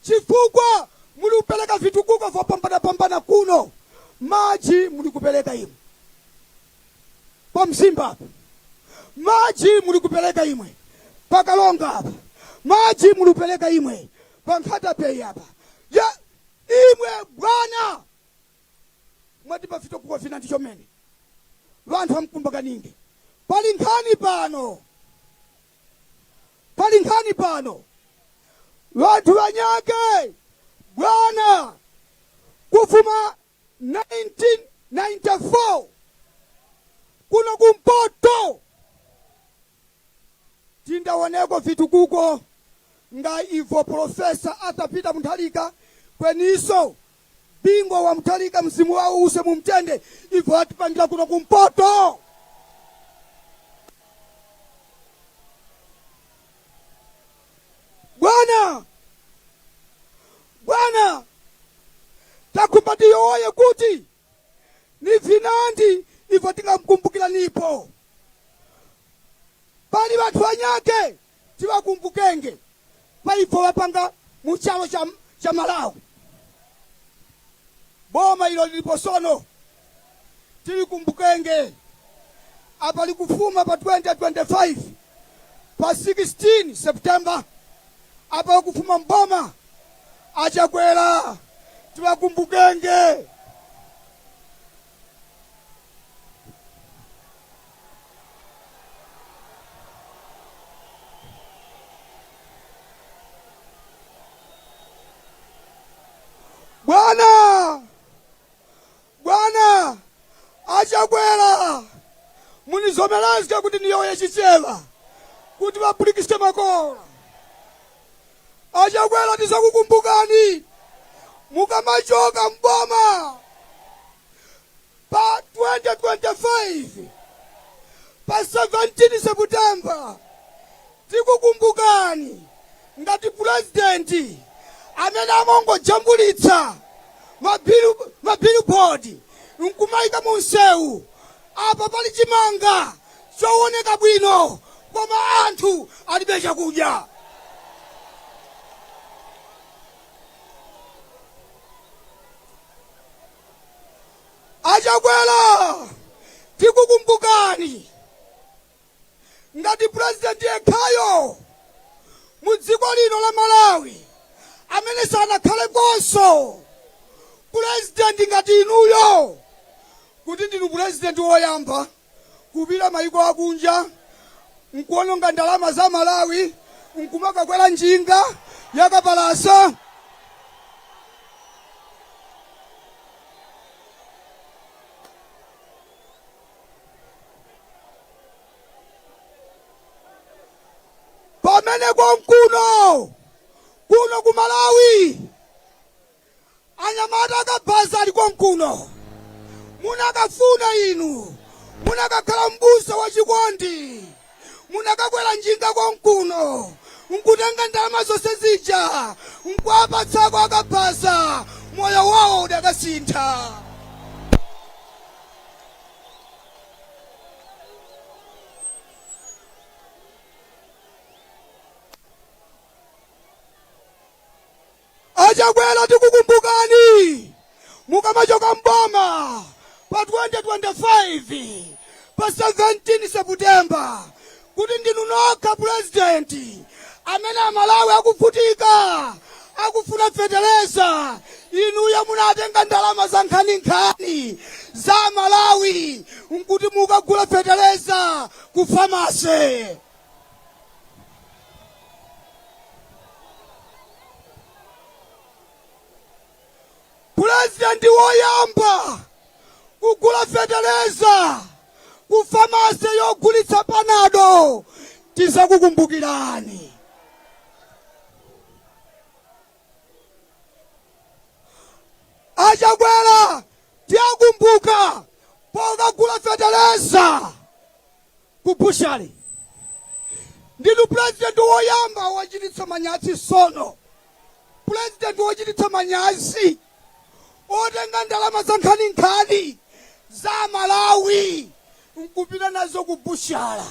chifukwa muli kupeleka vitukuko vya pambana kuno. Maji muli kupeleka imwe pa Mzimba apa, maji muli kupeleka imwe pa Kalonga apa, maji muli kupeleka imwe pa Nkhata Bay apa ya imwe bwana mwati pa vitukuko vina ndicho mene vanthu amkumbuka ninge. Pali nkhani pano vanthu vanyake bwana kufuma 1994 kuno kumpoto tindaoneko vitukuko nga ivo Profesa Arthur Peter Mutharika kweniso bingo wa Mutharika msimu wao use mumtende ivo atipangira kuno kumpoto. Bwana takumbati yoye kuti ni vinandi ivo tingamkumbukila nipo pali vanthu vanyake tivakumbukenge paipo vapanga muchalo cha Malawi boma ilo lilipo sono tilikumbukenge apa likufuma pa 2025 pa 16 September apa kufuma mboma achakwera tivakumbukenge. Bwana achakwera munizomelazika kuti niyoye chicheva kuti vapulikise makola achakwera tisakukumbukani mukamachoka mboma pa 2025 pa 17 September tikukumbukani ngati president amene amongojambulitsa mabillboard nkumayika munsewu apa pali chimanga chooneka bwino koma anthu alibe chakudya. Achakwera tikukumbukani ngati president yekhayo mudziko lino la Malawi amene sanakhale konso president ngati inuyo kuti ndinu president woyamba kupita mayiko akunja nkuononga ndalama za Malawi, nkumaka kwela njinga yakapalasa. Pamene kwa kuno ku Malawi anyamata akabasa ali kwa mkuno, munakafuna inu, munakakhala mbusa wa chikondi, munakakwela njinga kwa mkuno, nkutenga ndalama zonse zija nkuapatsako akabasa, moyo wawo udakasintha. Achakwela tikukumbukani mukamachoka mboma pa 2025 pa 17 September kuti ndinu nokha president amene Malawi akuvutika, akufuna feteleza. Inuyo munatenga ndalama za nkhani za Malawi nkuti mukagula feteleza ku famasi. President woyamba kugula feteleza ku famasi yogulitsa panado, tizakukumbukirani. Achakwela tiakumbuka pokagula feteleza ku bushali. Ndinu president woyamba wachititsa manyazi sono, president wachititsa manyazi otenga ndalama za nkhani za Malawi nkupita nazo ku bushala,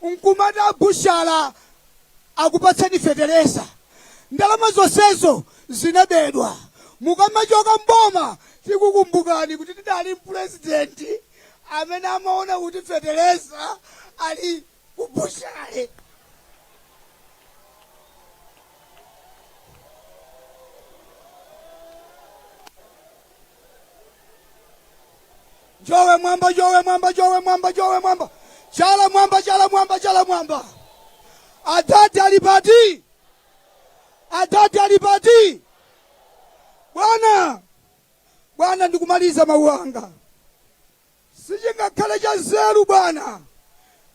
nkumata bushala akupatsani feteleza. Ndalama zonsezo zinabedwa. Mukamachoka mboma tikukumbukani kuti tidali president amene amaona kuti feteleza ali ku bushale. Jowe mwamba, jowe mwamba, jowe mwamba, jowe mwamba. Chala mwamba, chala mwamba, chala mwamba. Adati alipati. Adati alipati. Bwana ndikumaliza mawanga. Sichingakhale cha nzeru bwana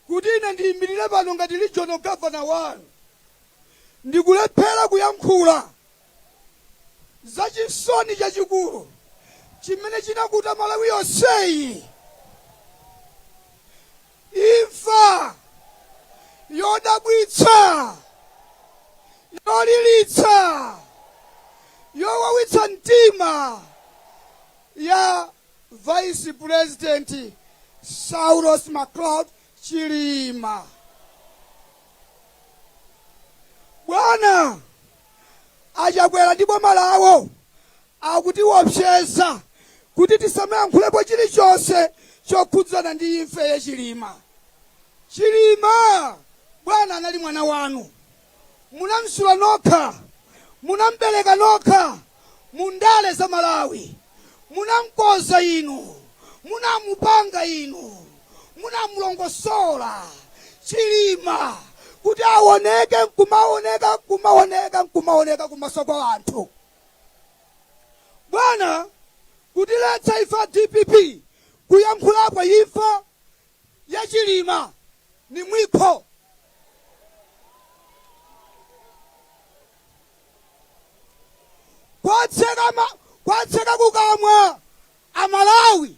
kuti ine ndiyimirire pano ngati regional governor wanu ndikulephera kuyankhula za chisoni chachikulu chimene chinakuta Malawi yonseyi. Imfa yodabwitsa, yolilitsa, yowawitsa mtima ya Vice President Saulos McLeod Chilima. Bwana Achakwela ndi boma lawo akutiopseza kuti tisamayankhulepo chilichonse chokhudzana ndi imfa ya Chilima. Chilima bwana anali mwana wanu, munamsula nokha, munambereka nokha mundale za Malawi, munamkoza inu, munamupanga inu, munamulongosola Chilima kuti aoneke nkumaoneka kumaso kwa anthu. Bwana kutiletsa ifa DPP kuyankhulapo imfa ya Chilima ni mwipho. Kwatseka kukamwa Amalawi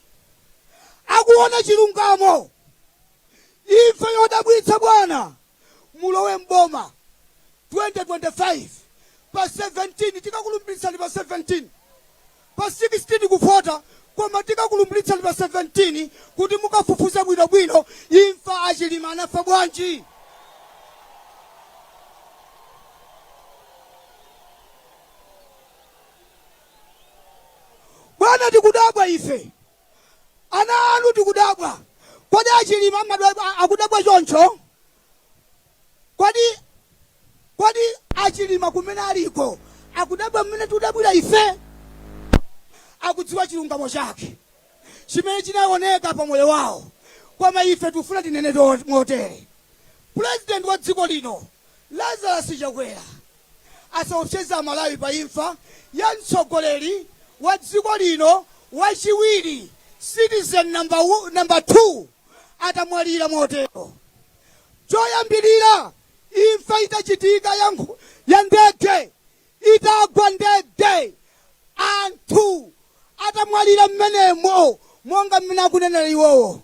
akuona chilungamo. Imfa yodabwitsa bwana mulowe mboma 2025 pa 17 tikakulumbiritsa pa 17 pa 16 kufota koma tikakulumbiritsa pa 17 kuti mukafufuza bwinobwino imfa Achilima anafa bwanji. Bwana tikudabwa ife, ana anu tikudabwa. Kodi Achilima akudabwa choncho? Kodi Achilima kumene aliko akudabwa mmene tudabwira ife? Akudziwa chilungamo chake chimene chinaoneka pa moyo wawo koma ife tifuna tinene motere. President wa dziko lino Lazarus Chakwera asaopseza Malawi pa imfa ya mtsogoleri wa dziko lino wachiwiri citizen number 2 atamwalira motero. Choyambirira imfa itachitika ya ndege itagwa ndege anthu atamwalira mmenemo monga mmene akunenera iwowo.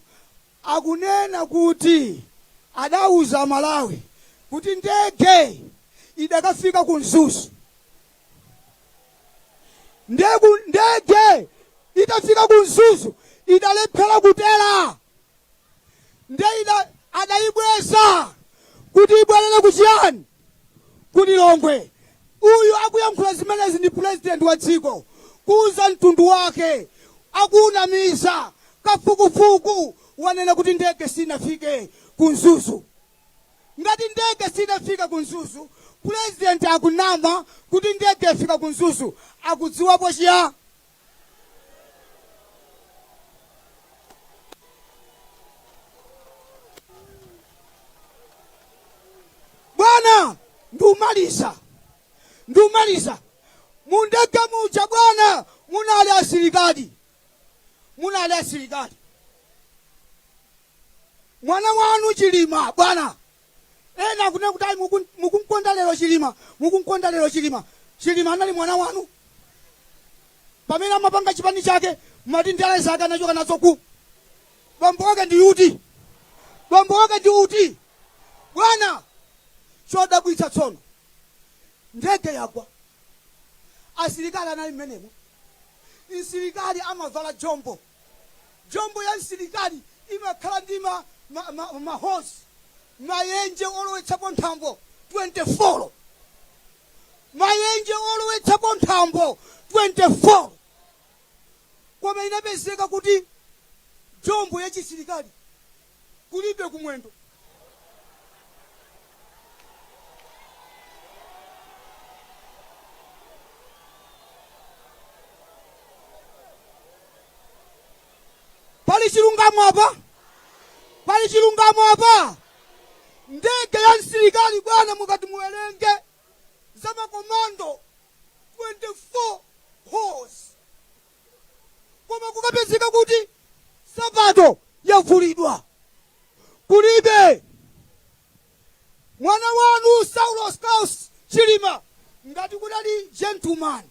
Akunena kuti adauza Malawi kuti ndege idakafika ku Mzuzu. Ndege itafika ku Mzuzu idalephera kutera. Ndege adaibweza kuti ibwerere kuchiyani kuti Longwe. Uyu akuyankhula zimenezi ndi president wa dziko kuuza mtundu wake akunamiza kafukufuku wanena kuti ndege sinafike ku Mzuzu. Ngati ndege sinafika ku Mzuzu, president akunama kuti ndege ifika ku Mzuzu, akudziwapo chiya. Bwana ndumaliza mundege muja bwana munali asilikali. Mwana wanu Chilima bwana ena kuna kuti mukumkonda lero Chilima. Chilima anali mwana wanu pamene amapanga chipani chake mati ndale zake anachoka nazo ku bambo wake ndi uti bwana. Chodabwitsa tsono ndege yagwa asilikali anali mmenemo. Asilikali amavala jombo ya asilikali imakhala ndi mahosi mayenje olowetsapo nthambo 24 mayenje olowetsapo nthambo 24. Koma inapezeka kuti jombo ya chisilikali kulibe kumwendo. Pali chilungamo apa. Ndege ya msilikali bwana mukati muwerenge za makomando 24 horse. Koma kukapezeka kuti sapato yavulidwa. Kulibe. Mwana wanu Saulo Scouse Chilima ngati kudali gentleman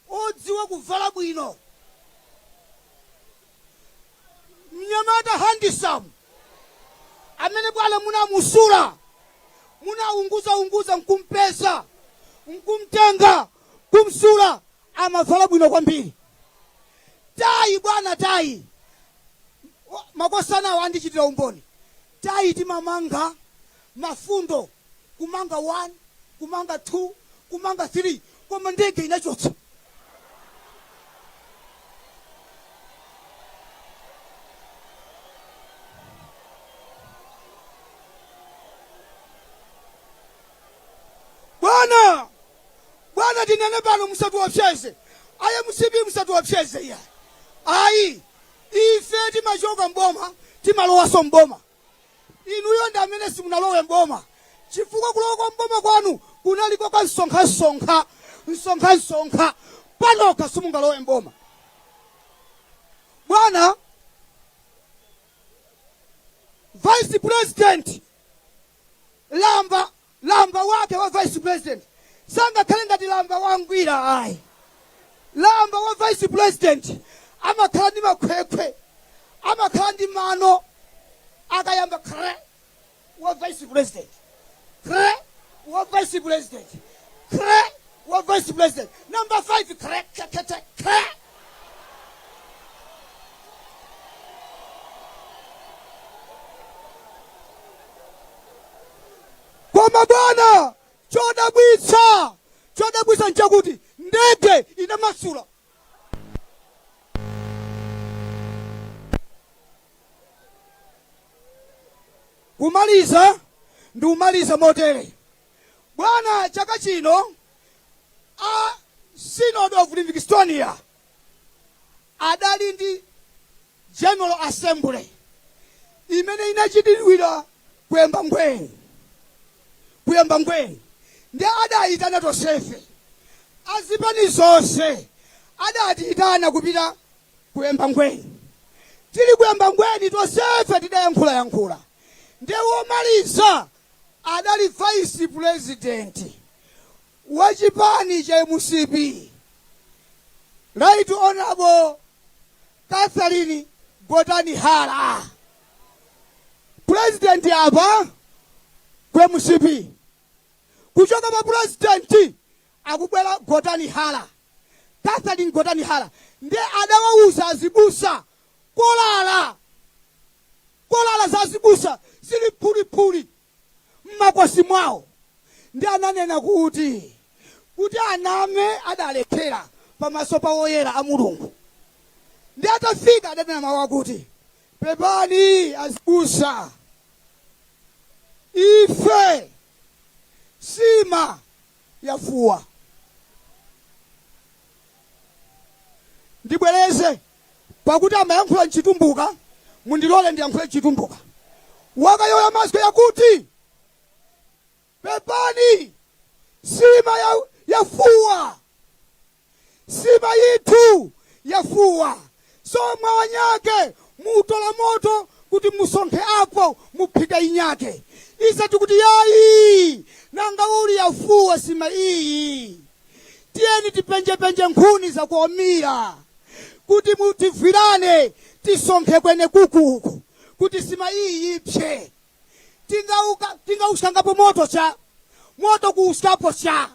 odziwa kuvala bwino. Mnyamata handsome amene bwana munamusula munaunguza nkumpesa nkumtenga kumsula amavala bwino kwambiri. Tai bwana tai makosana wandichitira umboni. Tai timamanga mafundo kumanga 1 kumanga 2 kumanga 3 koma ndege inachotsa. Bwana tinene pano musatuopseze. Aye musibi musatuopseze ya. Ayi ife timachoka mboma timalowaso mboma. Inuyo ndi amene simunalowe mboma. Chifukwa kulowa mboma kwanu kunaliko ka nsonga panoka simungalowe mboma. Bwana Vice President lamba wake wa Vice President sanga kalenda lamba wangwira ayi. Lamba wa Vice President amakhala ndi makhwekhwe amakhala ndi mano akayamba kre wa Vice President kre wa Vice President kre wa Vice President number 5 kre. Koma bwana chodabwitsa nchakuti ndege ina masula. Kumaliza motere. Bwana chaka chino Synod of Livingstonia adali ndi General Assembly imene inachitidwira kuyamba ngwee ndi adayitana tonsefe azipani zonse adatiyitana kupita kuyamba ngwee. Tili kuyamba ngweni tonsefe tidayankhula ndi womaliza adali vice president wa chipani cha MCP Right Honorable Catherine Gotani Hala. President apa ku MCP kuchoka pa president akubwera Gotani Hala, Catherine Gotani Hala ndi adawauza azibusa kolala za azibusa zili phulipuli mmakosi mwawo ndi ananena kuti aname adalephera pamaso pa woyera a Mulungu. Ndi atafika adanena mawu akuti pepani azibusa, ife sima yafuwa. Ndibwereze pakuti amayankhula mchitumbuka, mundilole ndiyankhule mchitumbuka. Wakayoya maziko yakuti pepani sima yafuwa, sima yitu yafuwa. So mwawanyake mutola moto kuti musonkhe apo muphike inyake. Isa tikuti yayi nanga uli yafuwa sima iyi. Tieni tipenje nkhuni za kuomira kuti mutivulane tisonkhe kwene kuku kuti sima iyi ipse. Tingausangapo moto kuuskapo cha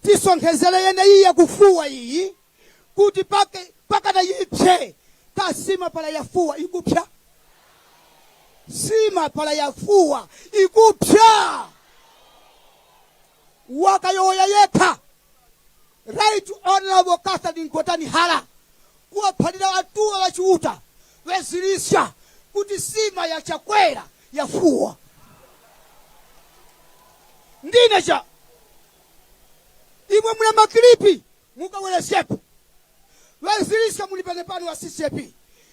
tisonkhezele yene iyi yakufuwa iyi kuti pakata ipse. Kasima pala yafuwa ikupya, sima pala yafuwa ikupya. Wakayoya yekha Right Honorable Catherine Gotani Hala kuwaphalira atuwa wachiuta wezilisha kuti sima ya chakwera yafuwa. Ndinecha imwe muna makilipi mukawelesepo wezilisha mulipene pani wa CCP.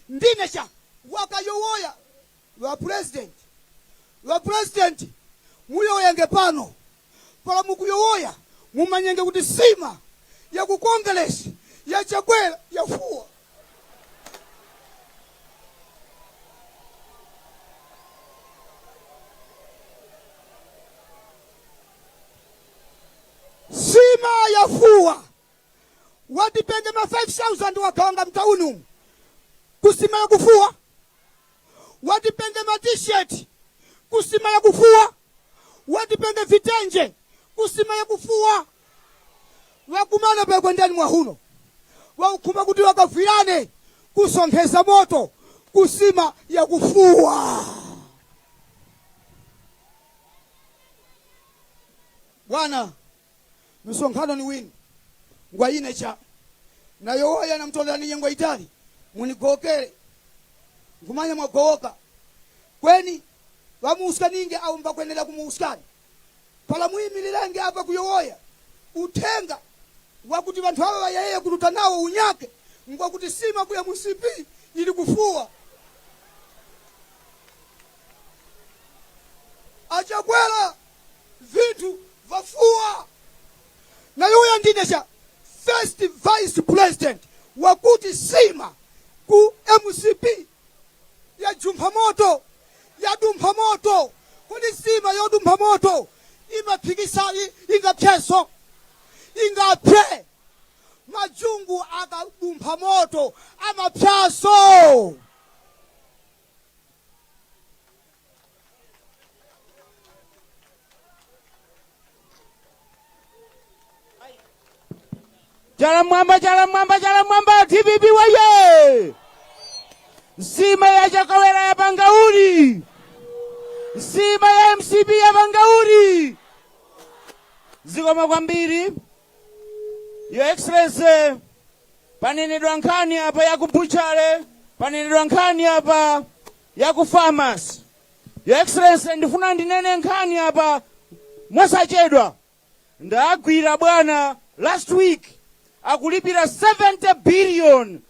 Ndinecha wakayowoya wa president muyoyenge pano pala mukuyowoya mumanyenge kuti sima ya kukongelesi ya chakwera yafuwa. Sima yafuwa. Watipenge ma 5,000 wakawanga mtaunu kusima ya kufua. Watipenge ma t-shirt kusima ya kufua. Watipenge vitenje kusima ya kufua. Wakumana pekwe ndani mwahuno wakuma kuti wakafirane kusonkheza moto kusima ya kufua. Bwana msonkhano ni wini ngwayinecha na yowoya na mtolani yengo itali munigokere ngumanya mwagowoka kweni wamuuskaninge au mbakwenela kumuuskani pala muimililenge apa kuyowoya utenga wakuti vantu hawa wayeye kututa nawo unyake ngwakuti sima kuya MCP ili kufuwa. Achakwela vitu vafuwa. Na yoya ndinesha first vice president wakuti sima ku MCP ya jumpamoto kuni sima ya dumpamoto imapikisa ingapyeso ingapye majungu akadumpamoto amapyaso. Jala mwamba TPP waye. Sima ya Jakawera ya Bangauri. Sima ya MCP ya Bangauri. Zigoma kwambiri. Your Excellency panenedwa nkhani apa ya kubuchale, panenedwa nkhani apa ya kufarmers. Your Excellency ndifuna ndinene nkhani apa mwasachedwa. Ndagwira bwana last week akulipira 70 billion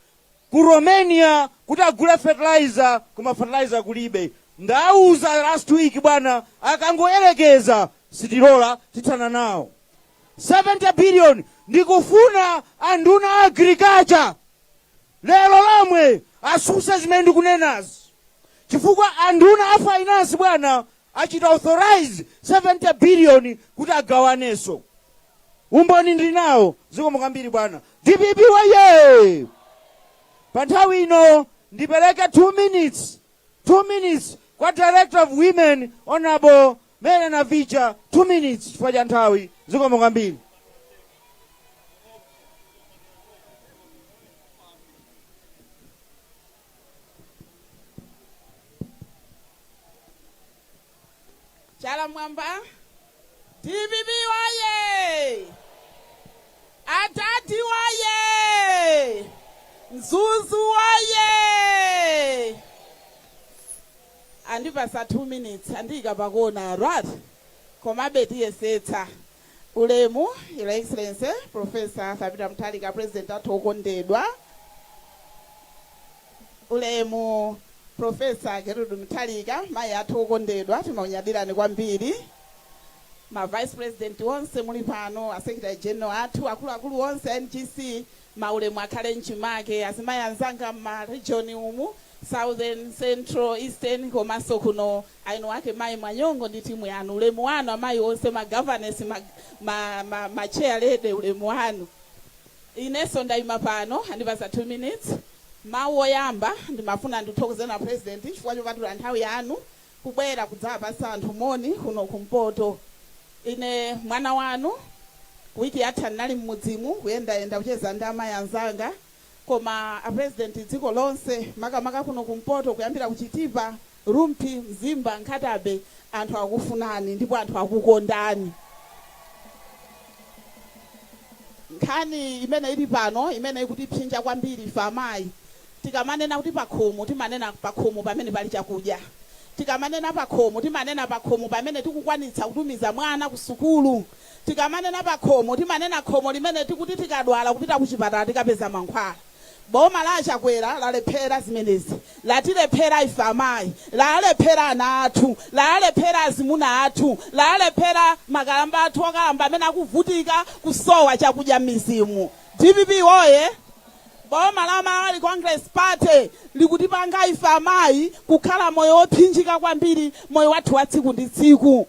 ku Romania kuti agule fertilizer kuma fertilizer kulibe. ndauza last week bwana, akangoyerekeza sitilola tithana nawo. 70 billion ndikufuna anduna agriculture lero lomwe asuse zimene ndikunenazi, chifukwa anduna a finance bwana achita authorize 70 billion kuti agawaneso. Umboni ndili nawo, zikomo kwambiri bwana. DPP waye! Pa nthawi ino ndipereke 2 minutes kwa Director of Women Honorable Melena Vicha, 2 minutes chifukwa cha nthawi, zikomo kwambiri. Chala mwamba. DPP waye! Atati waye! Mzuzu waye! Andipasa 2 minutes andikapakona right. Komabe tiyesetsa ulemu Your Excellency Professor Thabita Mutharika President atokondedwa. Ulemu Professor Gertrude Mutharika mayi atokondedwa timaunyadilani kwambiri. Ma Vice President wonse muli pano, a Secretary General athu akulu wonse NGC, maulemu akhale nchimake, asimayi anzanga ma region umu, Southern, Central, Eastern, komanso kuno aino ake mayi Mwanyongo ndi timu yanu. Ulemu wanu amayi wonse ma governance ma chair lady ulemu wanu. Ineso ndayima pano andipasa 2 minutes. Mawu oyamba ndimafuna ndithokoze na President chifukwa chopatula nthawi yanu kubwera kudzapasa anthu moni kuno kumpoto. Ine mwana wanu wiki yatha nali mmudzimu kuyenda kucheza ndi amayi anzanga, koma a President dziko lonse makamaka kuno kumpoto kuyambira kuchitipa Rumpi Mzimba Nkhatabe anthu akufunani ndipo anthu akukondani. Nkhani imene ili pano imene ikuti psinja kwambiri ife amayi, tikamanena kuti pakhomo timanena pakhomo pamene pali chakudya, tikamanena pakhomo timanena pakhomo pamene tikukwanitsa kutumiza mwana ku sukulu, tikamanena pakhomo timanena khomo limene tikuti tikadwala kupita kuchipatala tikapeza mankhwala. Boma la Chakwera lalephera zimenezi, latilephera ife amayi, lalephera ana athu, lalephera azimuna athu, lalephera makalamba athu okalamba amene akuvutika kusowa chakudya m'mizimu. DPP woye! Boma la Malawi Congress Party likutipanga ife amayi kukhala moyo wopsinjika kwambiri, moyo wathu wa tsiku ndi tsiku.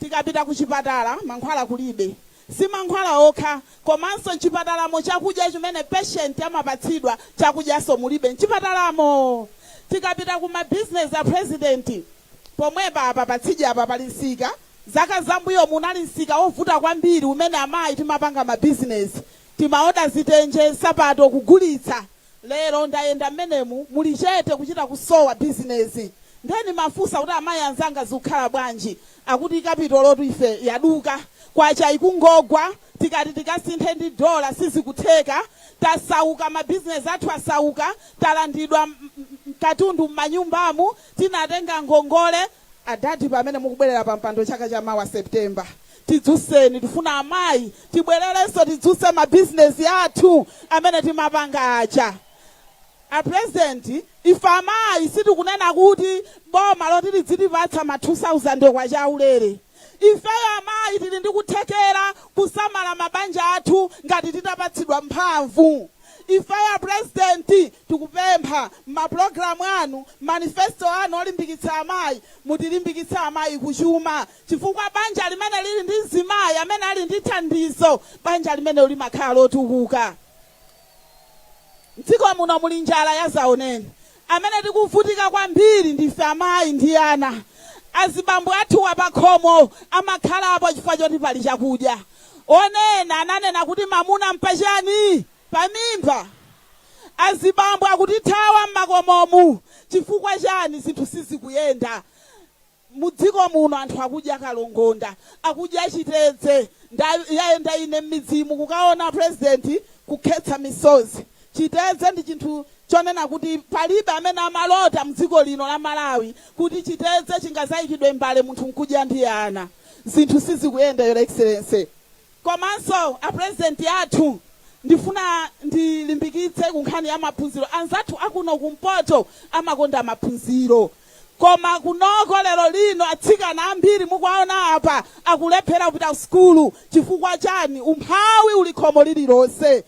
Tikapita kuchipatala mankhwala kulibe, si mankhwala okha komanso mchipatalamo chakudya chimene patient amapatsidwa chakudyaso mulibe mchipatalamo. Tikapita kuma business a president pomwepa apa patsidya apa pali nsika, zaka zambuyo munali nsika ovuta kwambiri umene amayi timapanga ma business, timaoda zitenje sapato kugulitsa. Lero ndayenda mmenemu muli chete kuchita kusowa business. Ndeni mafusa kuti amayi anzanga zikukhala bwanji, akuti kapitolo tu ife yaduka kwacha ikungogwa, tikati tikasinthe ndi dola sizikutheka, tasauka ma business athu asauka, talandidwa katundu m'manyumbamu, tinatenga ngongole. Adati pamene mukubwerera pa mpando chaka cha mawa September, tidzuseni tifuna amayi tibwererenso tidzuse ma business athu amene timapanga acha. A President ife amayi sitikunena kuti boma loti lidzitipatsa ma 2000 kwa chaulere. Ifeyo amayi tili ndi kuthekera kusamala mabanja athu ngati titapatsidwa mphamvu. Ifeyo President tikupempha maprogramu anu, manifesto anu olimbikitsa amayi, mutilimbikitsa amayi kuchuma, chifukwa banja limene lili ndi mzimayi amene ali ndi thandizo, banja limene limakhala lotukuka. Mdziko muno muli njala yazaoneni, amene tikuvutika kwambiri ndife amayi ndi ana. Azibambo athu wapakhomo amakhalapo chifukwa choti pali chakudya. Onena ananena kuti mamuna mpachani pamimba. Azibambo akutithawa m'makomomu chifukwa chani zinthu sizikuyenda. Mudziko muno anthu akudya kalongonda, akudya chitedze. Ndayenda ine m'midzimu kukaona President kukhetsa misozi. Chitedze ndi chinthu chonena kuti palibe amene amalota mdziko lino la Malawi kuti chitedze chingazayikidwe mbale munthu nkudya ndi ana. Zinthu sizikuyenda Your Excellency. Komanso a President athu ndifuna ndilimbikitse kunkhani ya maphunziro. Anzathu akuno kumpoto amakonda maphunziro. koma kunoko lero lino atsikana ambiri mukuwaona apa akulephera kupita ku sukulu chifukwa chani? Umphawi uli khomo lililonse.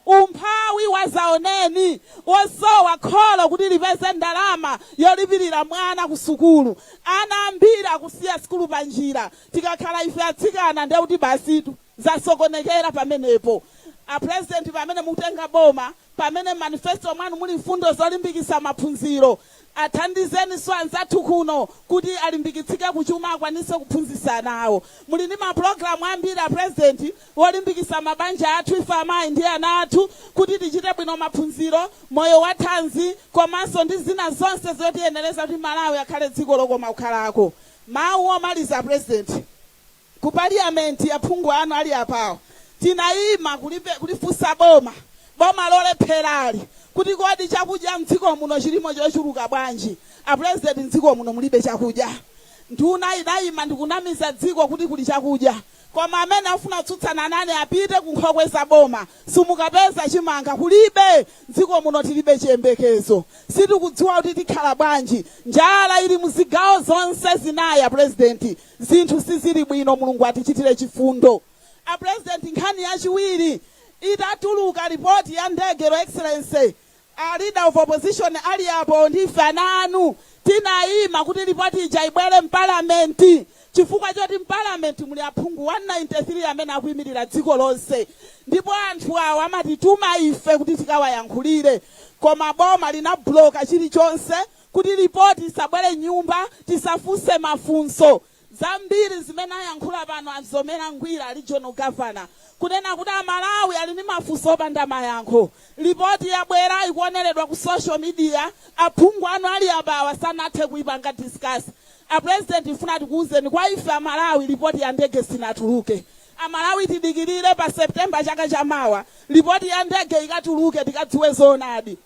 Umphawi wazaoneni wosowa kholo kuti lipeze ndalama yolipirira mwana ku sukulu. Ana ambiri akusiya sukulu pa njira. Tikakhala ife atsikana ndiye kuti basitu zasokonekera pamenepo. A president pamene mukutenga boma, pamene manifesto mwanu muli mfundo zolimbikitsa maphunziro, athandizeni anzathu kuno kuti alimbikitsike kuchuma akwanise kuphunzitsa nawo. Muli ndi maprogramu ambiri a president wolimbikitsa mabanja athu ife amayi ndi ana athu kuti tichite bwino maphunziro, moyo wa thanzi, komanso ndi zina zonse zotiyenereza kuti Malawi akhale dziko lokoma kukhalako. Mawu omaliza president. Ku parliament aphungu anu ali apawo. Tinayima kulifunsa boma lolepherali kuti kodi chakudya mdziko muno chilimo chochuluka bwanji. A president mdziko muno mulibe chakudya. Nduna inayima ndikunamiza dziko kuti kuli chakudya. Koma amene afuna tsutsana nane apite ku nkhokwe za boma. Simukapeza chimanga kulibe. Mdziko muno tilibe chiyembekezo. Sitikudziwa kuti tikhala bwanji. Njala ili muzigawo zonse zinayi a president. Zinthu sizili bwino, Mulungu atichitire chifundo. A president nkhani yachiwiri itatuluka ripoti ya ndege Your Excellency, a leader of opposition ali apo ndi ife ana anu tinayima kuti ripoti ija ibwere mparlamenti. Chifukwa choti mparlamenti muli aphungu 193 amene akuyimirira dziko lonse. Ndipo anthu awo amatituma ife kuti tikawayankhulire. Koma boma linabloka chilichonse kuti ripoti isabwere nyumba tisafunse mafunso. Zambiri zimene ayankhula pano azomera ngwira regional governor kunena kuti Malawi ali ndi mafunso opanda mayankho. Ripoti yabwera ikuoneredwa ku social media, aphungu anu ali abawa sanathe kuipanga discuss. A president ifuna tikuuzeni kwa ife a Malawi ripoti ya ndege sinatuluke. A Malawi tidikirire pa September chaka chamawa ripoti ya ndege ikatuluke tikadziwe zoonadi.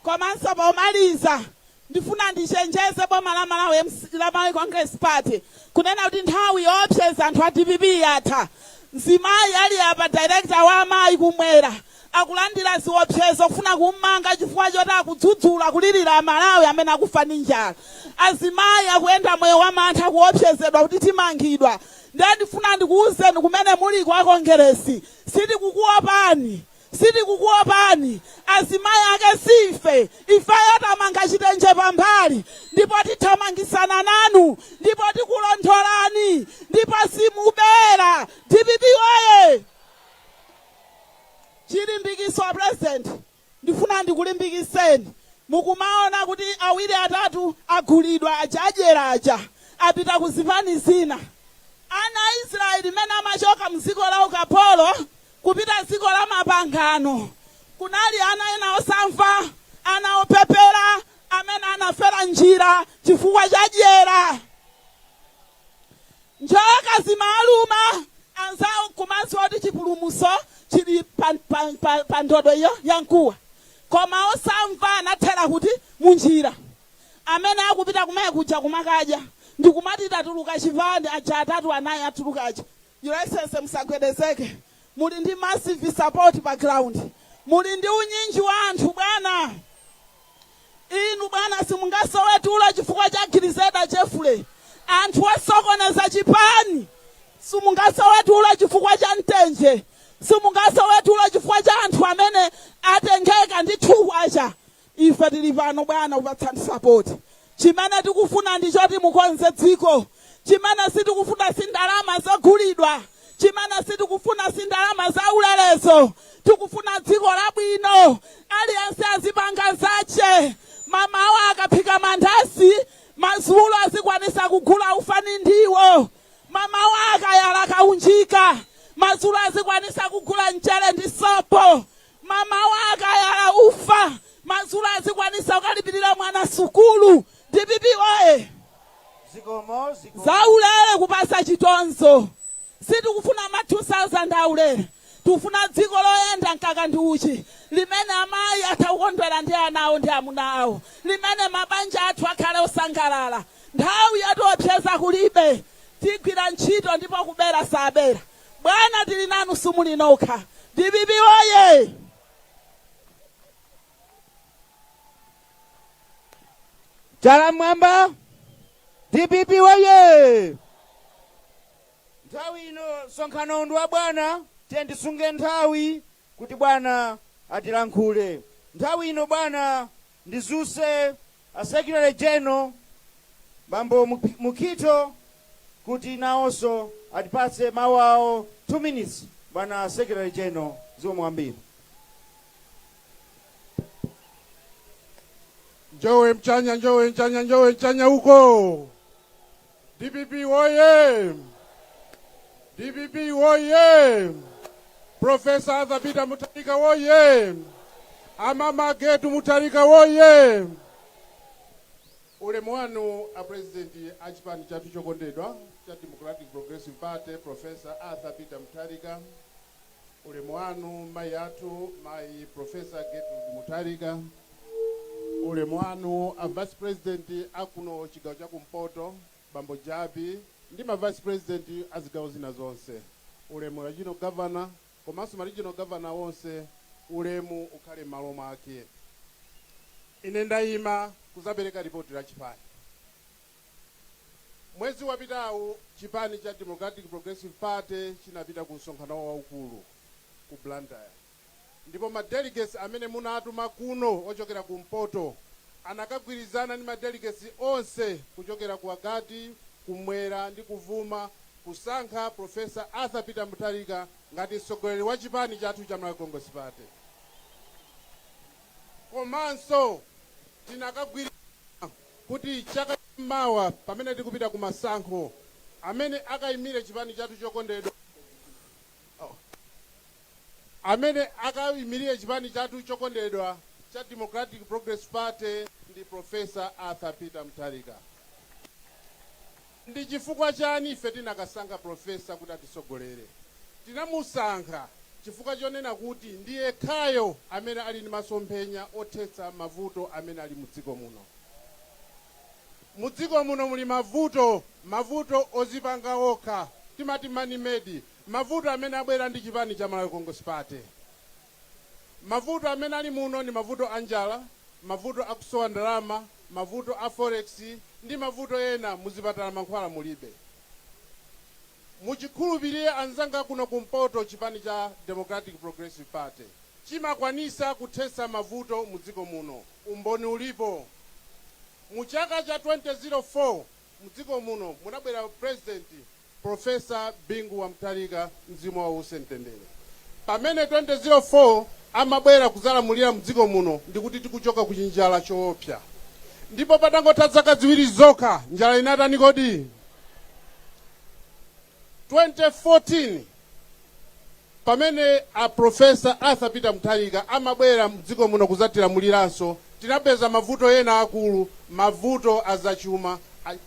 Komanso pomaliza ndifuna ndichenjeze boma la Malawi Congress Party kunena kuti nthawi yoopseza anthu a DPP yatha. Mzimayi ali apa director wa amayi kumwera akulandira ziopsezo kufuna kummanga chifukwa choti akudzudzula kulirira Malawi amene akufa ndi njala. Azimayi akuyenda moyo wa mantha kuopsezedwa kuti timangidwa. Ndiye ndifuna ndikuwuzeni kumene muli kwa Kongresi sitikukuopani. Azimayi ake sife ifeyo tamanga chitenje pambali ndipo tithamangisana nanu ndipo tikulondolani ndipo simubera. DPP waye chilimbikiso a president ndifuna ndikulimbikiseni. Mukumaona kuti awiri atatu agulidwa aja apita ku zipani zina. Ana Israeli mene amachoka mdziko la ukapolo kupita dziko la mapangano. Kunali ana ena osamva, ana opepera, amene anafera njira chifukwa cha dyera. Njoka zimaluma anzawo kumanso oti chipulumuso chili pa ndodo iyo yankuwa. Koma osamva anathera kuti munjira. Amene akupita kumene kuja kumakadya ndikumati tatuluka chivande aja atatu anayi atulukaja. Your Excellency musagwedezeke. Muli ndi massive support pa ground. Muli ndi unyinji wa anthu bwana. Inu bwana simungasowetula chifukwa cha Gilizeda Jeffrey. Anthu osokoneza chipani. Simungasowetula chifukwa cha Ntenje. Simungasowetula chifukwa cha anthu amene atengeka ndi thuwacha. Ife tili pano bwana kupatsani support. Chimene tikufuna ndi choti mukonze dziko. Chimene sitikufuna si ndalama zogulidwa. Chimene sitikufuna si ndalama za ulelezo. Tikufuna dziko labwino. Aliyense azipanga zache. Mamawo akaphika mandasi, mazulu azikwanisa kugula ufani ndiwo. Mamawo akayala kaunjika, mazulu azikwanisa kugula mchere ndi sopo. Mamawo akayala ufa, mazulu azikwanisa kukalipirira mwana sukulu. DPP wae zaulele kupasa chitonzo. Sitikufuna ma 2000 aulele. Tufuna dziko loyenda nkaka ndi uchi. Limene amayi atakondwera ndi anawo ndi amuna awo. Limene mabanja athu akhale osangalala. Nthawi yatiopseza kulibe. Tigwira ntchito ndipo kubera sabera. Bwana tili nanu sumuli nokha. DPP waye. Chalamwamba DPP waye. Nthawi ino msonkhano ndi wa bwana, tiye ndisunge nthawi kuti bwana atilankhule. Nthawi ino bwana ndizuse a Secretary General Bambo Mukito kuti nawonso atipatse mawu awo 2 minutes. Bwana Secretary General zomwambira. Njowe mchanya, njowe mchanya, njowe mchanya huko. DPP woye! DPP woye! Profesa Arthur Peter Mutharika woye! Amama Getu Mutharika woye! Ulemu wanu a President achipani chatu chokondedwa cha Democratic Progressive Party Profesa Arthur Peter Mutharika. Ulemu wanu mai atu mai Profesa Getu Mutharika. Ulemu wanu a Vice President akuno chigawo cha kumpoto Bambo Jabi ndi ma Vice President azigawo zina zonse. Ulemu regional governor komanso ma regional governor wonse ulemu ukhale malo mwake. Ine ndayima kuzapereka ripoti la chipani. Mwezi wapitawu chipani cha Democratic Progressive Party chinapita ku msonkhano waukulu ku Blantyre. Ndipo ma delegates amene munatuma kuno ochokera kumpoto anakagwirizana ni ma delegates onse kuchokera ku Agati, kumwera ndi kuvuma kusankha Professor Arthur Peter Mutharika ngati mtsogoleri wa chipani chathu cha Malawi Congress Party. Komanso tinakagwirizana kuti chaka mawa pamene tikupita ku masankho amene akayimire chipani chathu chokondedwa amene akayimirire chipani chathu chokondedwa cha Democratic Progress Party ndi Professor Arthur Peter Mutharika. Ndi chifukwa chani ife tinakasankha profesa kuti atisogolere? Tinamusankha chifukwa chonena kuti ndiye khayo amene ali ndi masomphenya othetsa mavuto amene ali mudziko muno. Mudziko muno muli mavuto ozipanga okha, timati man-made, mavuto amene abwera ndi chipani cha Malawi Congress Party. Mavuto amene ali muno ni mavuto anjala, mavuto akusowa ndalama, mavuto a forex ndi mavuto ena muzipatala mankhwala mulibe. Muchikhulupirire anzanga kuno kumpoto chipani cha Democratic Progressive Party chimakwanisa kuthetsa mavuto mudziko muno. Umboni ulipo. Muchaka cha 2004 mudziko muno munabwera President Professor Bingu wa Mutharika mzimu wa usentendere. Pamene 2004 amabwera kuzalamulira mudziko muno ndikuti tikuchoka ku njala choopsa. Ndipo patangotha zaka ziwiri zokha njala inatani kodi? 2014 pamene a Professor Arthur Peter Mutharika amabwera mudziko muno kuzatilamuliranso tinapeza mavuto ena akulu, mavuto azachuma,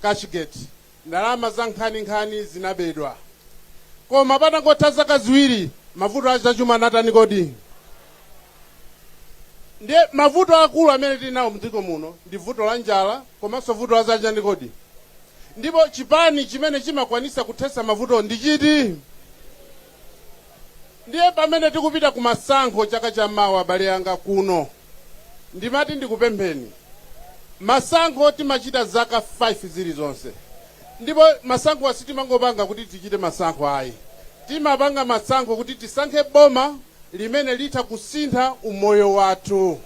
Cashgate, ndalama za nkhani zinabedwa. Koma patangotha zaka ziwiri mavuto azachuma anatani kodi? Ndiye mavuto akulu amene tinawo mudziko muno ndi vuto la njala komanso vuto azachani kodi? Ndipo chipani chimene chimakwanisa kuthetsa mavuto ndi chiti? Ndiye pamene tikupita ku masankho chaka cha mawa abale anga kuno, ndimati ndikupempheni masankho timachita zaka 5 zili zonse. Ndipo masankho asitimangopanga kuti tichite masankho ayi. Timapanga masankho kuti tisankhe boma limene litha kusintha umoyo wathu.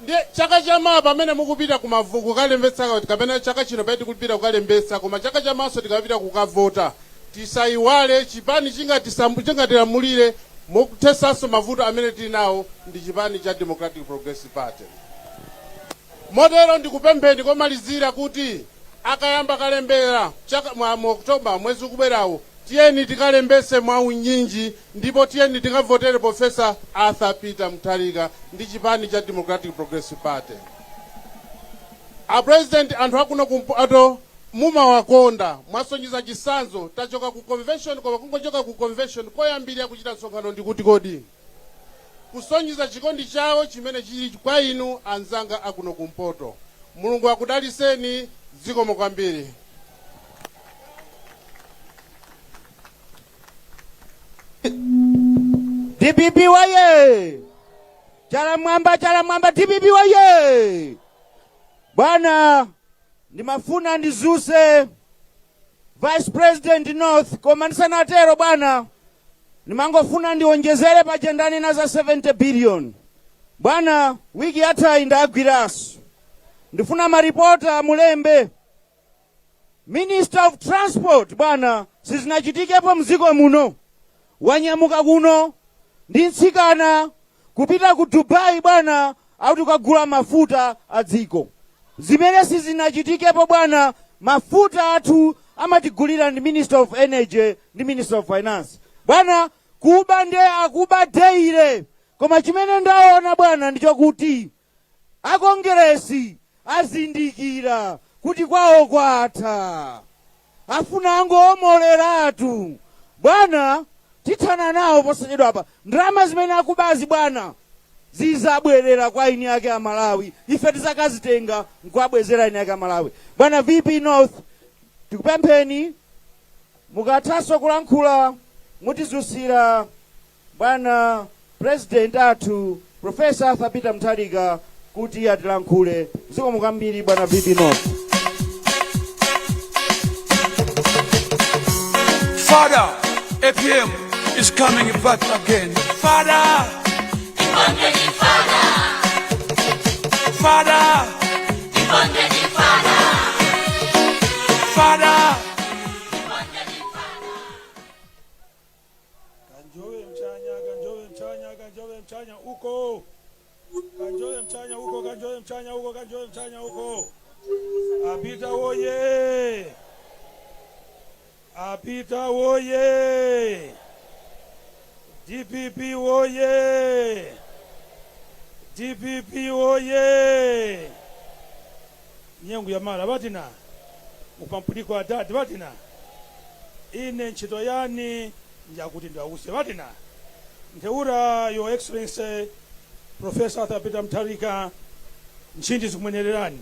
Ndiye chaka cha mawa pamene mukupita kumavuko kalembetsa kapena chaka chino pamene tikupita kukalembetsa koma chaka cha maso tikapita kukavota tisaiwale chipani chingatilamulire mukuthetsanso mavuto amene tinawo ndi chipani cha Democratic Progressive Party. Motero ndikupempheni komalizira kuti akayamba kalembera chaka mu Oktoba mwezi ukubwerawo tiyeni tikalembese mwaunyinji ndipo tiyeni tikavotere Professor Arthur Peter Mutharika ndi chipani cha Democratic Progressive Party. A President anthu akuno kumpoto mumawakonda mwasonyeza chisanzo tachoka ku convention koma kungochoka ku convention koyambirira kuchita msonkhano ndikuti kodi kusonyeza chikondi chawo chimene chili kwa inu anzanga akuno kumpoto. Mulungu akudaliseni, zikomo kwambiri. DPP waye! Chalamwamba DPP waye! bwana ndimafuna ndizuse Vice President North, koma ndisanatero bwana nimangofuna ndionjezere pachendani na za 70 billion. Bwana wiki yatha indagwiraso ndifuna maripota mulembe Minister of Transport bwana sizinachitikepo mziko muno, wanyamuka kuno ndi nsikana kupita ku Dubai bwana auti kagula mafuta adziko. Zimene sizinachitikepo bwana, mafuta athu amatigulira ndi Minister of Energy ndi Minister of Finance. Bwana kuba nde akuba deire, koma chimene ndaona bwana ndichokuti akongeresi azindikira kuti kwawo kwatha, afuna angoomolelatu bwana. Tithana nawo posachedwa apa. Ndalama zimene akubazi bwana zizabwerera kwa ini yake ya Malawi, ife tizakazitenga nkwabwezera ini yake ya Malawi. Bwana VP North tikupempheni mukathaso kulankhula mutizusira bwana President athu Professor Arthur Peter Mutharika kuti atilankhule. Ziko mukambiri bwana VP North. Father, APM is coming back again. Father, Father, Father. Kanjowe mchanya uko. Kanjowe mchanya uko, kanjowe mchanya uko, kanjowe mchanya uko. Apita woye. Apita woye. DPP woye. DPP woye. Nyengu ya mara batina. Upampuliko wa dadi batina. Ine nchito yani njakuti ndawuse batina. Nteura Your Excellency Professor Arthur Peter Mutharika nchindi zikumwenererani.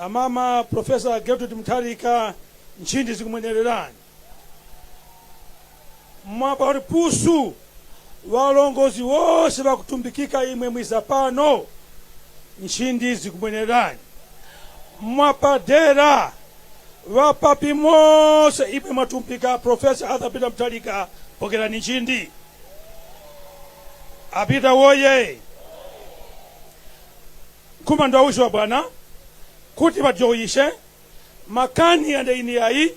Amama Professor Gertrude Mutharika nchindi zikumwenererani. Mwapa uri pusu walongozi wose bakutumbikika imwe mwiza pano nchindi zikumwenererani. Mwapa dera wapapi mose imwe mwatumbika Professor Arthur Peter Mutharika pokera nchindi. Apita woye. Kuma ndo wisho bwana kuti bajoyishe makani yanda ini yayi,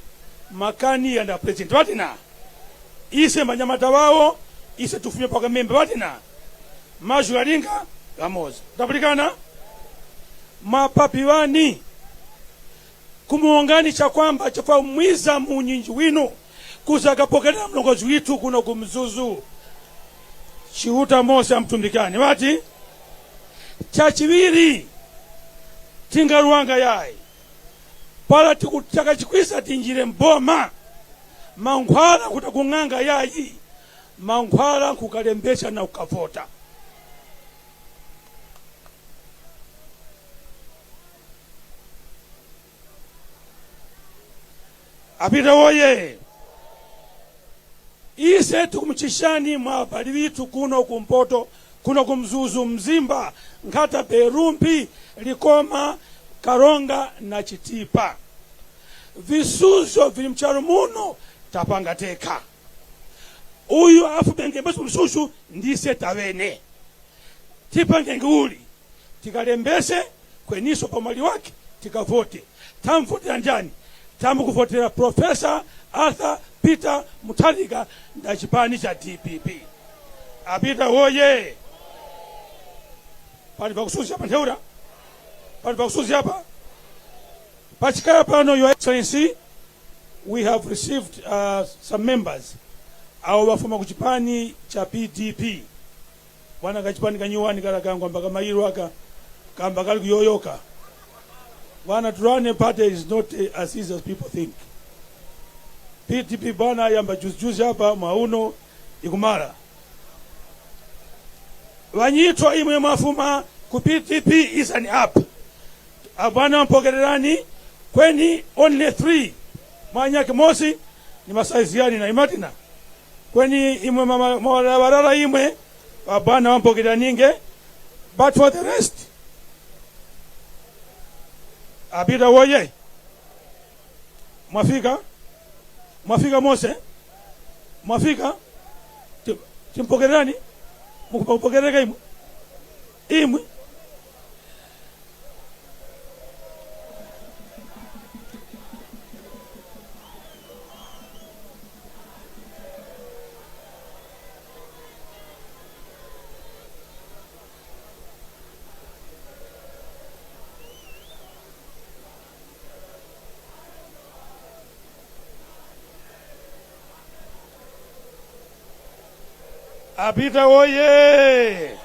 makani yanda president batina. Ise manyamata wao ise tufumye paka membe batina. Majugaringa gamoza tapulikana mapapi wani kumuunganisha kwamba chafua mwiza munyinji winu kuzagapokelea mlongozi witu kuna kumzuzu chihuta mose amtumbikani wati chachiviri tingaruanga yai pala tikutaka chikwisa tinjire mboma mankhwala kutakunganga yai mankhwala kukalembesha na ukavota. Apita woye. Ise tukumchishani mwabali vitu kuno kumpoto, kuno kumzuzu mzimba, nkata Perumpi, Likoma, Karonga na Chitipa. Visuzo vilimcharo muno tapanga teka. Uyu afu bengembesu visuzo ndise tawene. Tipa ngenguli. Tikalembese kweniso pamali wake, tikavote. Tamvote anjani. Tamu kuvotera Professor Arthur Peter Mutharika na chipani cha DPP. Apita woye. Pali pakusuzi hapa nteura. Pali pakusuzi hapa. Pachikaya pano, Your Excellency, we have received some members. Awa wafuma kuchipani cha PDP. Wana kachipani kanyuwani kalakangwa mpaka mairu waka kamba kali kuyoyoka. Wana turane party is not as easy as people think. PDP bwana yamba juzi hapa mauno ikumara. Wanyitwa imwe mafuma ku PDP is an app. Abwana mpokererani kweni only 3. Mwanyake mosi ni masaiziani na imatina. Kweni imwe mawarabarara imwe abwana mpokererange. But for the rest Apita woye. Mwafika? Mwafika Mose? Mwafika? Timpokerani? Mukupokereka imwe? Imwe? Apita oye!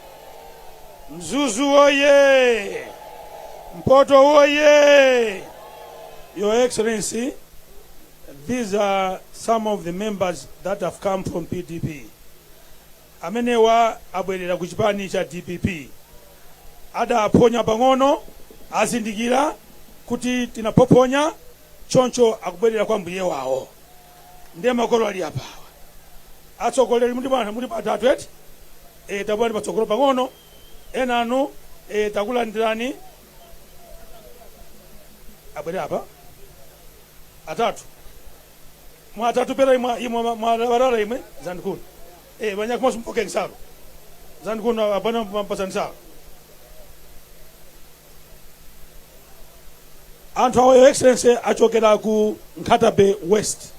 Mzuzu oye! Mpoto oye! Your Excellency, these are some of the members that have come from PDP. Amenewa abwerera ku chipani cha DPP. Ada aponya pang'ono, azindikira kuti tinapoponya choncho akubwerera kwa mbuye wawo. Ndiye makolo ali apa. Atsogoleri muli patatu eti tabwani patsogolo pang'ono enanu takulandirani abwere apa atatu mwatatu pera imwe mwarara imwe zandikulu banyakumaso mpoke nsalo zandikulu abana mpasa nsalo anthu awo Your Excellency achokera ku Nkatabe West.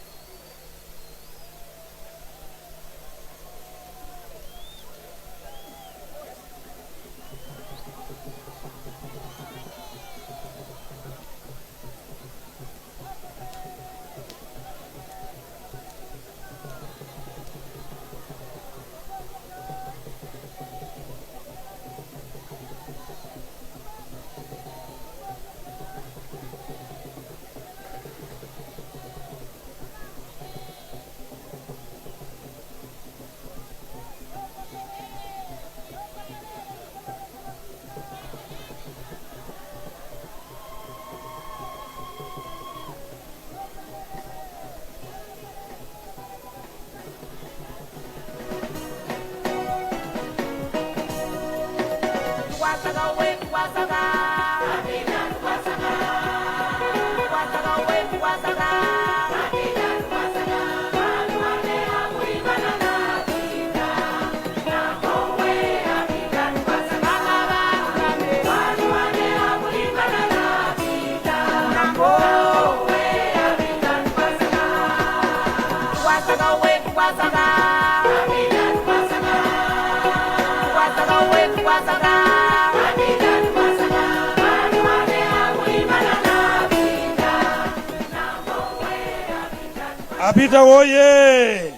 Apita oye!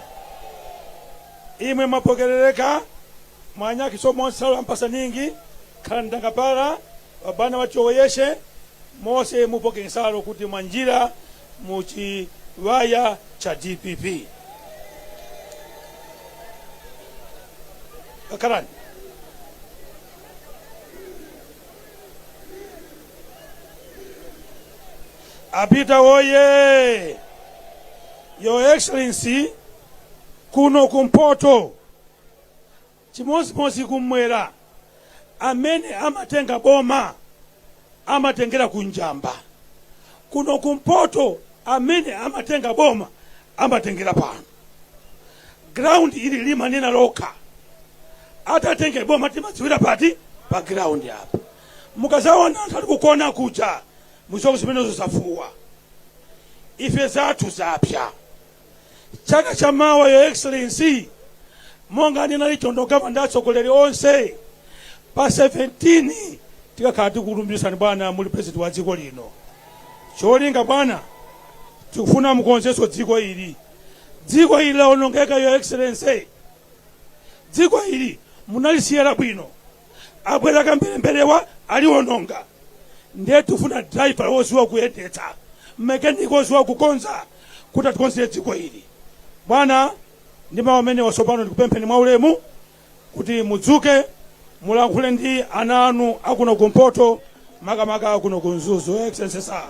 Imwe mapokerereka mwanya kisomo nsalo mpasa ningi kandanga para wabana wachoyeshe Mose mupoke nsalo kuti mwanjira muchi waya cha DPP. Akarani. Apita oye! Your Excellency, kuno kumpoto chimosi kumwera amene amatenga boma amatengera kunjamba. Kuno kumpoto amene amatenga boma amatengera pano. Ground ili lima nina loka. Atatenge boma timaziwira pati pa ground hapa. Mukazaona anthu kukona kuja muzoko zimenezo zafuwa. Ife zathu zapya. Chaka cha mawa Your Excellency monga ndinalichondoka vandatsogoleri onse pa 17 tikakati kulumbisani bwana muli president wa dziko lino. Cholinga bwana tikufuna mukonzeso dziko ili. Dziko ili laonongeka Your Excellency. Dziko ili munalisiyera bwino. Abwera kambelembelewa aliwononga. Ndiye tufuna driver oziwa kuyendetsa. Mechanic oziwa kukonza kuti tikonzere dziko ili. Bwana ndima wamene wasopano ndikupempheni mwaulemu kuti mudzuke mulankhule ndi ana anu akuno kumpoto makamaka akuno kunzuzu. Your Excellency sir.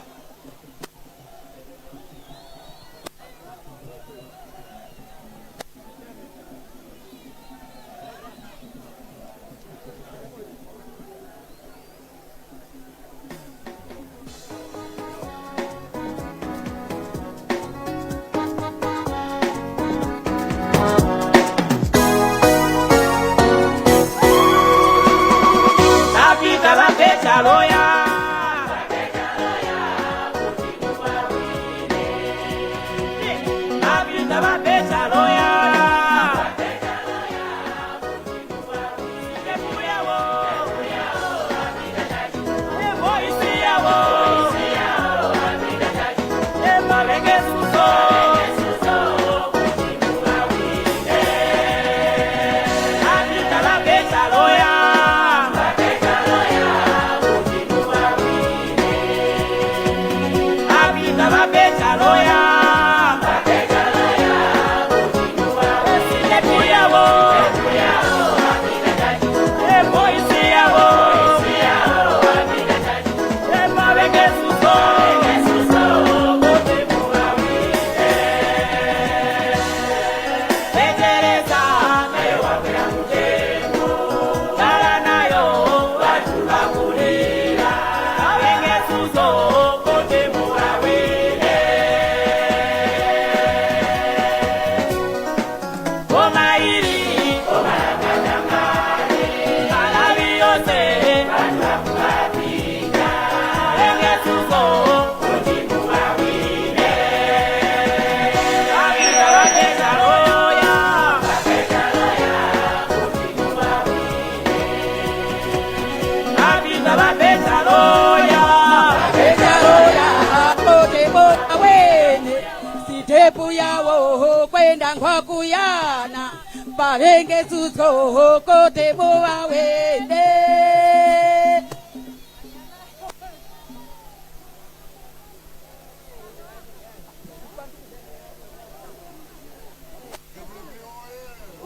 mapepu yawo kwenda ngwakuyana pavenge tsutso kote muwawende.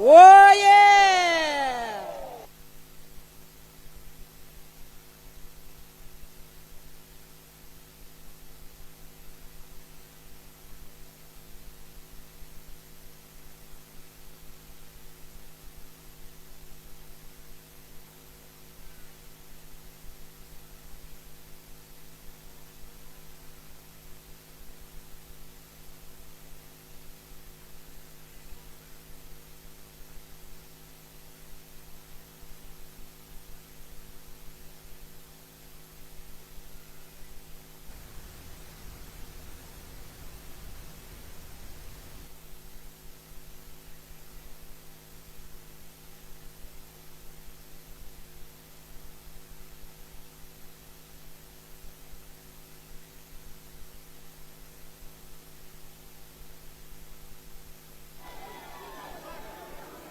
Oh yeah!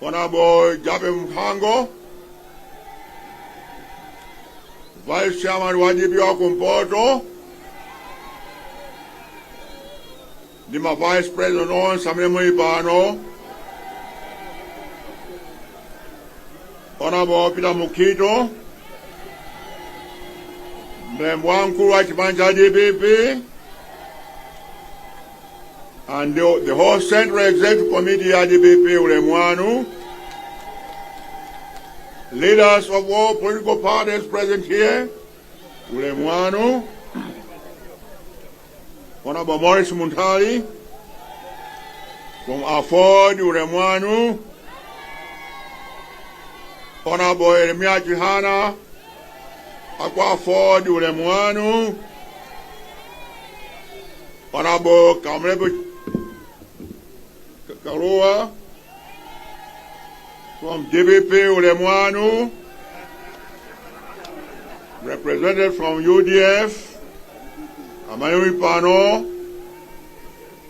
Honorable Jabe Mhango, Vice Chairman wa DP wa Kumpoto, Nima Vice President on Samemo Ipano, Honorable Peter Mukito, Mlemwanku wa Chibanja DPP, and the whole Central Executive Committee at DPP Ulemwanu, leaders of all political parties present here, Ulemwanu, Honorable Morris Muntali, from Afford, Ulemwanu, Honorable Eremia Chihana, Aqua Afford, Ulemwanu, Honorable Kamlebu Karua, from DPP Ulemwanu, represented from UDF, Amanui Pano,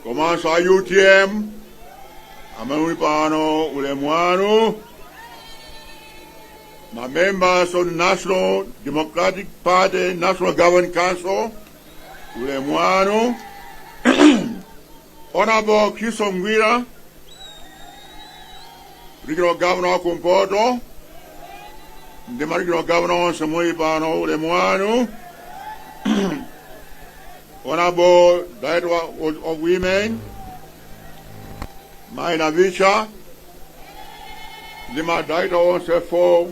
Commander UTM, Amanui Pano Ulemwanu, my members of the National Democratic Party, National Governing Council, Ulemwanu, Honorable Kisom Gwira, Regional Governor of Kumpoto, the Regional Governor of Samui Pano Ulemwanu, Honorable Director of Women, Maina Vicha, the Director of Sefo,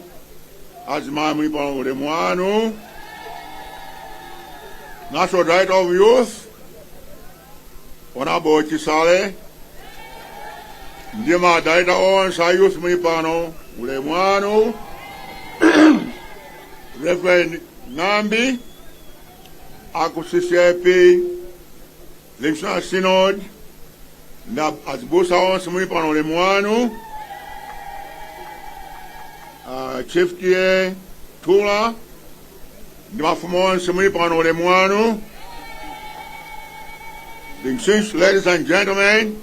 Azimami Pano Ulemwanu, National Director of Youth, Honorable Chisale, Ndima Director on Sayus Mipano, Ulemwanu, Reverend Nambi, Akusisiepi, National Synod, Azbusa on Mipano Ulemwanu, Chief Tie Tula, Ndima Fumon Mipano Ulemwanu. Ladies and gentlemen,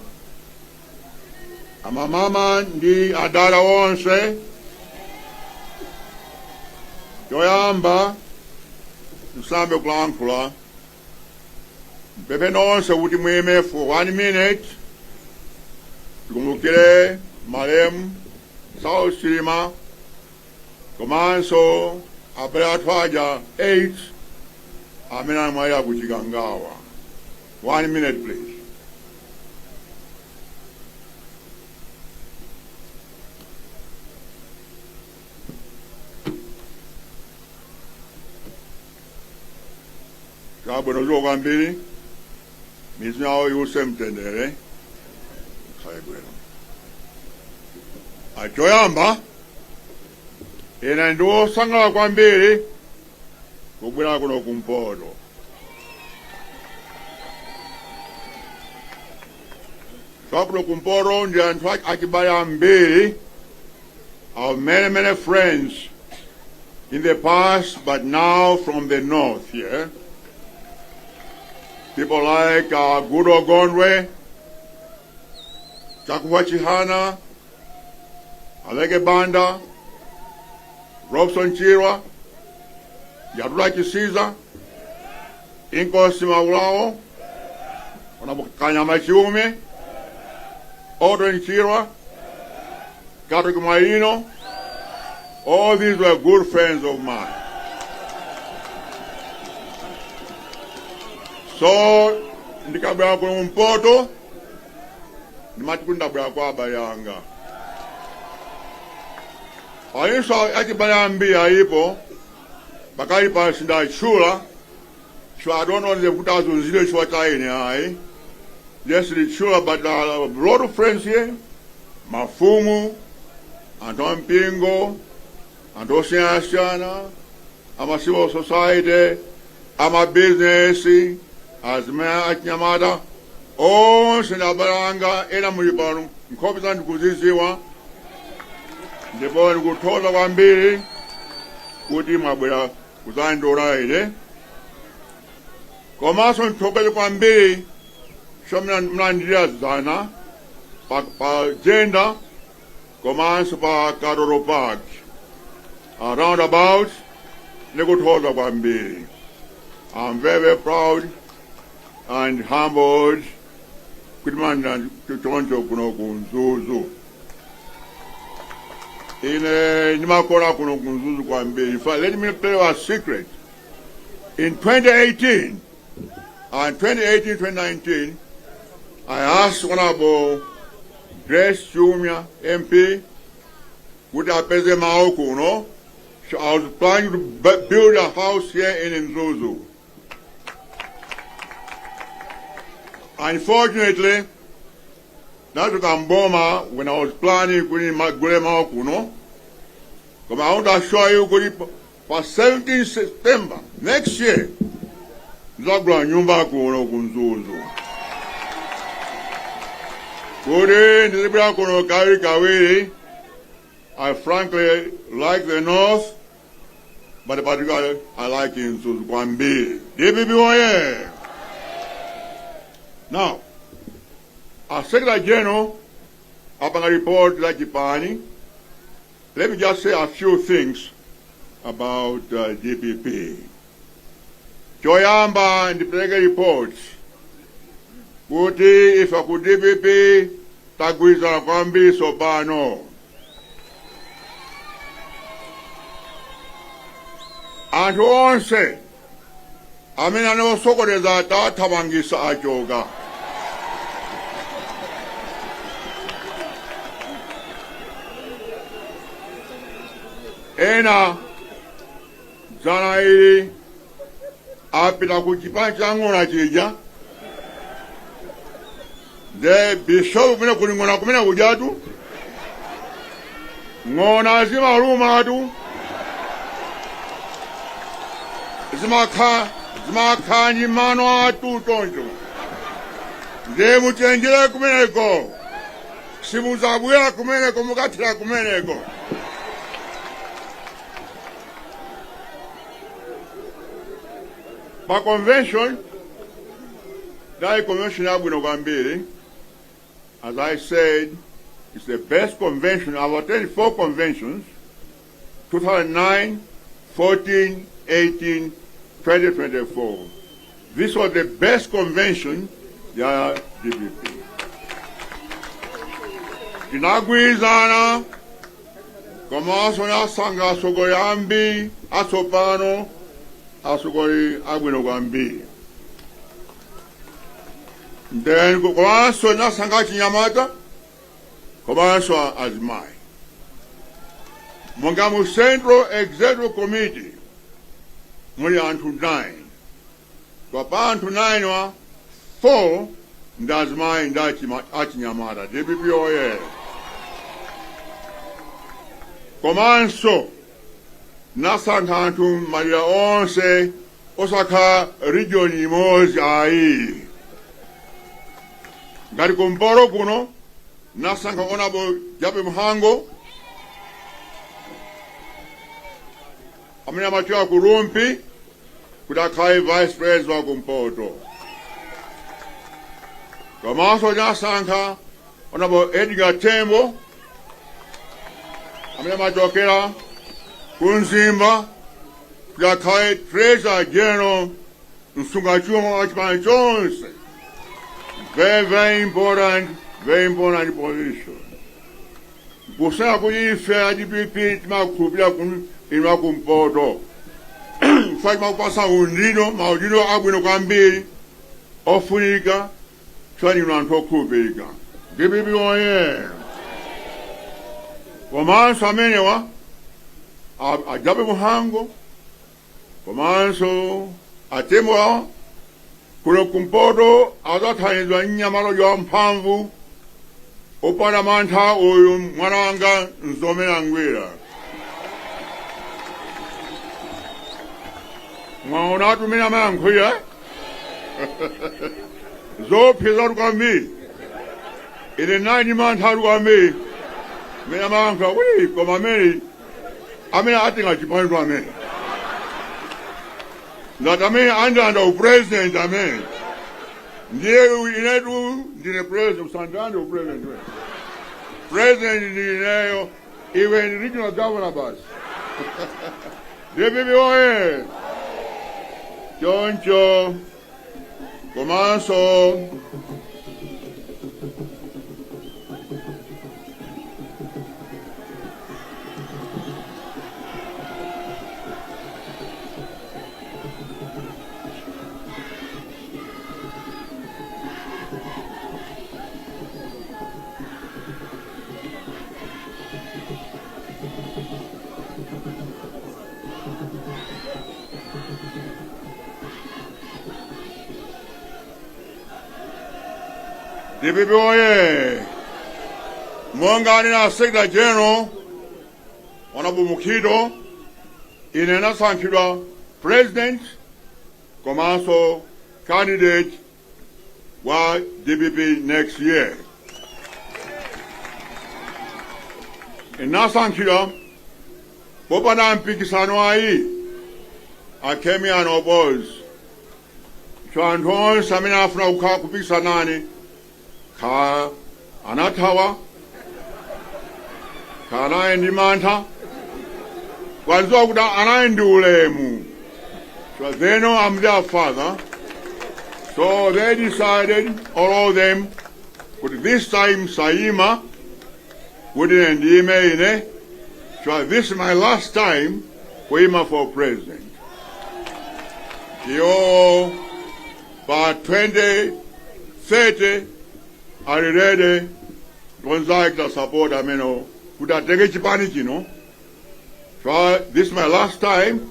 amamama ndi adala onse toyamba nsambe kulankhula pepe nonse kuti mwime for 1 minute tikumbukire malemu South Silima komanso apele athu aja 8 amene amwalira ku Chikangawa. 1 minute, please. Kabwe nozo kwambiri, mizi yao yuse mtendere, saibwela. Achoyamba, ina nduo sangala kwambiri, kubwela kuno Kumpoto. Kabwe Kumpoto ndi anthu akibaya mbiri, of many friends in the past, but now from the north here. People like Gudo Gondwe, Chakuwa Chihana, Alege Banda, Robson Chirwa, Yadula Chisiza, Inko Simawao, Kanyama Chiume, Odrin Chirwa, Patrick Maino. All these were good friends of mine. So, ndikabwera kuno Mpoto, ndimatikunda bwera kwa Bayanga. Ayinso achibayambia ipo, bakali pa sinda chula, so I don't know the kutazunzile chua chaine ai. Yes, it's chula, but a lot of friends here, Mafumu, Anton Pingo, and Oceana, I'm a civil society, I'm a business, as Mayor at Yamada, oh, Sinabaranga, Enamuibarum, Copitan Kuziziwa, the boy who told of Ambiri, would him up with a Kuzandora, Comason Topel Ambiri, Shaman Nandia Zana, Pa Gender, Commands Pa Kadoro Park. Around about, they could hold up on me. I'm very, very proud and humbled. Good man to Toronto Kunokunzuzu. In Nimakora Kunokunzuzu Kwambi. In fact, let me tell you a secret. In 2018 and 2018-2019, I asked Honorable Grace Jumia MP, would I pay them Maokuno? So I was planning to build a house here in Nzuzu. Unfortunately, that was Kamboma when I was planning to Magulema Kuno. Come I want to show you for 17th September next year. Zabra Nyumba Kuno Kunzuzu. Kuri Nibra Kuno Kari Kawiri. I frankly like the North, but particularly I like in Kwambi. DPP. Now, as Secretary General, upon a report like Ipani, let me just say a few things about DPP. Joyamba and the Plega reports, Kuti if I could DPP, Tagwiza Kwambi Sobano. And to all say, I mean, I know so good as that Tawangisa Ajoga. Ena Zanairi Apita Kuchipanchangona Chija. The Bishop Kumina Kumina Ujatu Ngona Zima Rumadu. Zimaka ni mano atu tonjo. Demu chenjela kumeneko. Simuzabuya kumeneko mukatira kumeneko. By convention, that convention Abunogambiri, as I said, it's the best convention. I've attended 4 conventions, 2009, 14, 18, 2024. This was the best convention, the DPP. Inaguizana, Komaso na Sanga Sogoyambi, Asopano, Asogori Aguinogambi. Then Komaso na Sanga Chinyamata, Komaso Azmai. Mongamu Central Executive Committee, Muli antu 9. Kwa pa antu 9 wa 4 ndazimai ndachi achinyamata. DPP oye. Komanso nasanga antu maria onse Osaka region imozi ai. Gari kumporo kuno nasanga onabo Jape Muhango. Amina machua kurumpi kudakai vice president wa Kumpoto. Kamaso Jasanka Honorable Edgar Tembo amene amachokera kunzimba kuyakhale Treasurer General msungachuma wa chipani chonse. Very important position. Kusema kuyife ya DPP timakukhulupirira inu kumpoto. Fai makupasa maudino abwino kwambiri ofunika chani inu anthu okhulupirika. DPP oye. Komanso amenewa ajabe muhango. Komanso atemwa kuno kumpoto azathanizwa nyamalo ya mphamvu opanda mantha uyu mwana wanga Nzomera Ngwira. Mwaona atumina mayankhwira zophiza lukambi ine nani mantha lukambi mina mayankhwa uli koma amene atinga chipani amene ngati amene andanda upresident amene ndiye inetu ndine president usandande upresident we president ndineyo iwe ni regional governor basi. DPP oye. Choncho komanso DPP oye. Mwangani na Secretary General Honorable Mukido inena sankhidwa President komanso candidate wa DPP next year. Ina sankhidwa popanda mpikisano ayi akemi anobozi. Chanthu onse amene afuna kukhala kupikisanani ka anathawa ka anayi ndi mantha kwadziwa kuti anayi ndi ulemu. So they know I'm their father. So they decided, all of them, but this time Saima wouldn't ndime ine. So this is my last time for him for president. Yo, by 2030 are ready to support ameno kutatenge chipani chino. So this is my last time.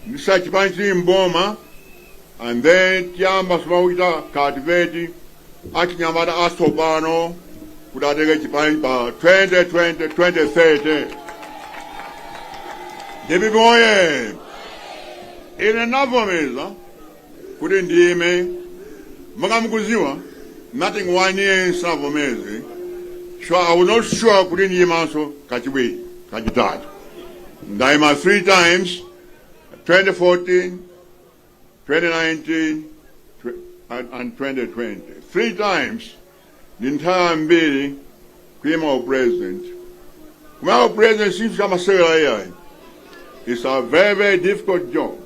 This is chipani chini mboma, and then tiamba sumawita cultivate akinyamata astopano kutatenge chipani pa 2030. DPP oye. Ine navomeza kuti ndime makamukuziwa nothing 1 year savomeze. So I was not sure kuti ndimanso kachiwiri kachitatu. Ndaima 3 times, 2014, 2019, and 2020. 3 times ndintaya mbiri kuima president. Kuma president since kamasewera yayi. It's a very, very difficult job.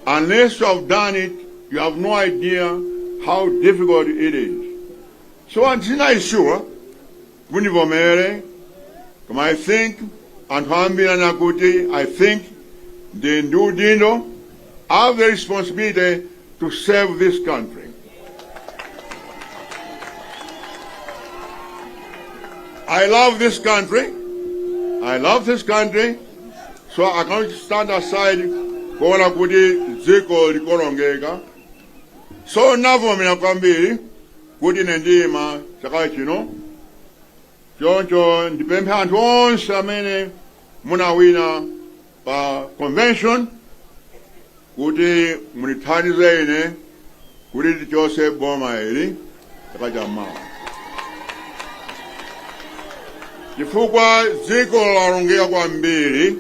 Unless you have done it, you have no idea how difficult it is. So until I sure, Bunivomere, I think, and Hambina Nakuti, I think the Ndudino have the responsibility to serve this country. I love this country. So I can't stand aside kuona kuti dziko likolongeka. So navomera kwambiri kuti nendima chaka chino. Choncho ndipempha anthu onse amene munawina pa convention kuti munithandize ine kuti tichose boma ili chaka chammawa. Chifukwa dziko lalongeka kwambiri.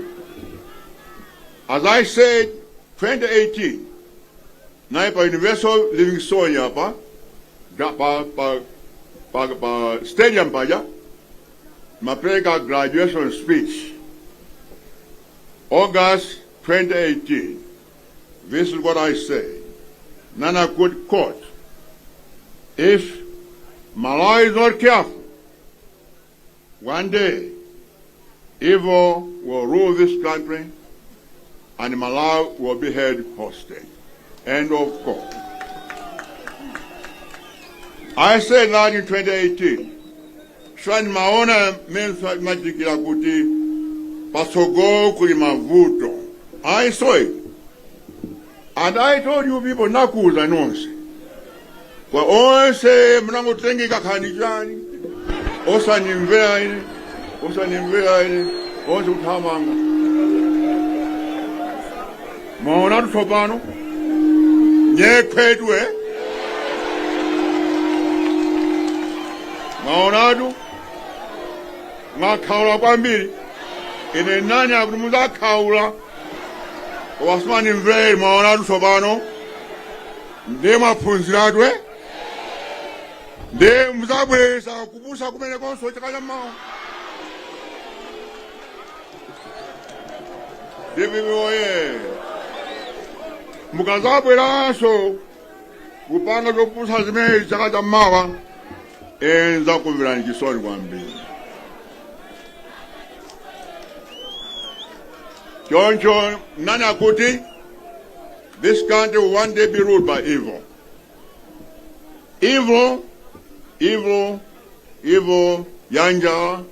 As I said, 2018, na pa Universal Living Soul yapa, pa pa stadium paja mapeleka graduation speech August 2018. This is what I say. Nana could quote, if Malawi is not careful, one day evil will rule this country and Malawi will be held hostage. End of quote. I said that in 2018. Shwani maona mensa majikila kuti pasogo kuli mavuto. I saw it. And I told you people nakuza nonse. Kwa onse mnango tengi kakanijani. Osa nimvea ini. Onse utamanga. Maona tutobano. Nye kwedwe. Maonadu. Ngakaula kwa mbili. Ine nani akudumuza kaula. Wasmani mvei maonadu sobano. Nde mapunziradwe. Nde mzabweza kubusa kumene konso chakaja mao. Devi oye. Mukazabwera so. Kupanga kubusa zimene chakaja mao. Enza kuvirani kisoni kwa mbili. Choncho nani akuti, this country will one day be ruled by evil. Evil, yanja,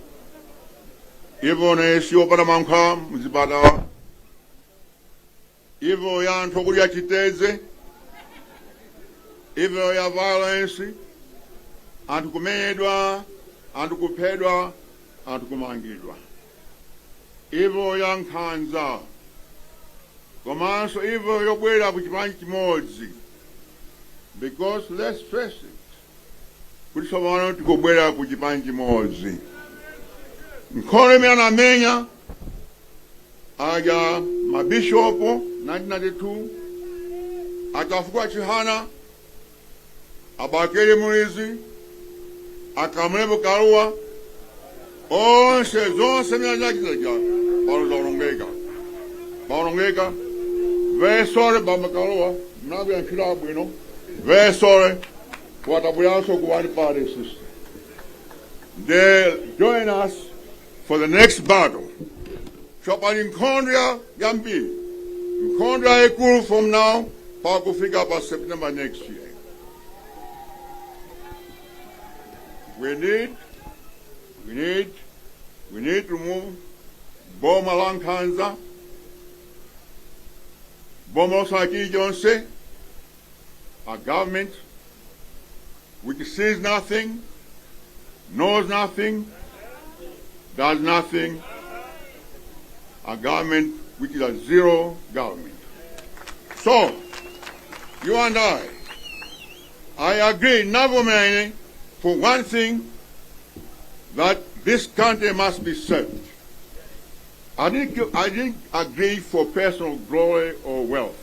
evil ne siopana manka, mzibada, evil ya ntokuri ya chiteze, evil ya violence, antukumedwa, antukupedwa, antukumangidwa. Evil ya nkhanza. Komanso evil yobwera kuchipanji chimodzi. Because let's face it. Kuti sobano tikobwera kuchipanji chimodzi. Nkhono imene anamenya aja mabishopu 1992 akafukwa chihana abakele mulizi akamulebo kaluwa onse zonse myanyakizaja balongeka very sorry bamakaluwa mnabi yanchila bwino very sorry watabuyanso kuwani party system. They join us for the next battle. Chopani nkondria yambili nkondria ekulu from now pa kufika pa September next year. We need to move Boma Lankanza, Boma Saki Jonse, a government which sees nothing, knows nothing, does nothing, a government which is a zero government. So, you and I agree, Navomene, for one thing, that this country must be saved. I didn't agree for personal glory or wealth.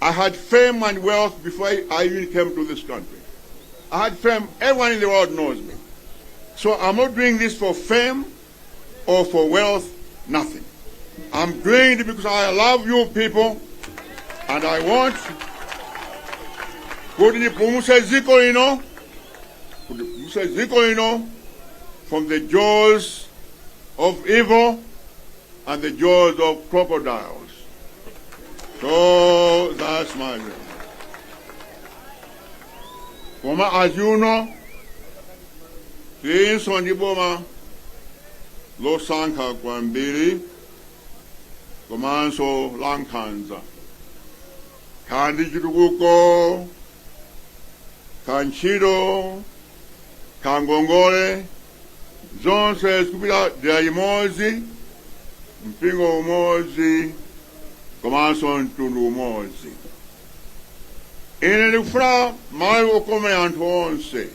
I had fame and wealth before I even came to this country. I had fame, everyone in the world knows me. So I'm not doing this for fame or for wealth, nothing. I'm doing it because I love you people and I want from the jaws of evil and the jaws of crocodiles. So that's my dream. Koma, as you know, things on the Boma, Lo Sanka Kwambili, Komanso Lankanza, Kandi Chitukuko, Kanchido, Kangongole, zonse skupila dia imozi, mpingo umozi, komanso ntundu umozi. Ine nikufuna mali okome anthu onse.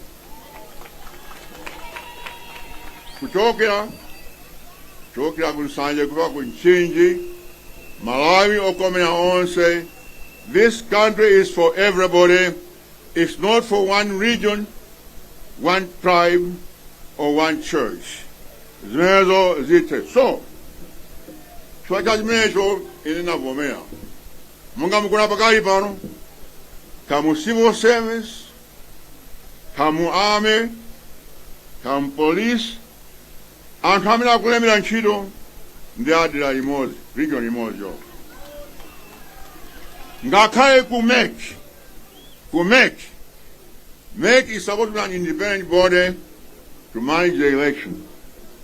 Kuchokera kunsanje kuva kunchinji, Malawi okome onse. This country is for everybody. It's not for one region. one tribe, or one church. Zimenezo zite. So, chifukwa chimenecho ine navomera. Monga mukuna pakali pano, kamu civil service, kamu army, kamu police, anthu amene akulemera ntchito ndi adera limodzi, region imodzi yo. Ngakhale ku MEC is supposed to be an independent body to manage the election.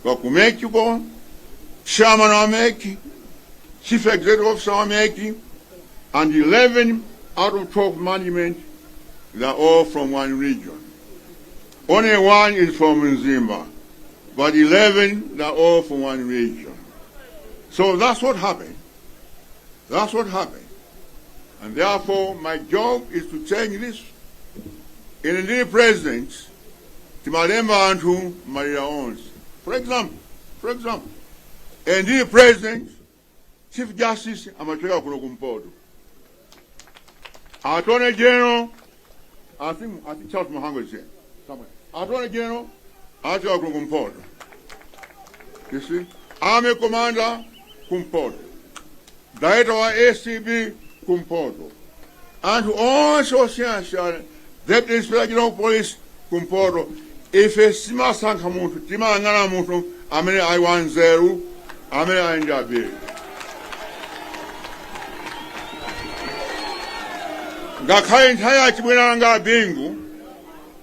But ku MEC you go, chairman of MEC, chief executive officer of MEC, and 11 out of 12 management, they are all from one region. Only one is from Nzimba, but 11 they are all from one region. So that's what happened. That's what happened. And therefore, my job is to change this. In the president, Timalemba Antu Maria Owens. For example, in the president, Chief Justice Amateka Kunokumpoto. Attorney General, I think Charles Mahango is here. Somewhere. Attorney General, Amateka Kunokumpoto. You see? Army Commander, Kumpoto. Director of ACB, Kumpoto. And to all social Deputy Inspector General of Police, Kumpoto. If a sima sanka muntu, tima angana muntu, amene I10, amene ainjabi. Ngakhale nthawi chibwera nga bingu,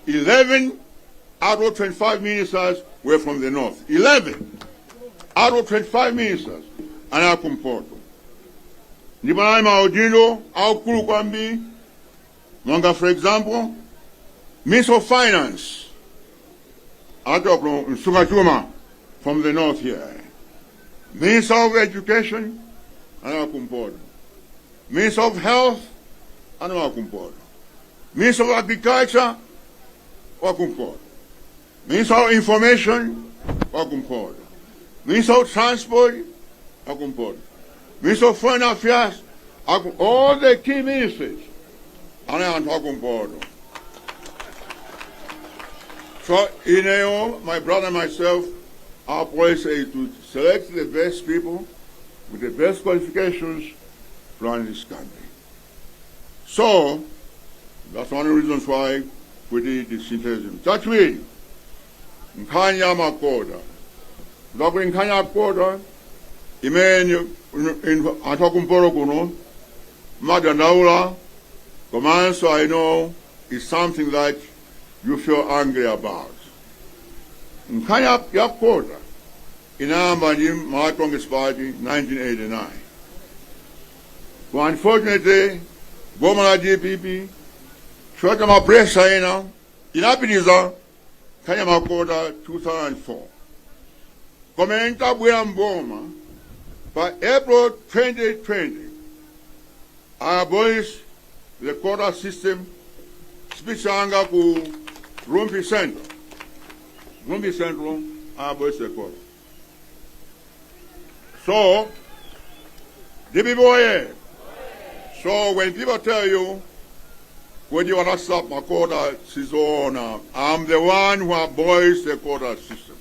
11 out of 25 ministers were from the north. 11 out of 25 ministers ana Kumpoto. Ndipo nali maudindo aukulu kwambiri. Monga, for example, Minister of Finance, Sukachuma from the north here. Minister of Education, Kumpoto. Minister of Health, Kumpoto. Minister of Agriculture, Kumpoto. Minister of Information, Kumpoto. Minister of Transport, Kumpoto. Minister of Foreign Affairs, all the key ministries. So, my brother and myself, our policy is to select the best people with the best qualifications to run this country. So, that's one of the reasons why we did this synthesis. That's me. Nkanya Makoda. Dr. Nkanya Makoda, imeni Atakumporo kuno, Madanaula, so I know is something that you feel angry about. Nkanya Yakoda, inamba ni Congress Party, 1989. But unfortunately, Gomala DPP, Shwata Mapresa inapiniza Kanya Makoda 2004. Komenta Bwea Mboma, by April 2020, I abolished the quota system, Spichanga ku Rumpi Central. Rumpi Central, I abolished the quota. So, the people here. So when people tell you, when you want to stop my quota system, I'm the one who abolished the quota system.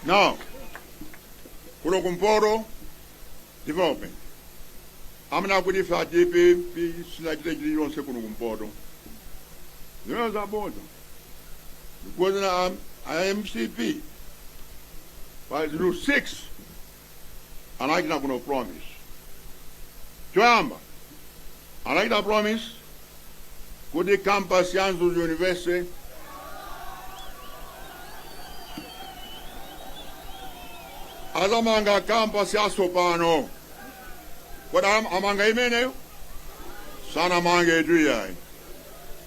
Now, Kunokumpoto, development. I'm not going to fight JP, Sinakiri, you don't say Kunokumpoto. There's a border. Because I am MCP. But it's Route 6. And I'm not going to promise. Joamba, I like that promise. Could the campus Yanzu University? Azamanga campus Yasopano. But amanga imene sana mange juya.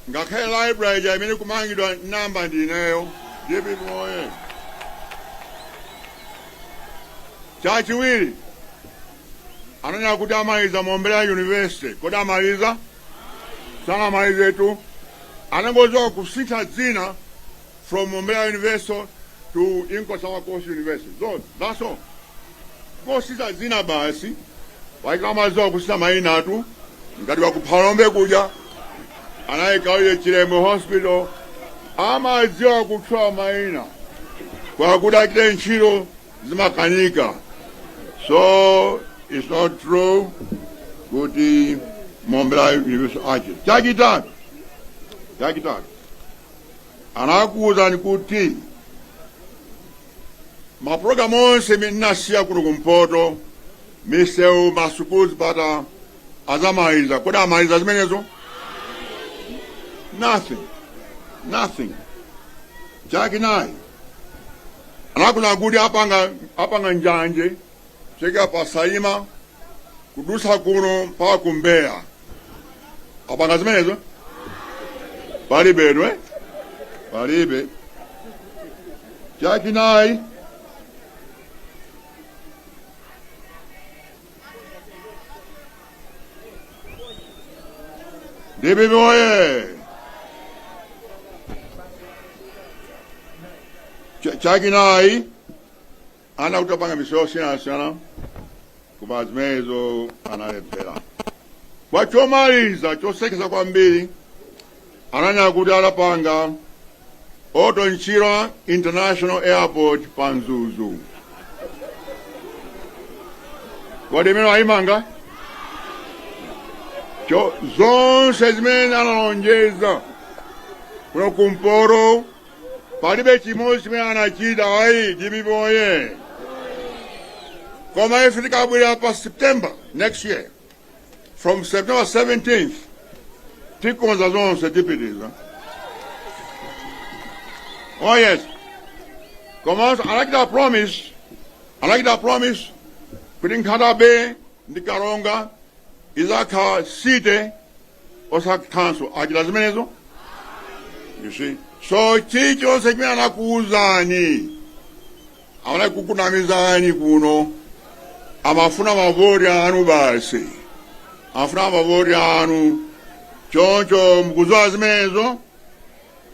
Ngakhe library ya imene kumangidwa namba ndineyo. Jipi moye. Chachiwiri. Ananya kudamaliza Mombela University. Kudamaliza. Sana malize tu. Anangozo kusita zina from Mombela University to Inkosawa Coast University. So, that's all. Kusita zina basi. Waikamazo kusita maina tu. Ngati wakuphalombe kuja. anayikawile Chilembwe Hospital amaziwa kutwa maina kwa kudakile nchilo zimakanika. So it's not true kuti Mombela Universal Arches. Chakitatu anakuza nikuti maprogramu onse minasiya kuno kumpoto miseu masukulu pata azamaiza koda amaiza zimenezo nothing chakinayi anakuna kuti apanga njanje cheka pasaima kudusa kuno pa kumbeya apanga zimenezo palibe chakinayi DPP oye! Chakinayi ana kutapanga miseo sana kubazimezo analepela. Wachomaliza chosekeza kwambiri ananya kuti alapanga Otto Nchira International Airport Panzuzu. Wademeno aimanga? Zonse zimene analonjeza kuno kumporo palibe chimodzi chimene anachita ayi DPP oye. Koma ife tikabwera pa September next year, from September 17th, tikonza zonse tipitiza. Oh yes. Koma I like that promise. Kuti Nkatabe ndi Karonga izakha site osaka council achita zimenezo. You see? So chichonse chimene anakuwuzani amene kukunamizani kuno amafuna mavoti anu basi. Amafuna mavoti anu choncho mkuzowa zimenezo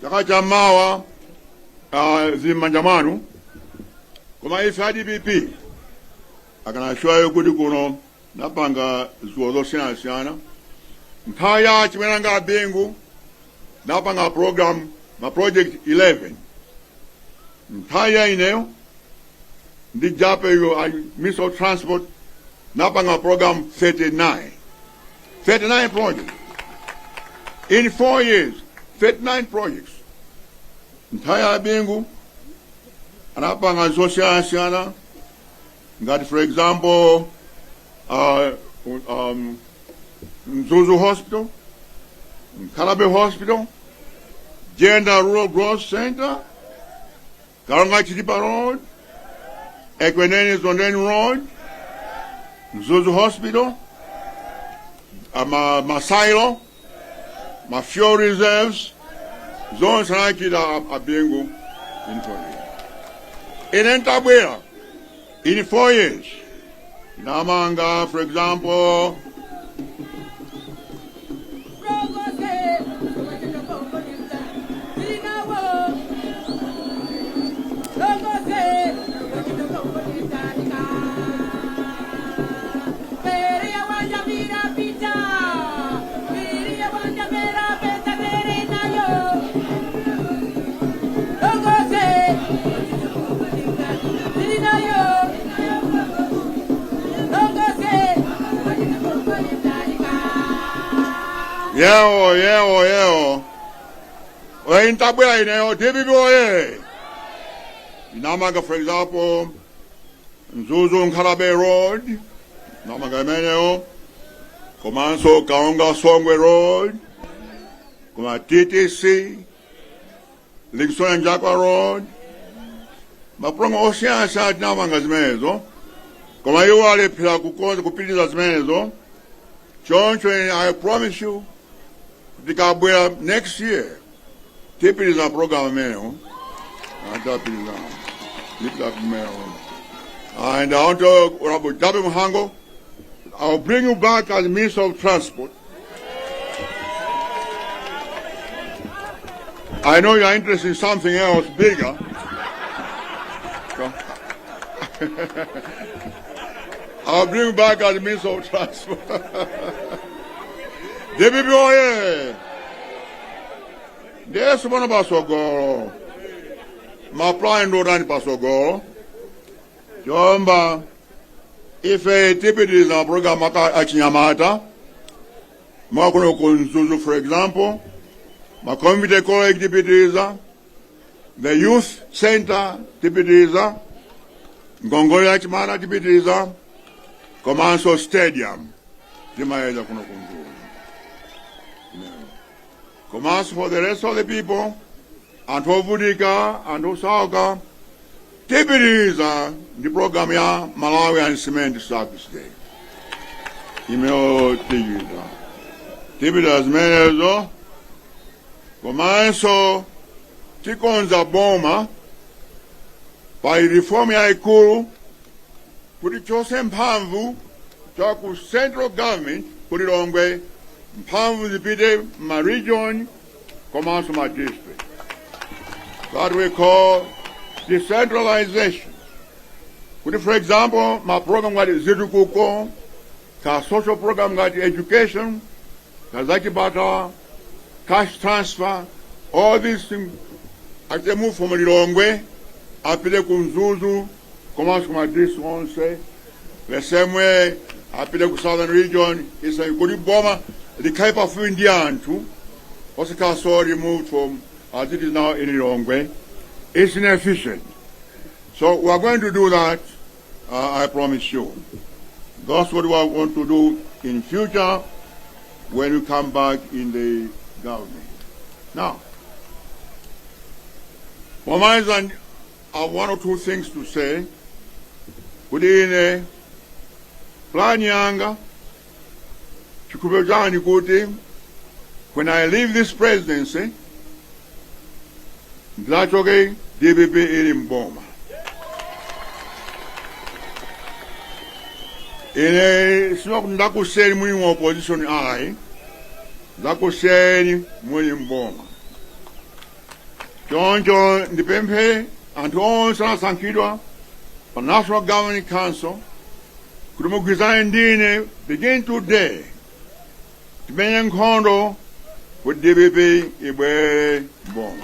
chaka chamawa zimanja mwanu koma ife a DPP akanashowayo kuti kuno napanga zuwa zosiyana nkhaya chimene nga Bengu napanga program ma project 11 nkhaya ineyo ndi jape yo Minister of Transport napanga program 39 projects in 4 years. 39 projects nkhaya Bengu anapanga zosiyana ngati for example Mzuzu Hospital, Nkalabe Hospital, Gender Rural Growth Center, Karonga Chitipa Road, Ekwenene Zondeni Road, Mzuzu Hospital, Masailo, Fuel Reserves, Zones Sanakida Abengu in 4 years. In Entabwera, in 4 years, Namanga, for example, Yeo. Intabwera ineyo DPP oye. Namanga, for example, Mzuzu Nkalabe Road, Namanga imeneyo. Komanso Kaonga Songwe Road, Koma TTC, Linkson Njakwa Road, Maprongo osiyana namanga zimenezo. Koma iwo alepera kukonza kupitiriza zimenezo. Choncho, I promise you, tikabwera next year, tipitiriza program imeneyo. And I want to, Honorable Jabe Muhango, I'll bring you back as Minister of Transport. I know you're interested in something else bigger. I'll bring you back as Minister of Transport. DPP oye! Ndeso bono pasogolo. Maplai ndorani pasogolo. Chomba ife tipitiza maprogramu achinyamata. Makuno kunzuzu, for example. Makomite college tipitiza. The youth center tipitiza. Ngongole achimana tipitiza. Komanso stadium. Timaeza kuno kunzuzu. Komanso for the rest of the people. Anto Vudika, Anto Sauka, tipitiza the program ya Malawi and Cement Service Day. Imeo tigiza. Tipitiza zimenezo. Komanso tikonza boma pa reform ya ikulu kuti chose mphamvu cha ku central government kuti longwe mphamvu zipite ma region komanso ma district. That we call decentralization. Kuti, for example, my program got Zitukuko, ka social program got education, ka Zakibata, cash transfer, all these things. As they move from Lilongwe, apile kunzuzu, komanso kuma district on say, the same way, apile ku southern region, it's a good bomber, the type of Indian too, also Kaso removed from, as it is now in Lilongwe. It's inefficient. So we are going to do that, I promise you. That's what we want to do in future when we come back in the government. Now, for my son, I have one or two things to say. Kudine, plan yanga, chikubejani kuti, when I leave this presidency, Ndachoke DPP ili mboma. Ine sima ndakuseni mwenye opposition ai, ndakuseni mwenye mboma. Choncho ndipempe antonsa sankidwa pa National Governing Council kutumukizana ndine begin today timenye nkhondo with DPP ibwere mboma.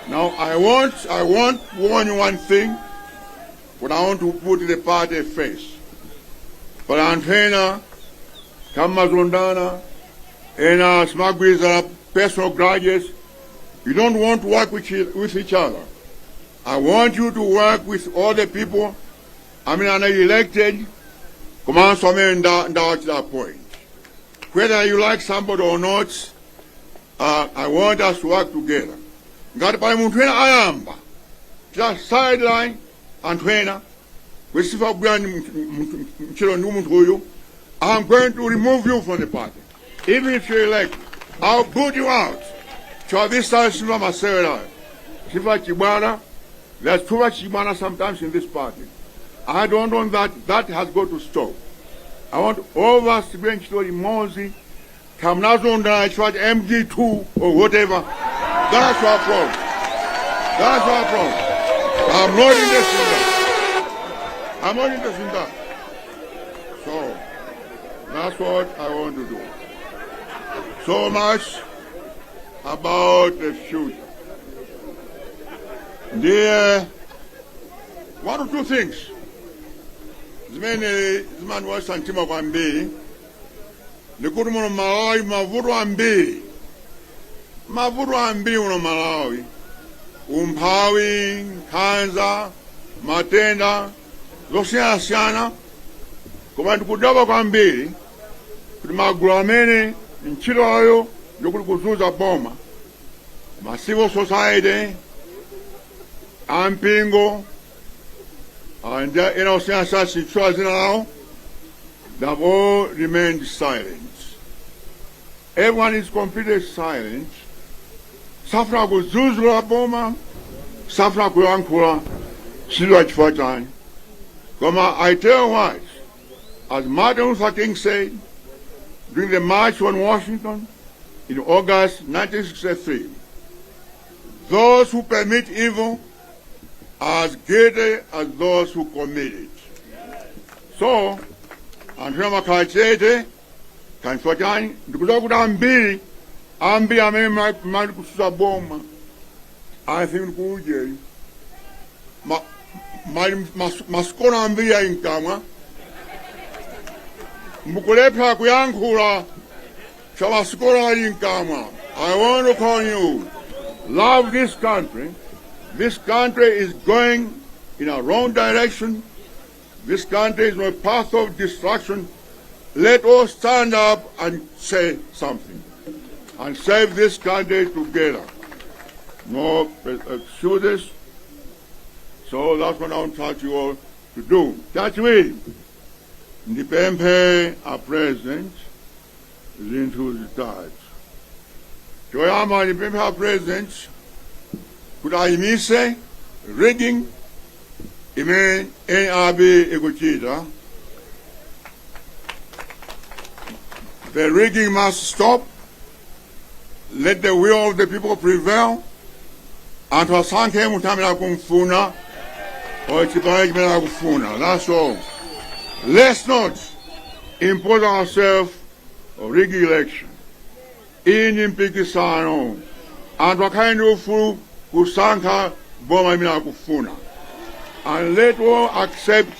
Now I want to warn you one thing, but I want to put the party face. But Antena, Kamazundana, and Smagwiza, personal grudges, you don't want to work with each other. I want you to work with all the people. I mean, I'm elected, command some and down to that point. Whether you like somebody or not, I want us to work together. Ngati pali munthu ena ayamba just sideline anthu ena kwesifa kubwani mchilo ndi munthu uyu, I'm going to remove you from the party. Even if you're elected, I'll put you out. So this time sifa masewera sifa chibwana. There's too much chibwana sometimes in this party. I don't want that. That has got to stop. I want all of us to be in Chitori Mozi, Kamnazonda, MG2 or whatever. That's our problem. That's our problem. I'm not interested in that. I'm not interested in that. So, that's what I want to do. So much about the future. There, one or two things. Zimani wa santima kwa mbili. Nikutu mwana Malawi mavuru ambili. Mavuru ambili mwana Malawi. Umphawi, Khanza, matenda, zosiyana koma ndikudabwa kwambiri kuti magulu amene ntchito yawo yokuti kuzuza boma, ma civil society, ampingo, and ena osiyana sitchula zina lawo, they have all remained silent. Everyone is completely silent. Safuna kuzuzula boma, safuna kuyankhula chilwa chifukwa chani. Koma I tell you what, as Martin Luther King said during the March on Washington in August 1963, those who permit evil are as guilty as those who commit it. So, Andrea Makachete, kanchwa chani, ndikuza kuti ambiri ambi amene mali kususa boma think kuje masikolo ambiri ayinkamwa mbukulepha kuyankhula cha masikolo ayinkamwa. I want to call you, love this country. This country is going in a wrong direction. This country is on a path of destruction. Let us stand up and say something and save this country together. No excuses. So that's what I want you all to do. That way, the Pempe, our president, is into the tide. Joyama, the Pempe, our president, could I miss rigging? Ime NRB Egochita. The rigging must stop. Let the will of the people prevail. And to sanke mutamila kumfuna or chipaikmela kufuna. That's all. Let's not impose ourselves a rig election. In impikisano. And wakainu fu kusanka boma mina kufuna. And let all accept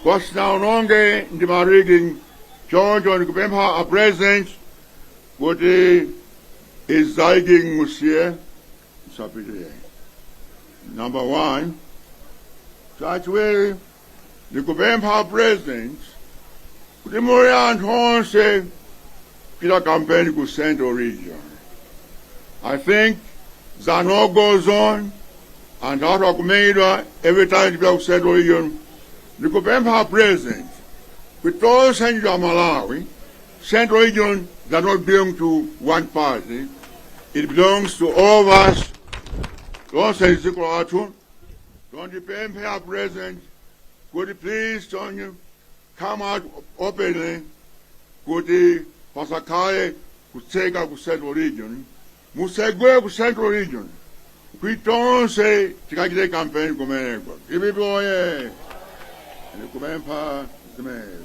what's now longer in the rigging. George on Kupemha, a president, what is zagging Monsieur. Number one, such way the Kupemha president, the Morian Horn say, Peter campaign to Central region. I think Zano goes on. And out of Kumeda, every time you go to Central region, the Kupemha president, with all Central Malawi, Central region does not belong to one party. It belongs to all of us. Don't say Zikuatu. Don't the Kupemha president, could you please, Tony, come out openly, could the Pasakale, could take up to Central region, Musegwe to Central region. We don't say Tikakide campaign Kumeneko. If it boy, the Kupemha, the man.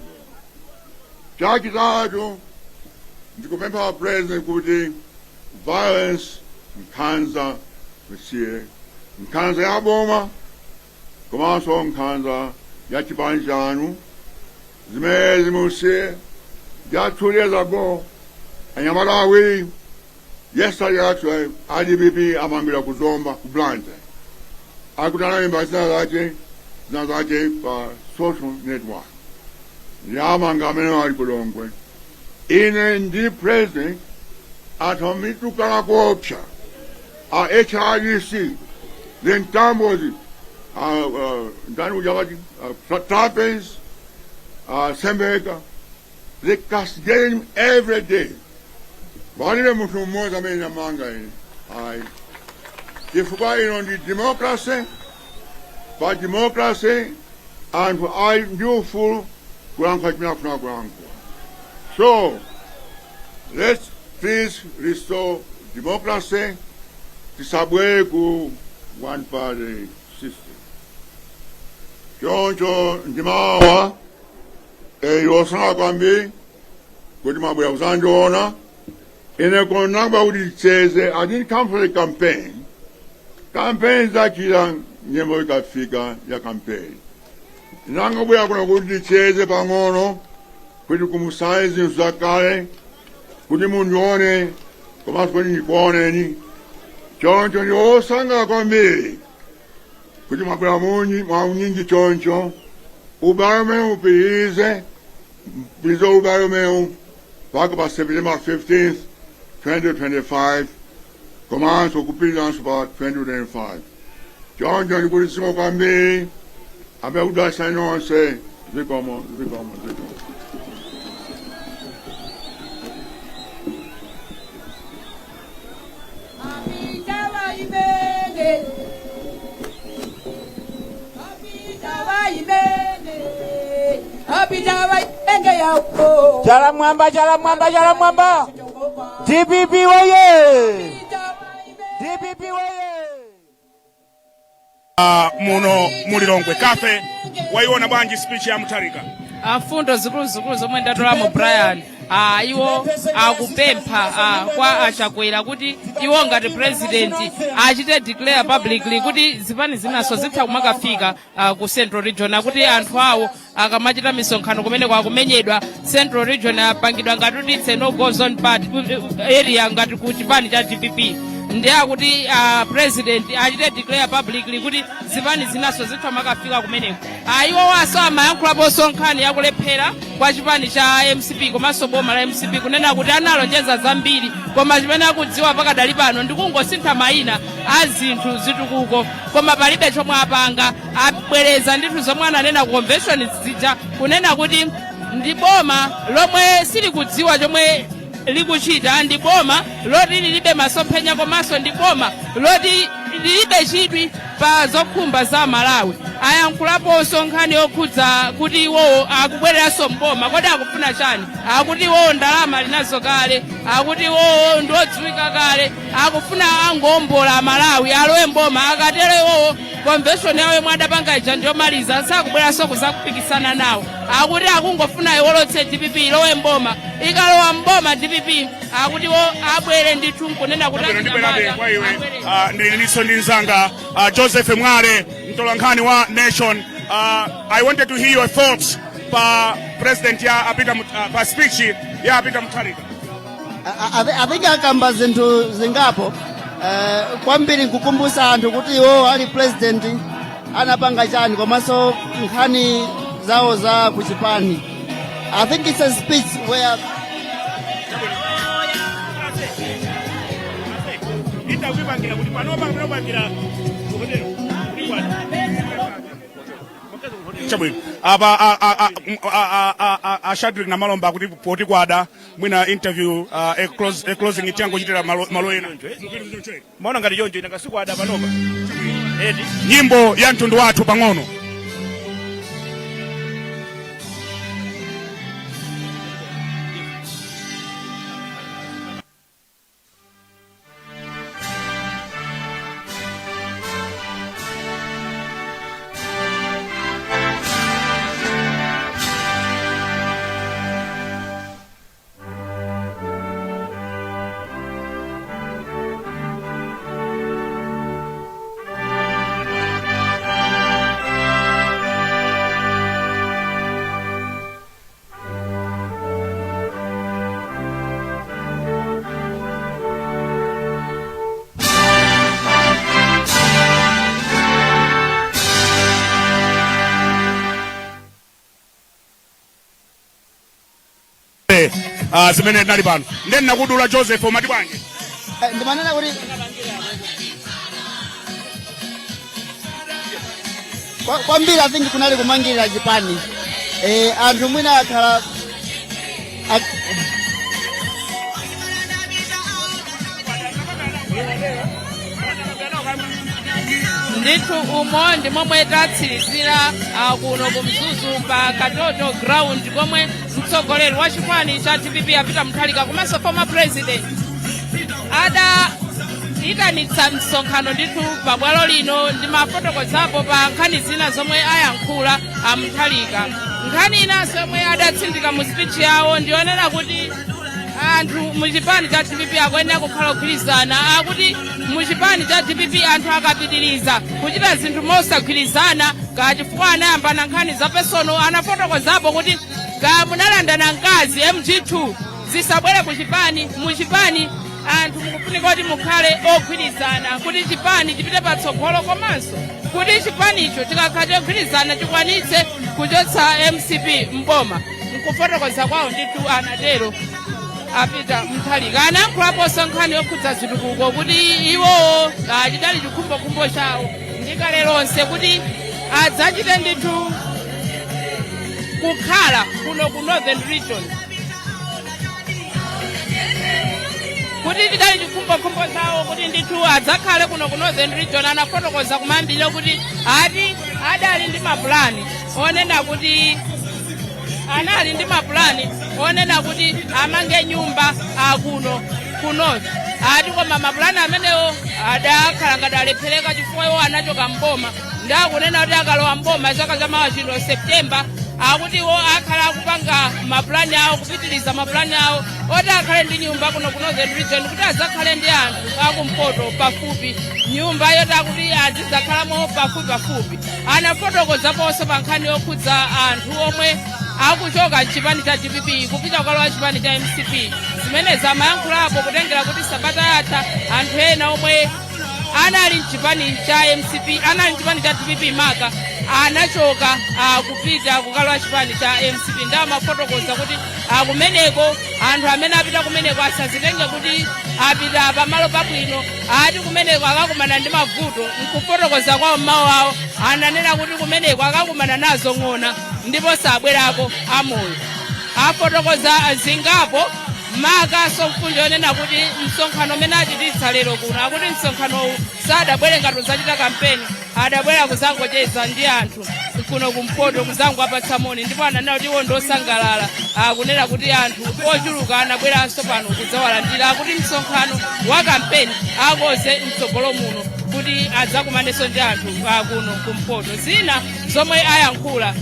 Jakizado, the Kupemha president could violence in Kanza, Monsieur. In Kanza Yaboma, Komaso in Kanza, Yachibanjanu, the man, Monsieur, just 2 years ago, and Yamalawi. Yesterday, actually, IDBP amambila kuzomba kublanja. Akutana zina zake pa social network. Yamanga meno alikulongwe. Ine ndi president atomitu kala kuopcha. A HRDC. Then Tambozi. Ndani ujawati. Trapez. Sembeka. They castigate him every day. Vanile mtu mmoja mwenye manga hii. Kifuka on the democracy, but democracy and I do full ground. So let's please restore democracy to subway ku one party system. Choncho ndimawa yosana kwambi kuti mabuya kuzanjona. In a conamba with says, I didn't come for a campaign. Campaigns that you don't never figure your campaign. Nanga we are going to go to Chase Pangono, with the Kumusais in Zakare, with the Munjone, Comas for Nikone, John John Yosanga Gombe, with the Mabramuni, Mauningi Choncho, Ubarame, Upize, Bizo Ubarame, back about September 15th. 2025, commence occupation about 2025. John John Gurissimo Kambi, about that sign on say, Zikomo. Jala mwamba. DPP waye! DPP waye! Muno mulilongwe kafe waiona bwanji speech ya Mutharika. Fundo zikulu zomwe ndatolamo Brian iwo akupempha kwa achakwera kuti iwo ngati president achite declare publicly kuti zipani zinaso zitha kumakafika ku Central Region kuti anthu awo akamachita misonkhano kumene kwakumenyedwa Central Region apangidwa ngati kuti it's a no go zone part area ngati ku chipani cha DPP ndi akuti president achite declare publicly kuti zipani zinaso zitha kumakafika kumeneko iwo waso amayankhulaponso nkhani yakulephera kwa chipani cha MCP komanso boma la MCP kunena kuti analonjeza zambiri koma chimene akudziwa pakadali pano ndikungosintha mayina a zinthu zitukuko koma palibe chomwe apanga abwereza ndithu zomwe ananena ku convention zija kunena kuti ndi boma lomwe silikudziwa chomwe likuchita ndi boma loti lilibe masomphenya komanso ndi boma loti lilibe chidwi pa zokhumba za Malawi ayankhulaponso nkhani yokhudza kuti iwo akubwereranso mboma kodi akufuna chani akuti iwo ndalama linazo kale akuti iwo ndiodziwika kale akufuna angombola Malawi alowe mboma akatero iwo convention yawo yomwe adapanga ija ndiyomaliza sakubweranso kuzakupikisana nawo akuti akungofuna iwolotse DPP ilowe mboma ikalowa mboma DPP akuti iwo abwere ndithu kunena kuti ndiniso ndinzanga Joseph Mwale mtolankhani wa Nation. I wanted to hear your thoughts pa president ya apita pa speech ya apita Mutharika. I think akamba zinthu zingapo kwambiri kukumbusa anthu kuti iwo ali president anapanga chani komanso nkhani zawo za kuchipani. I think it's a speech where Shadrack na Malomba kuti poti kwada mwina interview closing itiango chitira malo ena maona ngati choncho ina kasiku ada panopa nyimbo ya mtundu wathu pang'ono. Zimene nali pano ndeni nakudula Joseph omati bwange ndimanena kuti kwambiri I think kunali kumangirira chipani anthu mwina akhala ndithu umo ndi momwe tatsirizira kuno kumzuzu pa Katoto ground komwe mtsogoleri wa chipani cha DPP apita Mutharika komanso former president itanitsa msonkhano ndithu pa bwalo lino ndi mafotokozapo pa nkhani zina zomwe ayankhula Mutharika. Nkhani inanso yomwe adatsindika mu speech yawo ndionera kuti anthu muchipani cha DPP akuyenera kukhala kugwirizana akuti muchipani cha DPP anthu akapitiriza kuchita zinthu mosagwirizana chifukwa anayambana nkhani za personal anafotokozapo kuti munalandana mkazi MG2 zisabwere muchipani anthu mukufunika kuti mukhale ogwirizana kuti chipani chipite patsogolo komanso kuti chipanicho chikakhala chogwirizana chikwanitse kuchotsa MCP mboma mkufotokoza kwawo ndithu anatero apita Mutharika anayankhulaponso nkhani yokhudza zitukuko kuti iwo chidali chikhumbokhumbo chawo ndikale lonse kuti adzachite ndithu kukhala kuno ku Northern Region kuti chidali chikhumbokhumbo chawo kuti ndithu adzakhale kuno ku Northern Region anafotokoza kumambiro kuti adali ndi mapulani onena kuti anali ndi mapulani onena kuti amange nyumba kuno ku North koma mapulani amenewo adakhala ngati alephereka chifukwa iwo anachoka mboma ndakunena kuti akalowa mboma chaka chamawa chino September akuti iwo akhala akupanga mapulani awo kupitiriza mapulani awo oti akhale ndi nyumba kuno ku Northern Region kuti azakhale ndi anthu akumpoto pafupi nyumba yoti akuti azizakhalamo pafupi anafotokozaponso pa nkhani yokhudza anthu omwe akuchoka mchipani cha DPP kupita kukalowa chipani cha MCP zimenezi amayankhulapo kutengera kuti sabata yatha anthu ena omwe anali mchipani cha MCP anali mchipani cha DPP maka anachoka kupita kukalowa chipani cha MCP ndi amafotokoza kuti kumeneko anthu amene apita kumeneko asazitenge kuti apita pamalo pabwino ati kumeneko akakumana ndi mavuto nkufotokoza kwawo mmawu awo ananena kuti kumeneko akakumana nazo ng'ona ndipo sabwerako amoyo afotokoza zingapo maka somfunjo yonena kuti msonkhano umene achititsa lero kuno akuti msonkhanowu sadabwere ngati uzachita kampeni adabwera kuzangocheza ndi anthu kuno kumpoto kuzangoapatsa moni ndipo ananena kuti iwo ndosangalala akunena kuti anthu ochuluka anabweranso pano kudzawalandira akuti msonkhano wa kampeni akoze mtsogolo muno kuti adzakumanenso ndi anthu kuno kumpoto zina zomwe ayankhula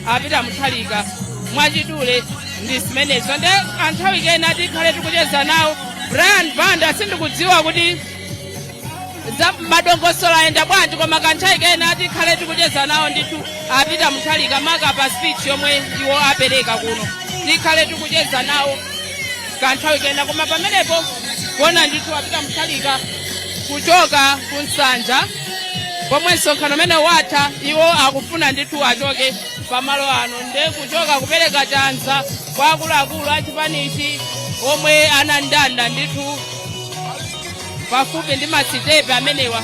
apita Muthalika mwachidule ndi zimenezo ndi anthawi kena tikhale tikucheza nawo Brian Banda sindikudziwa kuti madongosolo ayenda bwanji koma kanthawi kena tikhale tikucheza nawo ndithu apita Muthalika maka pa speech yomwe iwo apereka kuno tikhale tikucheza nawo kanthawi kena koma pamenepo kuona ndithu apita Muthalika kuchoka ku Nsanja pomwe msonkhano umene watha iwo akufuna ndithu achoke pamalo ano nde kuchoka kupereka chanza kwa akuluakulu achipanichi omwe anandanda ndithu pafupi ndi masitepe amenewa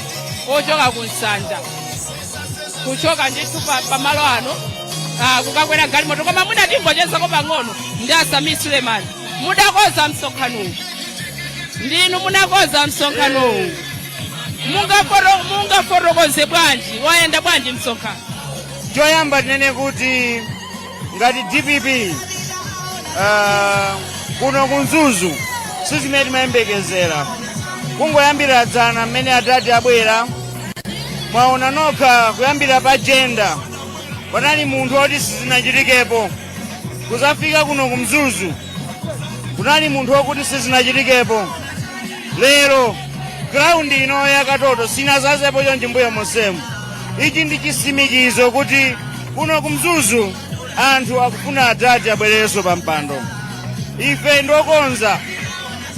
ochoka ku Nsanja kuchoka ndithu pamalo ano kukakwera galimoto koma mudatingochezako pang'ono ndi Asami Sulemani mudakoza msonkhanowu ndinu munakoza msonkhanowu mungafotokoze bwanji wayenda bwanji msonkhano choyamba tinene kuti ngati DPP kuno kunzuzu sizimene timayembekezera kungoyambira dzana mmene atati abwera mwaona nokha kuyambira pa jenda panali munthu oti sizinachitikepo kuzafika kuno kumzuzu kunali munthu wokuti sizinachitikepo lero graundi ino yakatoto sinazazepo chonchi mbuyo monsemu ichi ndi chisimikizo kuti kuno kumzuzu anthu akufuna atati abwererenso pa mpando ife ndokonza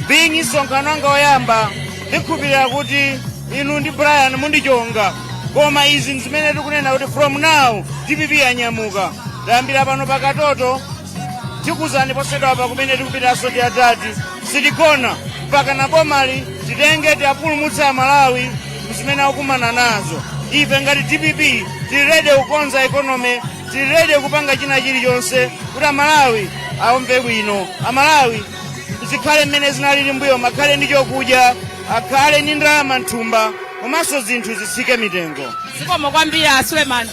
bingi msonkhano wanga woyamba ndikhulupirira kuti inu ndi Brian mundichonga koma izi nzimene tikunena kuti from now DPP yanyamuka tayambira pano pakatoto tikuzani posedwa pa kumene tikupitanso ndi atati sitigona mpaka na bomali titenge tiapulumutsa Malawi zimene akumana nazo ife ngati DPP tilirede kukonza ekonomi tilirede kupanga china chilichonse kuti Amalawi aomve bwino Amalawi zikhale mmene zinalili mbuyo makhale ndi chokudya akhale ndi ndalama mthumba komanso zinthu zitsike mitengo zikomo kwambiri Sulemani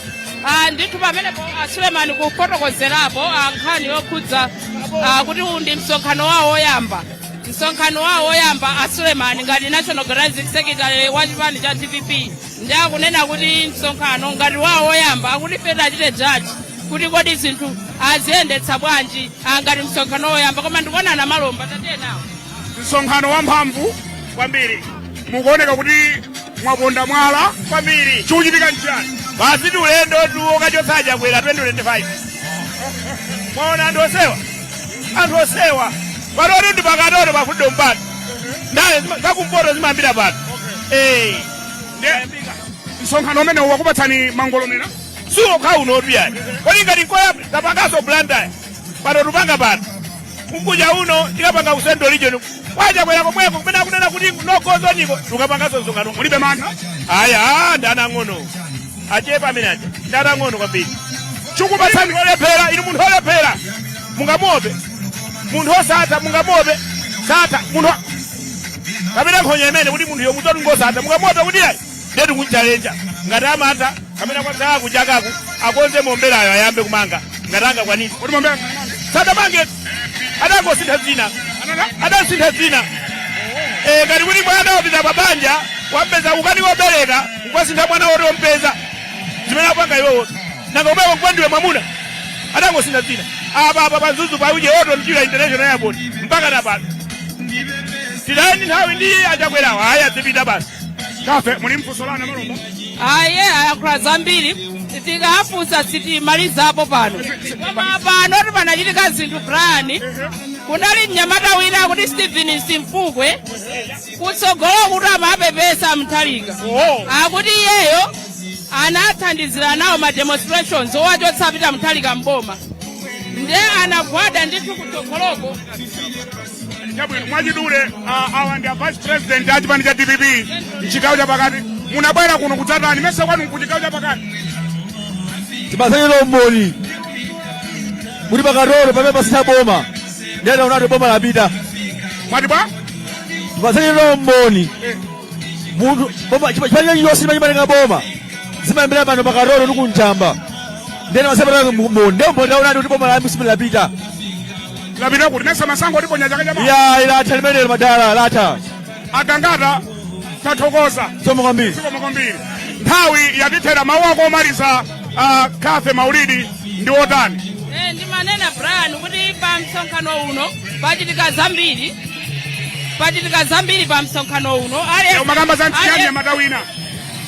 ndithu pamenepo Sulemani kufotokozerapo nkhani yokhudza kuti uwu ndi msonkhano wawo woyamba msonkhano wawo woyamba Sulemani ngati National Organizing Secretary wa chipani cha DPP ndi akunena kuti msonkhano ngati wawo woyamba akuti feti achite jaji kuti kodi zinthu aziyendetsa bwanji ngati msonkhano woyamba koma ndikuona na malomba tatiye nawo msonkhano wamphamvu kwambiri mukuoneka kuti mwaponda mwala kwambiri chikuchitika nchani basi ti ulendo okachotsaja kwera 2025 mwaona anthu osewa patoti ndi pakatoto pafundo mpano ndaye zakumpoto zimayambira pano msonkhano umene wakupatsani mangolomera siwokha uno otuyani kodi ngati nkoyamba tapangaso blandaya pato tupanga pano kunkuja uno tikapanga kusendo region kwaja kwera komweko kumene akunena kuti nokozoniko tukapangaso msonkhano mulibe mantha aya ndi anang'ono achepa amene aja ndi anang'ono kwambiri chikupatsani olephera inu munthu olephera mungamuope munthu osatha mungamuope satha munthu kapena nkhonya imene kuti munthu yomudzoti ngosatha mungamuope kuti ayi ndetu kunchalenja ngati amatha kapena kwatsala kuchakaku akonze momberayo ayambe kumanga ngati angakwanisi kuti mombera sadamange adangosintha dzina adasintha dzina ngati kuti mwana wopita pabanja wampeza ukani wobereka nkwasintha mwana woti wompeza zimene apanga iwowo nanga umeko nkwandiwe mwamuna adangosina zina apa panzuzu pauje oto mchira international airport mpaka napano tidani nthawi ndi achakwerawo aya zipita basi Kafe mulimfusolana malomba aye ayankula zambiri tikafunsa sitimalizapo pano koma pano tipanachitika zinthu Brian kunali mnyamata wina kuti Stephen Simpungwe kutsogolo kuti amapepesa Mutharika akuti iyeyo anathandizira nawo ma demonstrations owachotsa apita Mutharika mboma nde anagwada ndithu kutsogoloko mwachidule awa ndi vice president a chipani cha DPP mchigawo cha pakati munabwera kuno kudzatani mese kwanu kuchigawo cha pakati tipasanyiro mboni muri pakatolo pamene pasitha boma ndiyana unati boma lapita mwati bwa tipasanyiro mboni munthu chipani chonse chimatenga boma zimayambira pano pakatolo ndi kunjamba ndiyana masapata mboni ndiyo mboni ndaunati kuti boma lapita lapita kuti mese masango ndiponya chaka cha ya ilatha limenelo madala latha agangata tathokoza somo kwambiri nthawi yatithera mawu ako omaliza Kafe Maulidi ndi otani ndimanena Brian kuti pa msonkhano uno pachitika zambiri pa msonkhano uno makamba za ntiyani yamatawina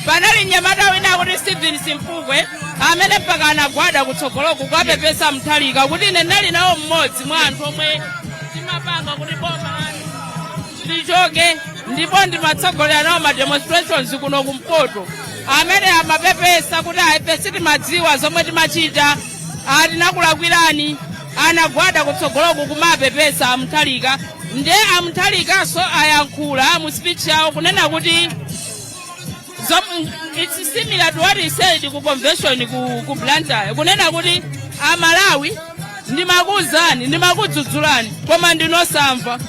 panali mnyamata wina kuti Stephen Simpungwe amene mpaka anagwada kutsogoloko kukapepesa Mutharika kuti ine ndali nawo mmodzi mwa anthu omwe timapanga kuti boma lichoke ndipo ndimatsogolera nawo ma demonstrations kuno kumpoto amene amapepesa kuti aipesi timadziwa zomwe timachita atinakulakwirani anagwada kutsogoloko kumapepesa Mutharika nde Mutharikaso ayankhula mu speech yawo kunena kuti it's similar to what he said ku convention ku Blantyre kunena kuti Amalawi ndimakuwuzani ndimakudzudzulani koma ndinosamva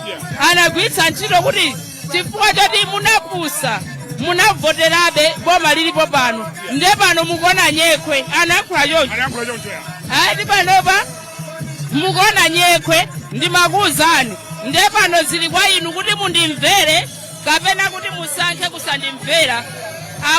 anagwiritsa ntchito kuti chifukwa choti munapusa munavoterabe boma lilipo pano nde pano mukuona nyekwe anayankhula choncho ati panopa mukuona nyekwe ndimakuwuzani nde pano zili kwa inu kuti mundimvere kapena kuti musankhe kusandimvera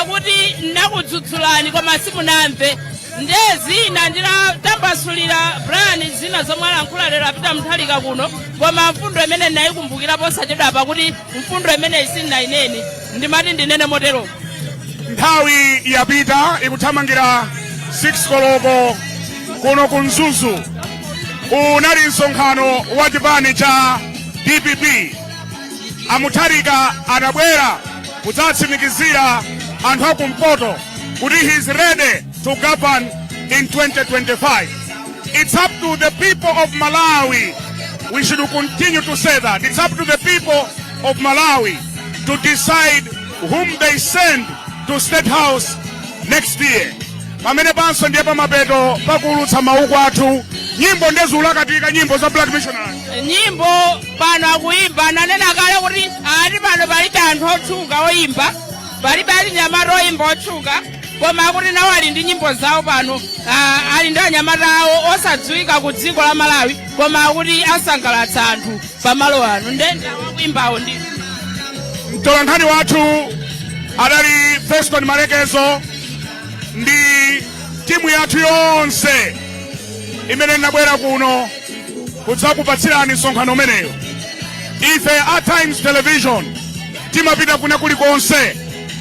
akuti ndakudzudzulani koma simunamve nde zina ndinatambasulira Brian zina zomwe alankhula lero apita Mutharika kuno koma mfundo imene ndinayikumbukira posachedwa apa kuti mfundo imene isinayinene ndimati ndinene motero nthawi yapita ikuthamangira 6 koloko kuno ku Mzuzu unali msonkhano wa chipani cha DPP Mutharika anabwera kudzatsimikizira anthu akumpoto kuti he is ready to govern in 2025. It's up to the people of Malawi. We should continue to say that. It's up to the people of Malawi to decide whom they send to State House next year. Pamene panso ndiye pamapeto pakulutsa mauku athu nyimbo ndezula katika nyimbo za Black Missionary. Nyimbo pano akuimba ananena kale kuti ati pano palibe anthu otchuka oyimba palibe anyamata oyimba otchuka koma akuti nawo ali ndi nyimbo zawo pano ali ndi anyamata awo osadziwika ku dziko la Malawi koma akuti asangalatsa anthu pamalo ano ndende akuimbawo ndi mtolankhani wathu adali Feston Malekezo ndi timu yathu yonse imene inabwera kuno kudzakupatsirani msonkhano umeneyo. Ife at Times Television timapita kuna kulikonse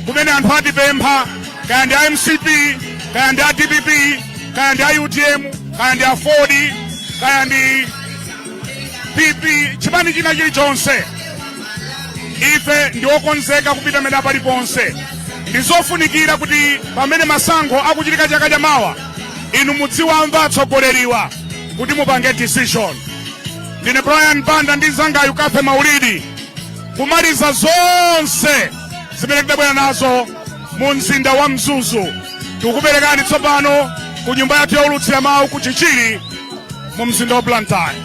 kumene anthu atipempha kaya ndi MCP kaya ndi DPP kaya ndi UTM kaya ndi Ford kaya ndi PP chipani china chilichonse ife ndi okonzeka kupita mene paliponse. Ndizofunikira kuti pamene masankho akuchitika chaka chamawa inu mudziwamva atsogoleriwa kuti mupange decision. Ndine Brian Banda ndi mzangayu Kafe Maulidi kumaliza zonse zimene tidabwera nazo mu mzinda wa Mzuzu. Tikuperekani tsopano ku nyumba yathu yaulutsira mawu ku Chichiri mu mzinda wa Blantyre.